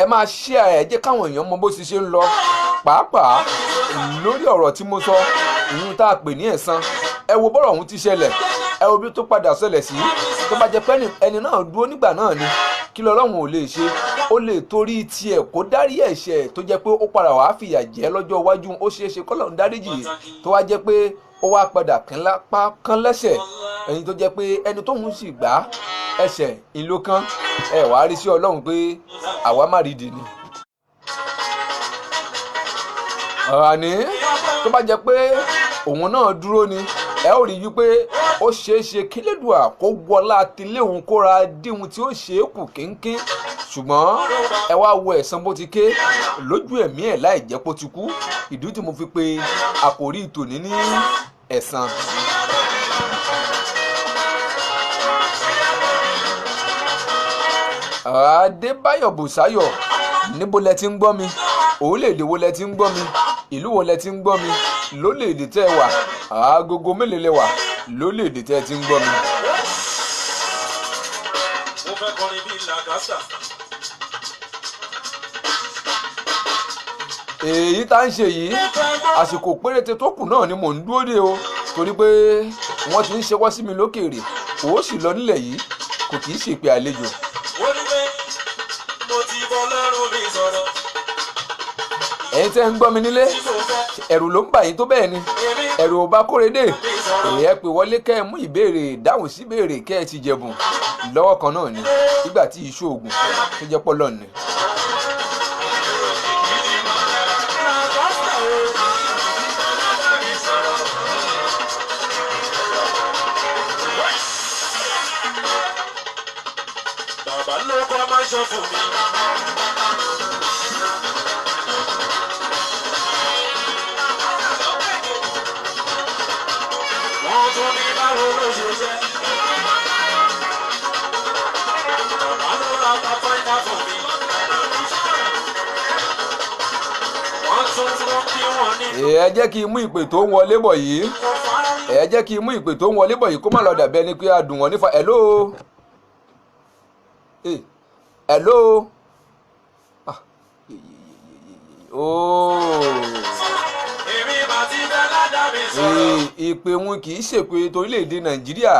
ẹ máa share ẹ jẹ́ káwọn èèyàn mọ bó ti ṣe ń lọ pàápàá lórí ọ̀rọ̀ tí mo sọ ìyún tá a pè ní ẹ̀san. ẹ wo bọ́rọ̀ ọ̀hún ti ṣẹlẹ̀ ẹ wo bí tó padà ṣẹlẹ̀ sí tó bá jẹ́ pé ẹni náà dúró nígbà náà ni kí lọ́lọ́run ò lè ṣe ó lè torí tiẹ̀ kó dárí ẹ̀ṣẹ̀ tó jẹ́ pé ó padà wàá fìyà jẹ lọ́jọ́ iwájú ó ṣeé ṣe kọ́lọ́run dáríjì tó wá jẹ́ pé ó wá padà kán lẹ́sẹ̀ ẹni tó jẹ́ pé ẹni tóun sì gbá ẹ̀ṣẹ̀ ìlò kan ẹ wàá rí sí ọlọ́run pé àwa má rí di ni. àní tó bá jẹ́ pé òun náà dúró ni ẹ ó rí i wípé ó ṣeé ṣe kí Lédùà kó wọlá tilé òun kóra díhun tí ó ṣe é kù kínkín ṣùgbọ́n ẹ wá wo ẹ̀san bó ti ké lójú ẹ̀mí ẹ̀ láì jẹ́ kó ti kú ìdí tí mo fi pe àkòrí ìtòní ní ẹ̀san. Adébáyọ̀ Bùsáyọ̀ níbo lẹ ti ń gbọ́ mi orílẹ̀-èdè wo lẹ ti ń gbọ́ mi ìlú wo lẹ ti ń gbọ́ mi lórílẹ̀-èdè tẹ́ ẹ wà agogo mélòó lẹ wà lórílẹ̀-èdè tẹ́ ẹ ti ń gbọ́ mi. mo fẹ́ kọrin bíi làkàṣà. èyí tá ń ṣe yìí àsìkò péréte tó kù náà ni mò ń dúró dè o torí pé wọ́n ti ń ṣẹ́wọ́ sí mi lókèèrè ó sì lọ nílẹ̀ yìí kò kì í ṣèpè àlejò. wọ́n ní pé mo ti bọ́ lọ́rùn mi sọ̀rọ̀. ẹ̀yin tẹ́ ń gbọ́ mi nílé ẹ̀rù ló ń bà yín tó bẹ́ẹ̀ ni ẹ̀rù ò bá kórede èyí ẹ pè wọlé kẹ́ ẹ mú ìbéèrè dáhùn sí ìbéèrè kẹ́ ẹ ti jẹ̀bùn lọ́wọ́ kan náà ni nígbà tí iṣu oògùn tó jẹ́ pọ́ lọ́ọ̀nì. bàbá ló kọ́ máa ń sọ fún mi. wọ́n tún ní báwo ló ṣe jẹ́. bàbá ló ra pápá iná fún mi. wọ́n tún tún kí wọ́n ní. ẹ jẹ́ kí n mú ìpè tó ń wọlé bọ̀ yìí ẹ jẹ́ kí n mú ìpè tó ń wọlé bọ̀ yìí kó má lọ dàbí ẹni pé a dùn wọ́n nífa hello hello èmi bá ti fẹ́ ládàá mi sọ̀rọ̀. ìpè wọn kì í ṣèpè torílẹ̀-èdè Nàìjíríà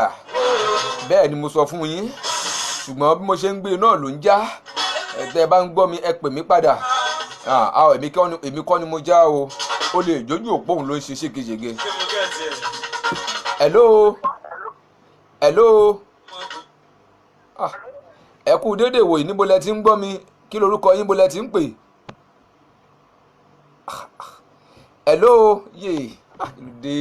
bẹ́ẹ̀ ni mo sọ fún yín ṣùgbọ́n bí mo ṣe ń gbé náà ló ń já tẹ́ ẹ bá ń gbọ́ mi ẹ pè mí padà èmi kọ́ ni mo já o ó lè jójú òpó òun ló ń ṣe ségesège. hello ẹ kú déédéé wòyí níbo lẹ ti ń gbọ́ mi kí lorúkọ yín bó lẹ ti ń pè. hello yé dé.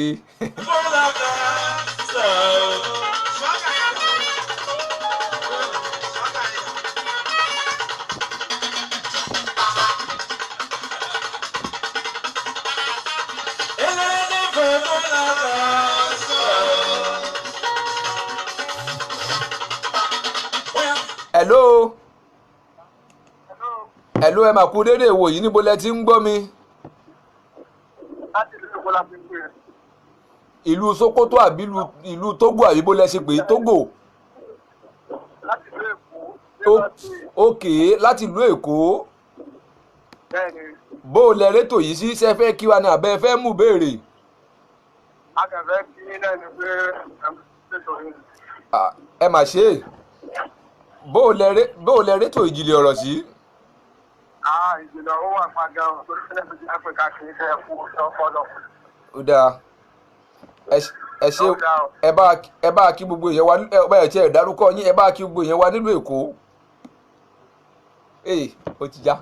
hello ẹ mà kú déédéé wòyí níbo lẹ ti ń gbọ́ mi. láti ìlú Èkó la fi ń pè é. ìlú Sókótó àbí ìlú Tógò àbí bó lẹ ṣe pè é Tógò. láti ìlú Èkó. òkè láti ìlú Èkó. bẹ́ẹ̀ni. bó o lẹ rétò yìí sí ṣe fẹ́ kí wa ní abẹ́ fẹ́ mú béèrè. a kàn fẹ́ kí náà ni pé ṣètò yìí. ẹ mà ṣe é bó o lẹ rétò ìjìnlẹ̀ ọ̀rọ̀ sí. ìjìnlẹ̀ owó wà pa gan-an torí pé lẹ́bi áfíríkà kì í fẹ́ fún ọpọlọ. ó dáa ẹ ṣe ẹ bá kí gbogbo èèyàn wa ẹ bá ẹ tiẹ̀ dárúkọ yín ẹ bá kí gbogbo èèyàn wa nílùú Èkó. ó ti já.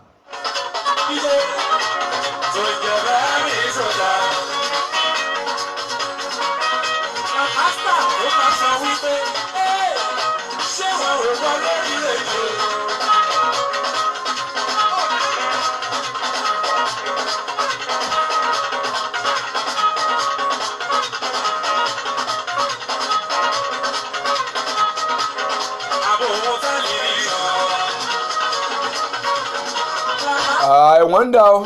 I wonder o.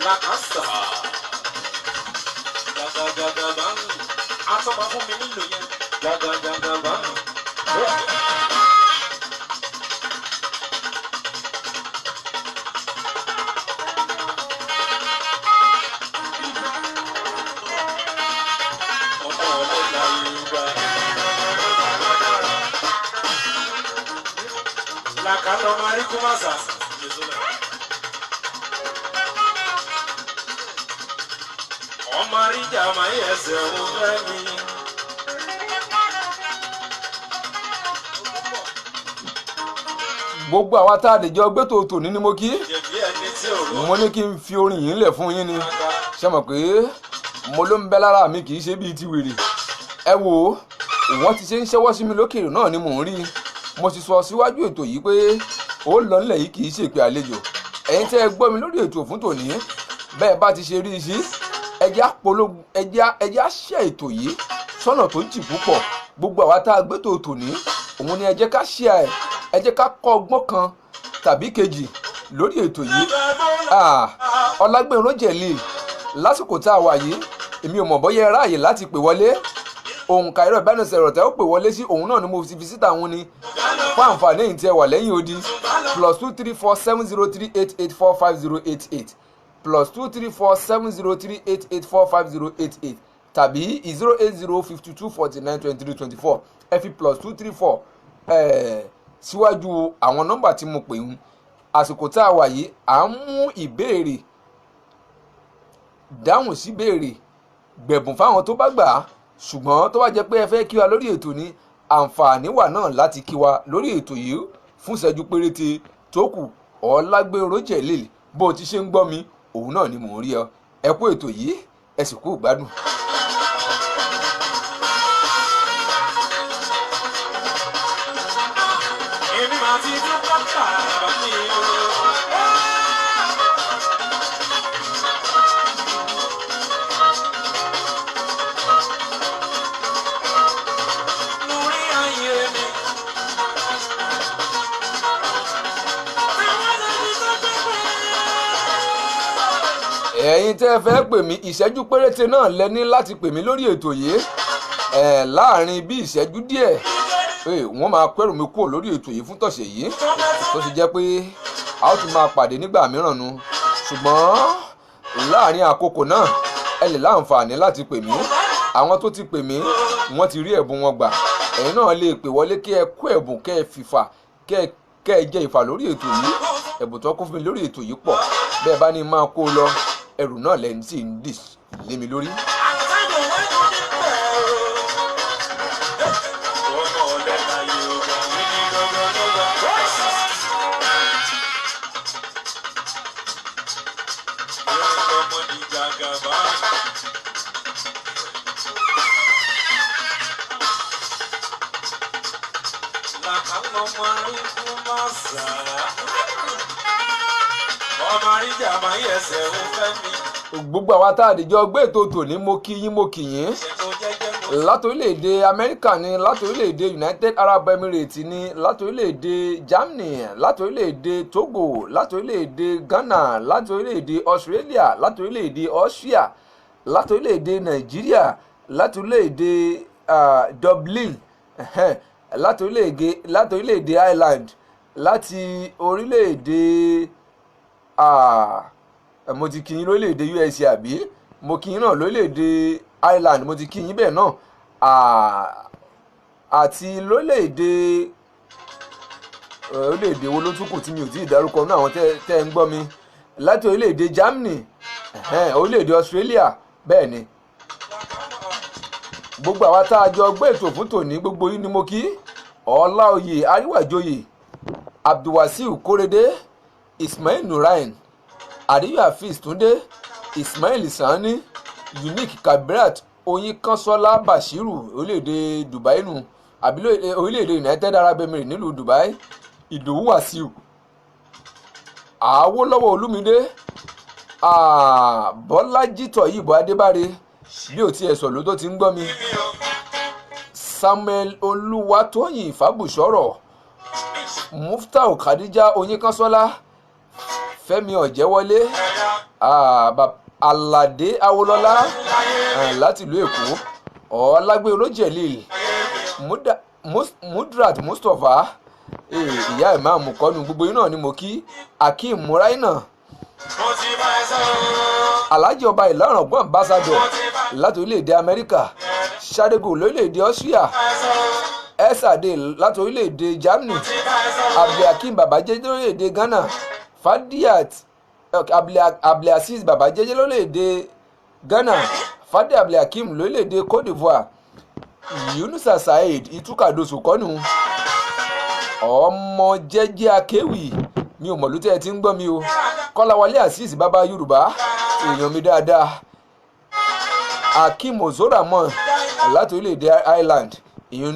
La casa. Gaga gaga bang. Asoma fún mi nílò yẹn. Gaga gaga bang. Ọmọ ọ̀lẹ́ la Yorùbá. La kàlọ́ máa rí kúmásà. Ọmọríjà máa ń ẹsẹ̀ òun fẹ́ mi. Gbogbo àwa tá a lè jọ gbé tòótò ní ni mo kí. Jẹ̀bi ẹni tí ò rọ́. Mo ní kí n fi orin yìí lẹ̀ fún yín ni. Ṣé mọ̀ pé mo ló ń bẹ lára mi kì í ṣe bíi ti wèrè. Ẹ wò ó, wọ́n ti ṣe ń ṣẹ́wọ́ sí mi lókèrè náà ni mò ń rí. Mo ti sọ síwájú ètò yìí pé ó lọ nílẹ̀ yìí kì í ṣe ìpè àlejò. Ẹ̀yin tẹ́ ẹ gbọ́ mi lórí ètò fún tòní, bẹ́ẹ̀ bá ti ṣe rí i sí. Ẹjẹ́ àṣẹ ètò yìí sọ́nà tó jì púpọ̀. Gbogbo àwa tá a gbé tòótò ní òun ni ẹ jẹ́ ká ṣe ẹ̀, ẹ jẹ́ ká kọ́ ọgbọ́n kan tàbí kejì lórí ètò yìí. Ọlágbénró Jẹ̀líl, lásìkò tá a wà yìí èmi ò mọ̀ bóyá ẹ ráàyè láti pè wọlé. Òǹkà ẹ̀rọ ìbánisọ̀rọ̀ tẹ́ ó pè wọlé sí òun náà ni mo ti fi síta òun ni fún àǹfààní èyí tí ẹ wà lẹ́yìn odi +234 703 884 5088 +234 703 884 5088 tàbí 080 52 49 23 24. Ẹ fi +234 síwájú àwọn nọ́mbà tí mo pè ń. Àsìkò tá a wà yìí à ń mú ìbéèrè dáhùn sí béèrè gbẹ̀bùn fáwọn tó bá gbà á, ṣùgbọ́n tó bá jẹ́ pé ẹ fẹ́ kí wa lórí ètò ní àǹfààní wà náà láti kí wa lórí ètò yìí fún ìṣẹ́jú péréte tó kù. Ọlágbénró Jẹ̀líl, bó o ti ṣe ń gbọ́ mi òun náà ni mò ń rí ọ. Ẹ kú ètò yìí, ẹ sì kú ìgbádùn. Èmi máa ti dúpọ̀ bàbá mi o. Lórí ayé mi. Ẹ̀yin tẹ́ ẹ fẹ́ pè mí ìṣẹ́jú péréte náà lẹ́ní láti pè mí lórí ètò yìí. Láàárín bí ìṣẹ́jú díẹ̀ wọ́n máa kẹ́rù mi kúrò lórí ètò yìí fún tọ̀sẹ̀ yìí tó sì jẹ́ pé a ó tún máa pàdé nígbà mìíràn nu. Ṣùgbọ́n láàárín àkókò náà ẹ lè láǹfààní láti pè mí. Àwọn tó ti pè mí wọ́n ti rí ẹ̀bùn wọn gbà. Ẹ̀yin náà lè pè wọlé kí ẹ kó ẹ̀bùn kẹ́ ẹ fìfà kẹ́ ẹ jẹ ìfà lórí ètò yìí. Ẹ̀bùn tó kún fún mi lórí ètò yìí pọ̀. Bẹ́ẹ̀ bá ní máa kó lọ ẹrù náà lẹ́yìn tí ń dì lé mi lórí. Ọmọ ọ̀lẹ́ la Yorùbá. Ọmọ ní gàgàbá. Làkàlọ́ máa rí kúmásà. Ọmọríjà máa ń ẹsẹ̀ òun fẹ́ mi. Gbogbo àwa tá a dìjọ gbé ètò tòní mo kí yín mo kí yín. Láti orílẹ̀-èdè Amẹ́ríkà ni, láti orílẹ̀-èdè United Arab Emirates ni, láti orílẹ̀-èdè Germany, láti orílẹ̀-èdè Togo, láti orílẹ̀-èdè Ghana, láti orílẹ̀-èdè Australia, láti orílẹ̀-èdè Austria, láti orílẹ̀-èdè Nàìjíríà, láti orílẹ̀-èdè Dublin, láti orílẹ̀-èdè Ireland, láti orílẹ̀-èdè mo ti kí yín lórílẹ̀-èdè USA àbí mo kí yín náà lórílẹ̀-èdè Ireland, mo ti kí yín bẹ́ẹ̀ náà àti orílẹ̀-èdè wo ló tún kù tí mi ò tí ì dárúkọ náà àwọn tẹ́ ń gbọ́ mi, láti orílẹ̀-èdè Germany, orílẹ̀-èdè Australia. Bẹ́ẹ̀ ni gbogbo àwa tá a jọ gbé ètò fún tòní gbogbo yín ni mo kí. Ọláoyè Aríwájòyè, Abdulwasiu Kórèdé, Ismail Nurain, Àríyọ̀ Hafiz Túndé, Ismail Sani, Unique Kabirat, Oyinkanṣọ́lá Bashiru orílẹ̀-èdè Dubai nù àbí orílẹ̀-èdè United Arab Emirates nílùú Dubai, Ìdòwú Wàsíù, Awólọ́wọ̀ Olúmídé, Bọ́lájí Tọ̀yìnbó Adébáre bí ò tiẹ̀ sọ̀lú tó ti ń gbọ́ mi, Samuel Olúwatóyìn Fábùsọ̀rọ̀, Muftau Khadija Oyinkanṣọ́lá, Fẹ́mi Ọ̀jẹ́wọlé, Aládé Awólọ́lá láti ìlú Èkó, Ọlágbé Olójẹ̀lì, Mudrat Mustapha, ìyá ìmáàmù kọ́nu gbogbo yín náà ni mo kí, Akeem Muraina, Alhaji Ọba Ìlọrọ̀gbọ́n ambassador láti orílẹ̀-èdè Amẹ́ríkà, Ṣadégò lórílẹ̀-èdè Austria, Ẹ́sàdé láti orílẹ̀-èdè Germany, Abdulhakeem Babajẹ́jẹ́ lórílẹ̀-èdè Ghana, Fadiat Abdulaziz Babajẹ́jẹ́ lórílẹ̀-èdè Ghana, Fadi Abdulhakeem lórílẹ̀-èdè Cote d'Ivoire, Yunusa Saheed Ìtúkàdóso kọ́nù, ọmọ jẹ́jẹ́ akéwì mi ò mọ̀lú tẹ́ ẹ ti ń gbọ́ mi o, Kọ́láwọlé Azeez bàbá Yorùbá èèyàn mi dáadáa, Akeem Ozoramon láti orílẹ̀-èdè Ireland èèyàn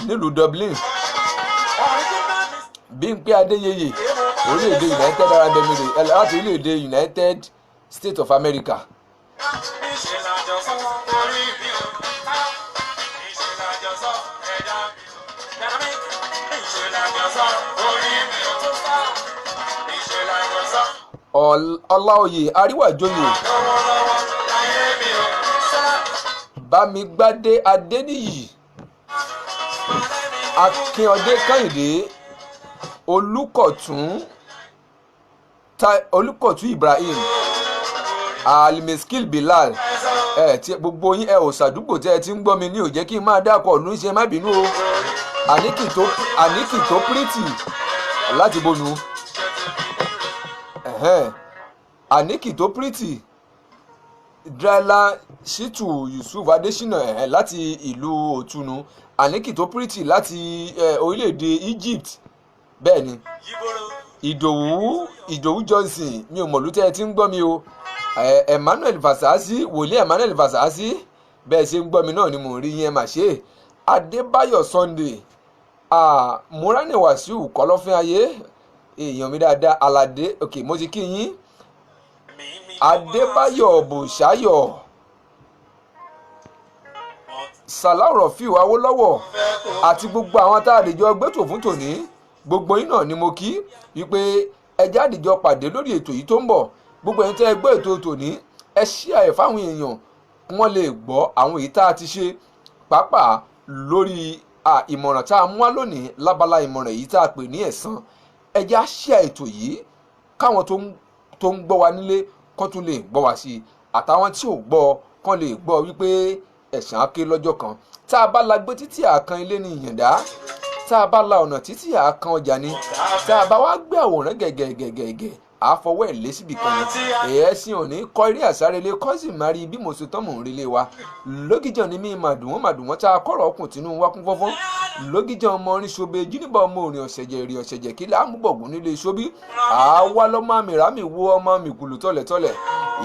nílùú Dublin, Bímpé Adéyẹyẹ orílẹ̀-èdè United Arab Emirates láti orílẹ̀-èdè United States of America. Ọláoyè Aríwájòyè, Bámigbádé Adéníyì, Akínyọ̀dé Kẹ́hìndé, Olùkọ̀tún Ibrahim, Alimeskil Bilal, tí gbogbo yín ẹ ò ṣàdúgbò tẹ́ ẹ ti ń gbọ́ mi ní ò jẹ́ kí n máa dákọ̀ ọ̀nù ṣe má bínú o. Àníkì tó pírítì láti bonu, Àníkì tó pírítì, Drala Shitu Yusuf Adesina láti ìlú Òtúnú, Àníkì tó pírítì láti orílẹ̀-èdè Egypt, bẹ́ẹ̀ ni Ìdòwú Johnson mi ò mọ̀lú tẹ́ ẹ ti ń gbọ́ mi o, Emmanuel Fasasi wòlíì Emmanuel Fasasi bẹ́ẹ̀ ṣe ń gbọ́ mi náà ni mò ń rí yẹn mà ṣe, Adébáyọ̀ Sunday, Múránì Wàsíù Kọ́lọ́fín ayé èèyàn mi dáadáa, Aládé ok mo ti kí yín, Adébáyọ̀ Bùsáyọ̀, Sàláù Rọ̀fíù Awólọ́wọ̀ àti gbogbo àwọn tá a lè jọ gbẹ́tò fún tòní, gbogbo yín náà ni mo kí wípé ẹ jáde jọ pàdé lórí ètò yìí tó ń bọ̀. Gbogbo ẹ̀yin tẹ́ ẹ gbọ́ ètò tòní ẹ share fáwọn èèyàn kí wọ́n lè gbọ́ àwọn èyí tá a ti ṣe pàápàá lórí ìmọ̀ràn tá a mú wá lónìí lábala ìmọ̀ràn èyí tá a pè ní ẹ̀san. Ẹ já share ètò yìí káwọn tó ń gbọ́ wa nílé kán tún lè gbọ́ wa sí i, àtàwọn tí ò gbọ́ kán lè gbọ́ wípé ẹ̀san á ké lọ́jọ́ kan. Tá a bá la gbé títí àkan ilé ní ìyàndá, tá a bá la ọ̀nà títí àkan ọjà ni, tá a bá wá gbé àwòrán gẹ̀gẹ̀gẹ̀gẹ̀ àfọwọ́ ẹ̀ lé síbi kan ẹ̀ẹ́sìn òní kọ́ eré àsárelé kọ́sì máa rí bí mo ṣe tán mò ń relé wa. Lógìjàn ni mí màdùnwọ́n tá a kọ́rọ̀ ọkùn tínú wá kún fọ́fọ́n. Lógìjàn ọmọ orin ṣobe jíníbà ọmọ orin ọ̀sẹ̀jẹ̀ èrè ọ̀sẹ̀jẹ̀ kí láàmúbọ̀gùn nílé ṣóbí. Àwa lọ́mọ àmì rámì wo ọmọ mi kùlù tọ̀lẹ̀tọ̀lẹ̀.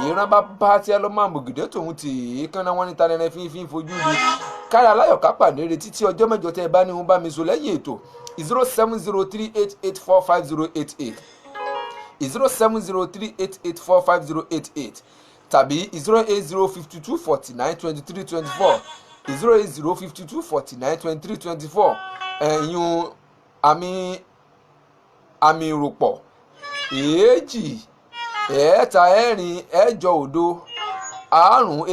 Ìran bá bá tí ẹ lọ́mọ àmọ̀gìdẹ́ tòun tì í kánná wọn níta nẹ́nẹ́ fífi fojú di. Kára aláyọ̀ kápá ní retí tí ọjọ́ mẹ́jọ tẹ́ ẹ bá ní wọn bá mi so lẹ́yìn ètò 07038845088 07038845088 tàbí 08052492324 08052492324 ẹ̀yún àmì ìròpọ̀ 2 ẹ̀ẹ́ta ẹ̀rin ẹ̀jọ òdo 5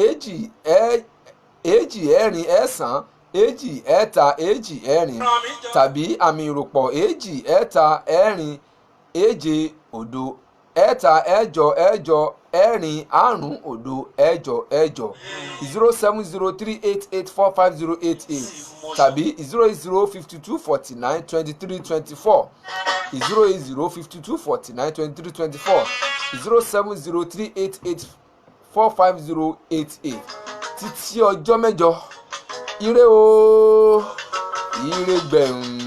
2 ẹ̀rin ẹ̀sán 2 ẹ̀ta 2 ẹ̀rin tàbí àmì ìròpọ̀ 2 ẹ̀ta ẹ̀rin 7 òdo 3 ẹ̀jọ ẹ̀jọ ẹ̀rin 5 òdo ẹ̀jọ ẹ̀jọ 07038845088 tàbí 08052492324 08052492324 07038845088 títí ọjọ́ mẹ́jọ ire o ire gbẹ̀ngbẹ̀.